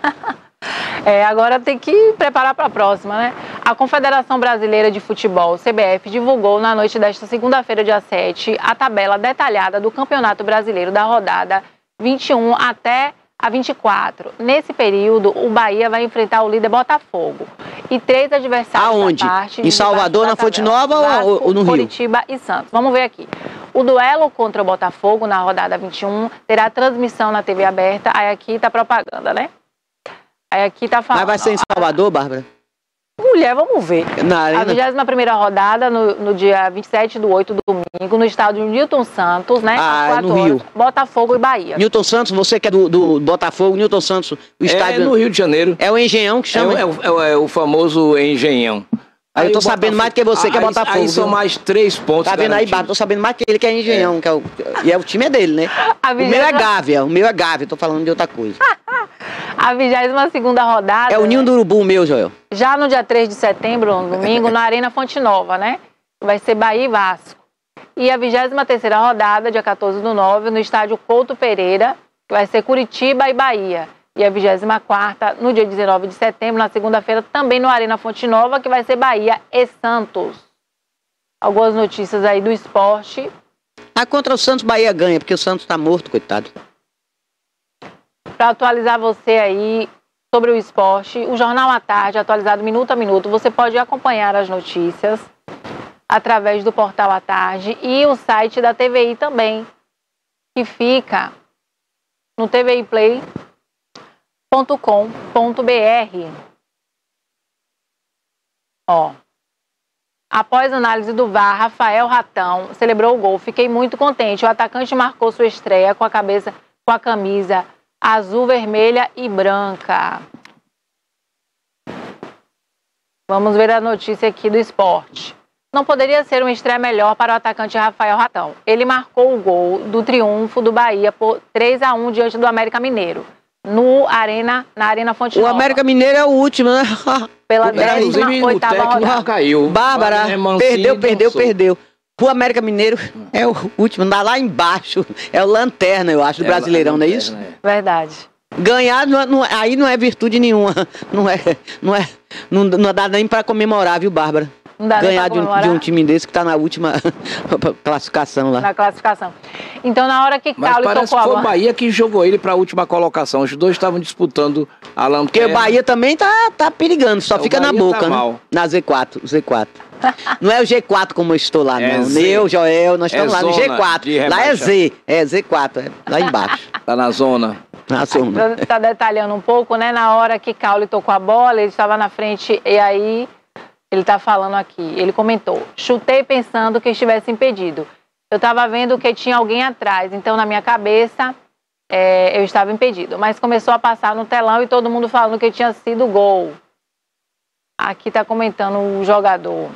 Agora tem que preparar para a próxima, né? A Confederação Brasileira de Futebol, CBF, divulgou na noite desta segunda-feira, dia 7, a tabela detalhada do Campeonato Brasileiro da rodada 21 até a 24. Nesse período, o Bahia vai enfrentar o líder Botafogo e 3 adversários Aonde? da parte Em Salvador, na Fonte Nova ou no Rio? Curitiba e Santos. Vamos ver aqui. O duelo contra o Botafogo na rodada 21 terá transmissão na TV aberta. Aí aqui tá propaganda, né? Aí aqui tá falando. Mas vai ser em Salvador, Bárbara? Mulher, vamos ver. Na A arena? 21ª rodada, no dia 27/8, domingo, no estádio Newton Santos, né? Ah, às 4 no horas, Rio. Botafogo e Bahia. Newton Santos, você que é do Botafogo, Newton Santos, o estádio... no Rio de Janeiro. É o Engenhão que chama? É o famoso Engenhão. Aí eu tô o sabendo mais do que você, que é Botafogo. Aí são viu? mais 3 pontos. Tá vendo aí, garantidos. Bárbara? Tô sabendo mais que ele, que é Engenhão. Que é o time é dele, né? A O meu é 20ª Gávea, tô falando de outra coisa. A 22ª rodada. É o Ninho do Urubu, meu, Joel. Já no dia 3 de setembro, no domingo, na Arena Fonte Nova, né? Vai ser Bahia e Vasco. E a 23ª rodada, dia 14/9, no estádio Couto Pereira, que vai ser Curitiba e Bahia. E a 24ª, no dia 19 de setembro, na segunda-feira, também no Arena Fonte Nova, que vai ser Bahia e Santos. Algumas notícias aí do esporte. Ah, contra o Santos, Bahia ganha, porque o Santos tá morto, coitado. Para atualizar você aí sobre o esporte, o Jornal à Tarde, atualizado minuto a minuto, você pode acompanhar as notícias através do portal à Tarde e o site da TVI também, que fica no tviplay.com.br. Após análise do VAR, Rafael Ratão celebrou o gol. Fiquei muito contente. O atacante marcou sua estreia com a camisa azul, vermelha e branca. Vamos ver a notícia aqui do esporte. Não poderia ser uma estreia melhor para o atacante Rafael Ratão. Ele marcou o gol do triunfo do Bahia por 3-1 diante do América Mineiro, na Arena Fonte Nova. O América Mineiro é o último, né? Pela Inclusive, o 18ª técnico rodada. caiu. Bárbara, Wagner Mancini perdeu. O América Mineiro é o último, dá lá embaixo. É o lanterna, eu acho, do Brasileirão, não é isso? Verdade. Ganhar aí não é virtude nenhuma. Não dá nem pra comemorar, viu, Bárbara? Não dá Ganhar nem pra comemorar de um time desse que tá na última classificação lá. Na classificação. Então, na hora que Mas Caule parece tocou que a foi o bola... Bahia que jogou ele para a última colocação. Os dois estavam disputando a lanterna. Porque o Bahia também tá perigando, só O fica na Bahia boca, tá né? mal. Na Z4. Não é o G4 como eu estou lá, É não. Z. Eu, Joel, nós estamos É lá no zona de G4. Lá é rebaixamento. Z, Z4, é lá embaixo. Tá na zona. Na zona. Está detalhando um pouco, né? Na hora que Caule tocou a bola, ele estava na frente e aí ele está falando aqui. Ele comentou: chutei pensando que estivesse impedido. Eu estava vendo que tinha alguém atrás, então na minha cabeça eu estava impedido. Mas começou a passar no telão e todo mundo falando que tinha sido gol. Aqui está comentando o jogador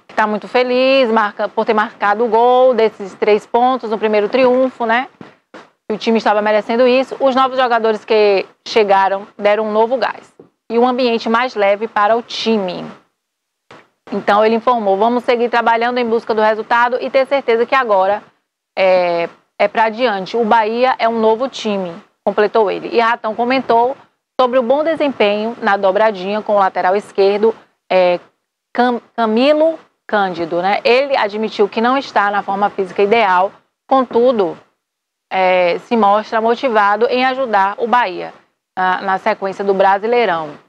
que está muito feliz por ter marcado o gol desses 3 pontos no primeiro triunfo, né? O time estava merecendo isso. Os novos jogadores que chegaram deram um novo gás e um ambiente mais leve para o time. Então ele informou: vamos seguir trabalhando em busca do resultado e ter certeza que agora é para adiante. O Bahia é um novo time, completou ele. E Ratão comentou sobre o bom desempenho na dobradinha com o lateral esquerdo, Camilo Cândido, né? Ele admitiu que não está na forma física ideal, contudo, se mostra motivado em ajudar o Bahia na sequência do Brasileirão.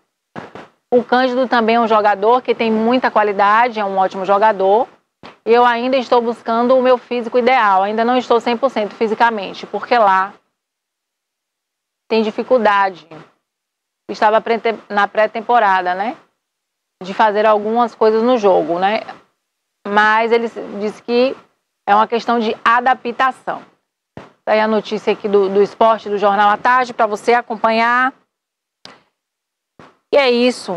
O Cândido também é um jogador que tem muita qualidade, é um ótimo jogador. E eu ainda estou buscando o meu físico ideal, ainda não estou 100% fisicamente, porque lá tem dificuldade. Estava na pré-temporada, né? De fazer algumas coisas no jogo, né? Mas ele disse que é uma questão de adaptação. Daí a notícia aqui do esporte, do Jornal à Tarde, para você acompanhar. E é isso.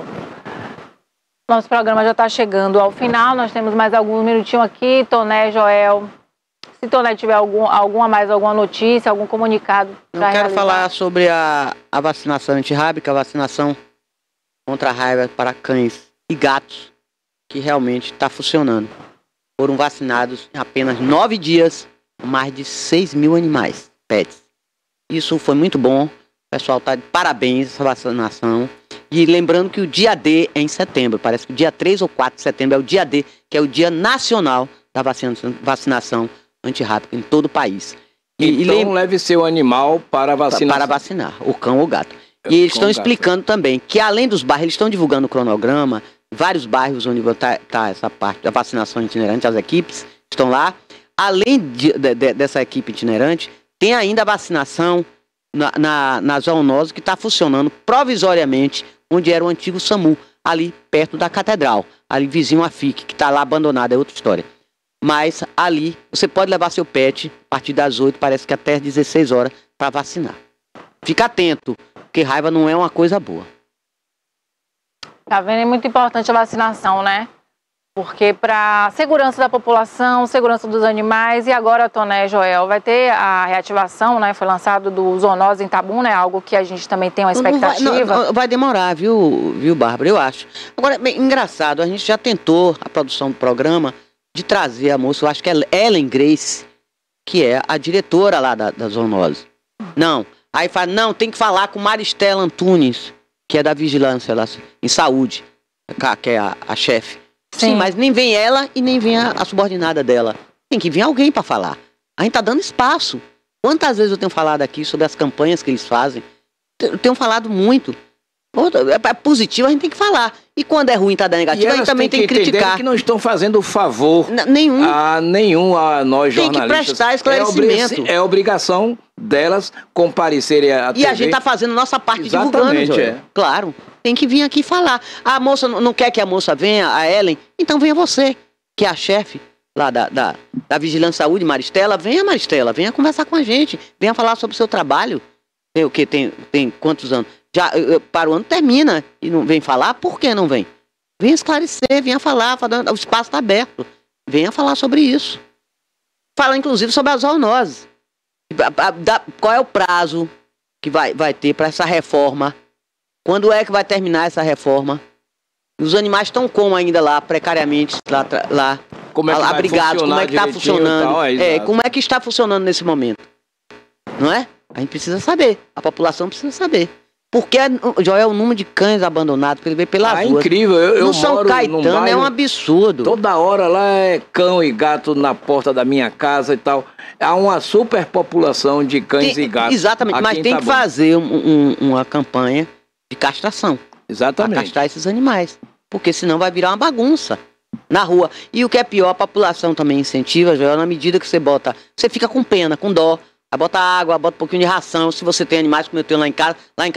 Nosso programa já está chegando ao final. Nós temos mais alguns minutinhos aqui. Toné, Joel. Se Toné tiver alguma notícia, algum comunicado. Eu quero falar sobre a vacinação antirrábica, a vacinação contra a raiva para cães e gatos, que realmente está funcionando. Foram vacinados em apenas 9 dias mais de 6.000 animais, pets. Isso foi muito bom. O pessoal está de parabéns essa vacinação. E lembrando que o dia D é em setembro, parece que o dia 3 ou 4 de setembro é o dia D, que é o dia nacional da vacinação antirrábica em todo o país. Então leve seu animal para vacinar. Para vacinar, o cão ou o gato. E eles estão explicando também que além dos bairros, eles estão divulgando o cronograma, vários bairros onde está essa parte da vacinação itinerante, as equipes estão lá. Além dessa equipe itinerante, tem ainda a vacinação na zoonose que está funcionando provisoriamente, onde era o antigo SAMU, ali perto da catedral, ali vizinho à FIC, que está lá abandonada, é outra história. Mas ali você pode levar seu pet a partir das 8, parece que até as 16 horas, para vacinar. Fica atento, porque raiva não é uma coisa boa. Tá vendo? É muito importante a vacinação, né? Porque para segurança da população, segurança dos animais, e agora, Toné, Joel, vai ter a reativação, né? Foi lançado do zoonose em Itabuna, né? Algo que a gente também tem uma expectativa. Vai demorar, viu, Bárbara? Eu acho. Agora, bem, engraçado, a gente já tentou a produção do programa de trazer a moça, eu acho que é Ellen Grace, que é a diretora lá da zoonose. Não. Aí fala, não, tem que falar com Maristela Antunes, que é da vigilância lá em saúde, que é a chefe. Sim, mas nem vem ela e nem vem a subordinada dela. Tem que vir alguém para falar. A gente tá dando espaço. Quantas vezes eu tenho falado aqui sobre as campanhas que eles fazem? Eu tenho falado muito. É positivo, a gente tem que falar. E quando é ruim, tá da negativa, a gente também tem que criticar. Que não estão fazendo favor nenhum a nós jornalistas. Tem que prestar esclarecimento. É obrigação delas comparecerem à TV. E a gente tá fazendo nossa parte divulgando. Claro. Tem que vir aqui falar. A moça não quer que a moça venha, a Ellen, então venha você, que é a chefe lá da Vigilância Saúde, Maristela. Venha, Maristela, venha conversar com a gente. Venha falar sobre o seu trabalho. O que tem quantos anos? Já para o ano termina e não vem falar, por que não vem? Venha esclarecer, venha falar, o espaço está aberto. Venha falar sobre isso. Fala inclusive sobre as zoonoses. Qual é o prazo que vai ter para essa reforma? Quando é que vai terminar essa reforma? Os animais estão como ainda lá, precariamente, lá como é que abrigados, como é que está funcionando? Como é que está funcionando nesse momento? Não é? A gente precisa saber, a população precisa saber. Porque, Joel, o número de cães abandonados que ele vê pelas ruas. É incrível. Eu no São Caetano é um absurdo. Toda hora lá é cão e gato na porta da minha casa e tal. Há uma superpopulação de cães e gatos. Exatamente, mas tem que fazer uma campanha de castração. Exatamente. Para castrar esses animais. Porque senão vai virar uma bagunça na rua. E o que é pior, a população também incentiva, Joel, na medida que você fica com pena, com dó. Aí bota água, bota um pouquinho de ração. Se você tem animais, como eu tenho lá em casa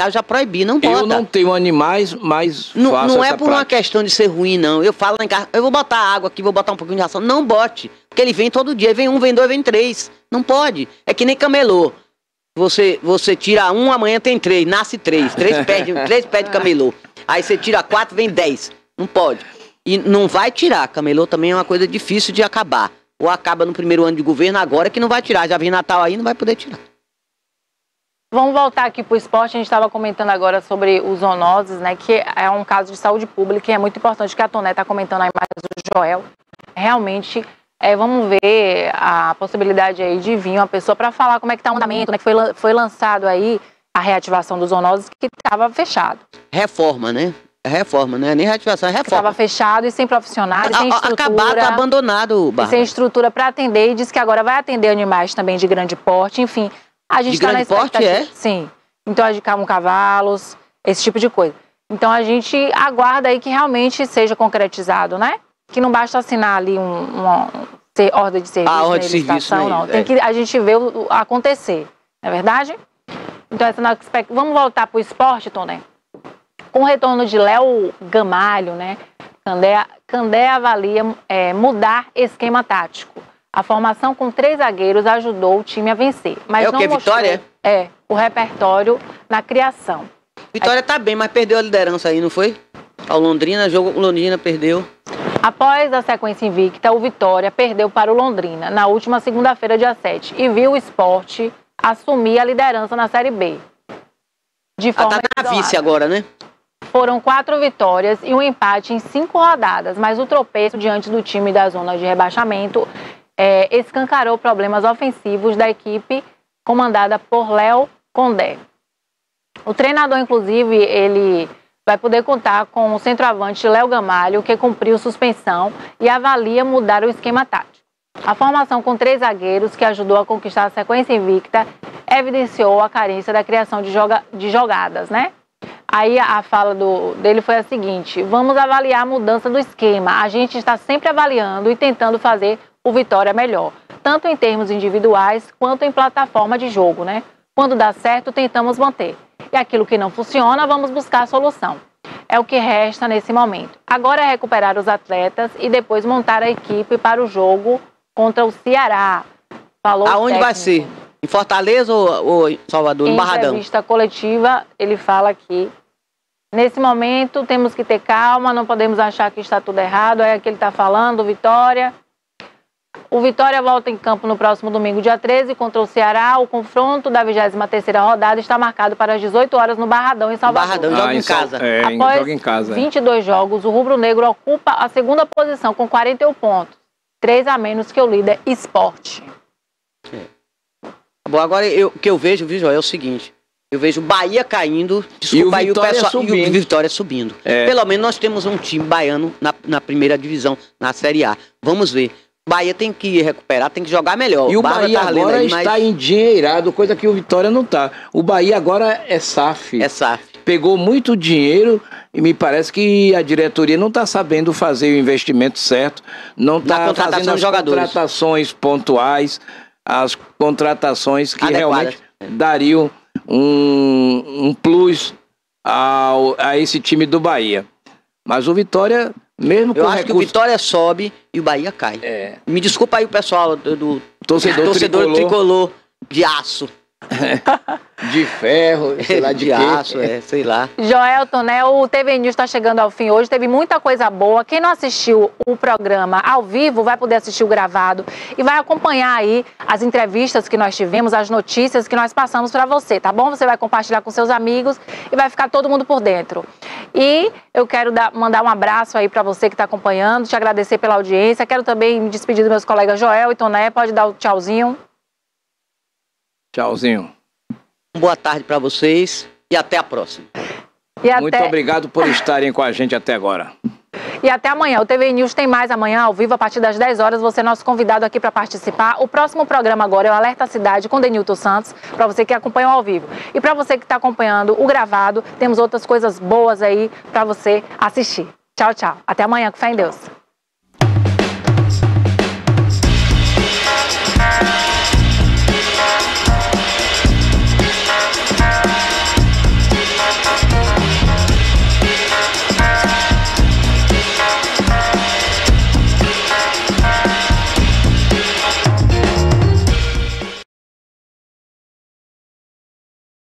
eu já proibi, não bota. Eu não tenho animais, mas não é por prática. Uma questão de ser ruim, não. Eu falo lá em casa, eu vou botar água aqui, vou botar um pouquinho de ração. Não bote, porque ele vem todo dia. Vem um, vem dois, vem três. Não pode. É que nem camelô. Você tira um, amanhã tem três, nasce três pés de camelô. Aí você tira 4, vem 10. Não pode. E não vai tirar. Camelô também é uma coisa difícil de acabar. Ou acaba no primeiro ano de governo, agora que não vai tirar. Já vem Natal aí, não vai poder tirar. Vamos voltar aqui para o esporte. A gente estava comentando agora sobre os zoonoses, né? Que é um caso de saúde pública e é muito importante que a Toné está comentando aí mais o Joel. Realmente, vamos ver a possibilidade aí de vir uma pessoa para falar como é que está o andamento, né? Que foi lançado aí a reativação dos zoonoses que estava fechado. Reforma, né? Reforma, né? Nem reativação, é reforma. Estava fechado e sem profissionais, sem estrutura. Acabado, abandonado, Bárbara. Sem estrutura para atender, e diz que agora vai atender animais também de grande porte, enfim. A gente está na expectativa. De grande porte, Sim. Então, como cavalos, esse tipo de coisa. Então, a gente aguarda aí que realmente seja concretizado, né? Que não basta assinar ali uma ordem de serviço, ordem de serviço, não. Tem que a gente ver acontecer, não é verdade? Então, vamos voltar para o esporte, Toné? Com o retorno de Léo Gamalho, né, Candé avalia mudar esquema tático. A formação com 3 zagueiros ajudou o time a vencer. Mas o que? Vitória? O repertório na criação. Vitória tá bem, mas perdeu a liderança aí, não foi? O Londrina perdeu. Após a sequência invicta, o Vitória perdeu para o Londrina na última segunda-feira, dia 7, e viu o Sport assumir a liderança na Série B. De forma tá na vice agora, né? Foram 4 vitórias e um empate em 5 rodadas, mas o tropeço diante do time da zona de rebaixamento escancarou problemas ofensivos da equipe comandada por Léo Condé. O treinador, inclusive, ele vai poder contar com o centroavante Léo Gamalho, que cumpriu suspensão e avalia mudar o esquema tático. A formação com 3 zagueiros, que ajudou a conquistar a sequência invicta, evidenciou a carência da criação de jogadas, né? Aí a fala dele foi a seguinte: vamos avaliar a mudança do esquema. A gente está sempre avaliando e tentando fazer o Vitória melhor, tanto em termos individuais quanto em plataforma de jogo, né? Quando dá certo, tentamos manter. E aquilo que não funciona, vamos buscar a solução. É o que resta nesse momento. Agora é recuperar os atletas e depois montar a equipe para o jogo contra o Ceará. Falou aonde vai ser? Em Fortaleza ou em Salvador? Em Barradão? Em entrevista coletiva, ele fala que nesse momento temos que ter calma, não podemos achar que está tudo errado. É o que ele está falando, Vitória. O Vitória volta em campo no próximo domingo, dia 13, contra o Ceará. O confronto da 23ª rodada está marcado para as 18 horas no Barradão, em Salvador. Barradão joga em casa. Após joga em casa. 22 jogos, o rubro-negro ocupa a 2ª posição com 41 pontos. 3 a menos que o líder Sport. Bom, agora o que eu vejo, Joel, é o seguinte. Eu vejo o Bahia caindo, desculpa, e o Vitória subindo. Pelo menos nós temos um time baiano na primeira divisão, na Série A. Vamos ver. Bahia tem que recuperar, tem que jogar melhor. E o Bahia agora está endinheirado, coisa que o Vitória não está. O Bahia agora é SAF. É SAF. Pegou muito dinheiro e me parece que a diretoria não está sabendo fazer o investimento certo, não está fazendo as contratações pontuais, as contratações que realmente dariam um plus a esse time do Bahia. Mas o Vitória, mesmo com eu acho que o Vitória sobe e o Bahia cai. Me desculpa aí o pessoal do torcedor tricolor de aço. De ferro, sei lá, de aço, sei lá. Joelton, né? O TV News está chegando ao fim hoje, teve muita coisa boa. Quem não assistiu o programa ao vivo vai poder assistir o gravado e vai acompanhar aí as entrevistas que nós tivemos, as notícias que nós passamos para você, tá bom? Você vai compartilhar com seus amigos e vai ficar todo mundo por dentro. E eu quero mandar um abraço aí para você que está acompanhando, te agradecer pela audiência. Quero também me despedir dos meus colegas Joel e Toné. Pode dar o tchauzinho. Tchauzinho. Boa tarde para vocês e até a próxima. Muito obrigado por estarem com a gente até agora. E até amanhã. O TV News tem mais amanhã ao vivo a partir das 10 horas. Você é nosso convidado aqui para participar. O próximo programa agora é o Alerta Cidade com Denilton Santos, para você que acompanha ao vivo. E para você que está acompanhando o gravado, temos outras coisas boas aí para você assistir. Tchau, tchau. Até amanhã, com fé em Deus.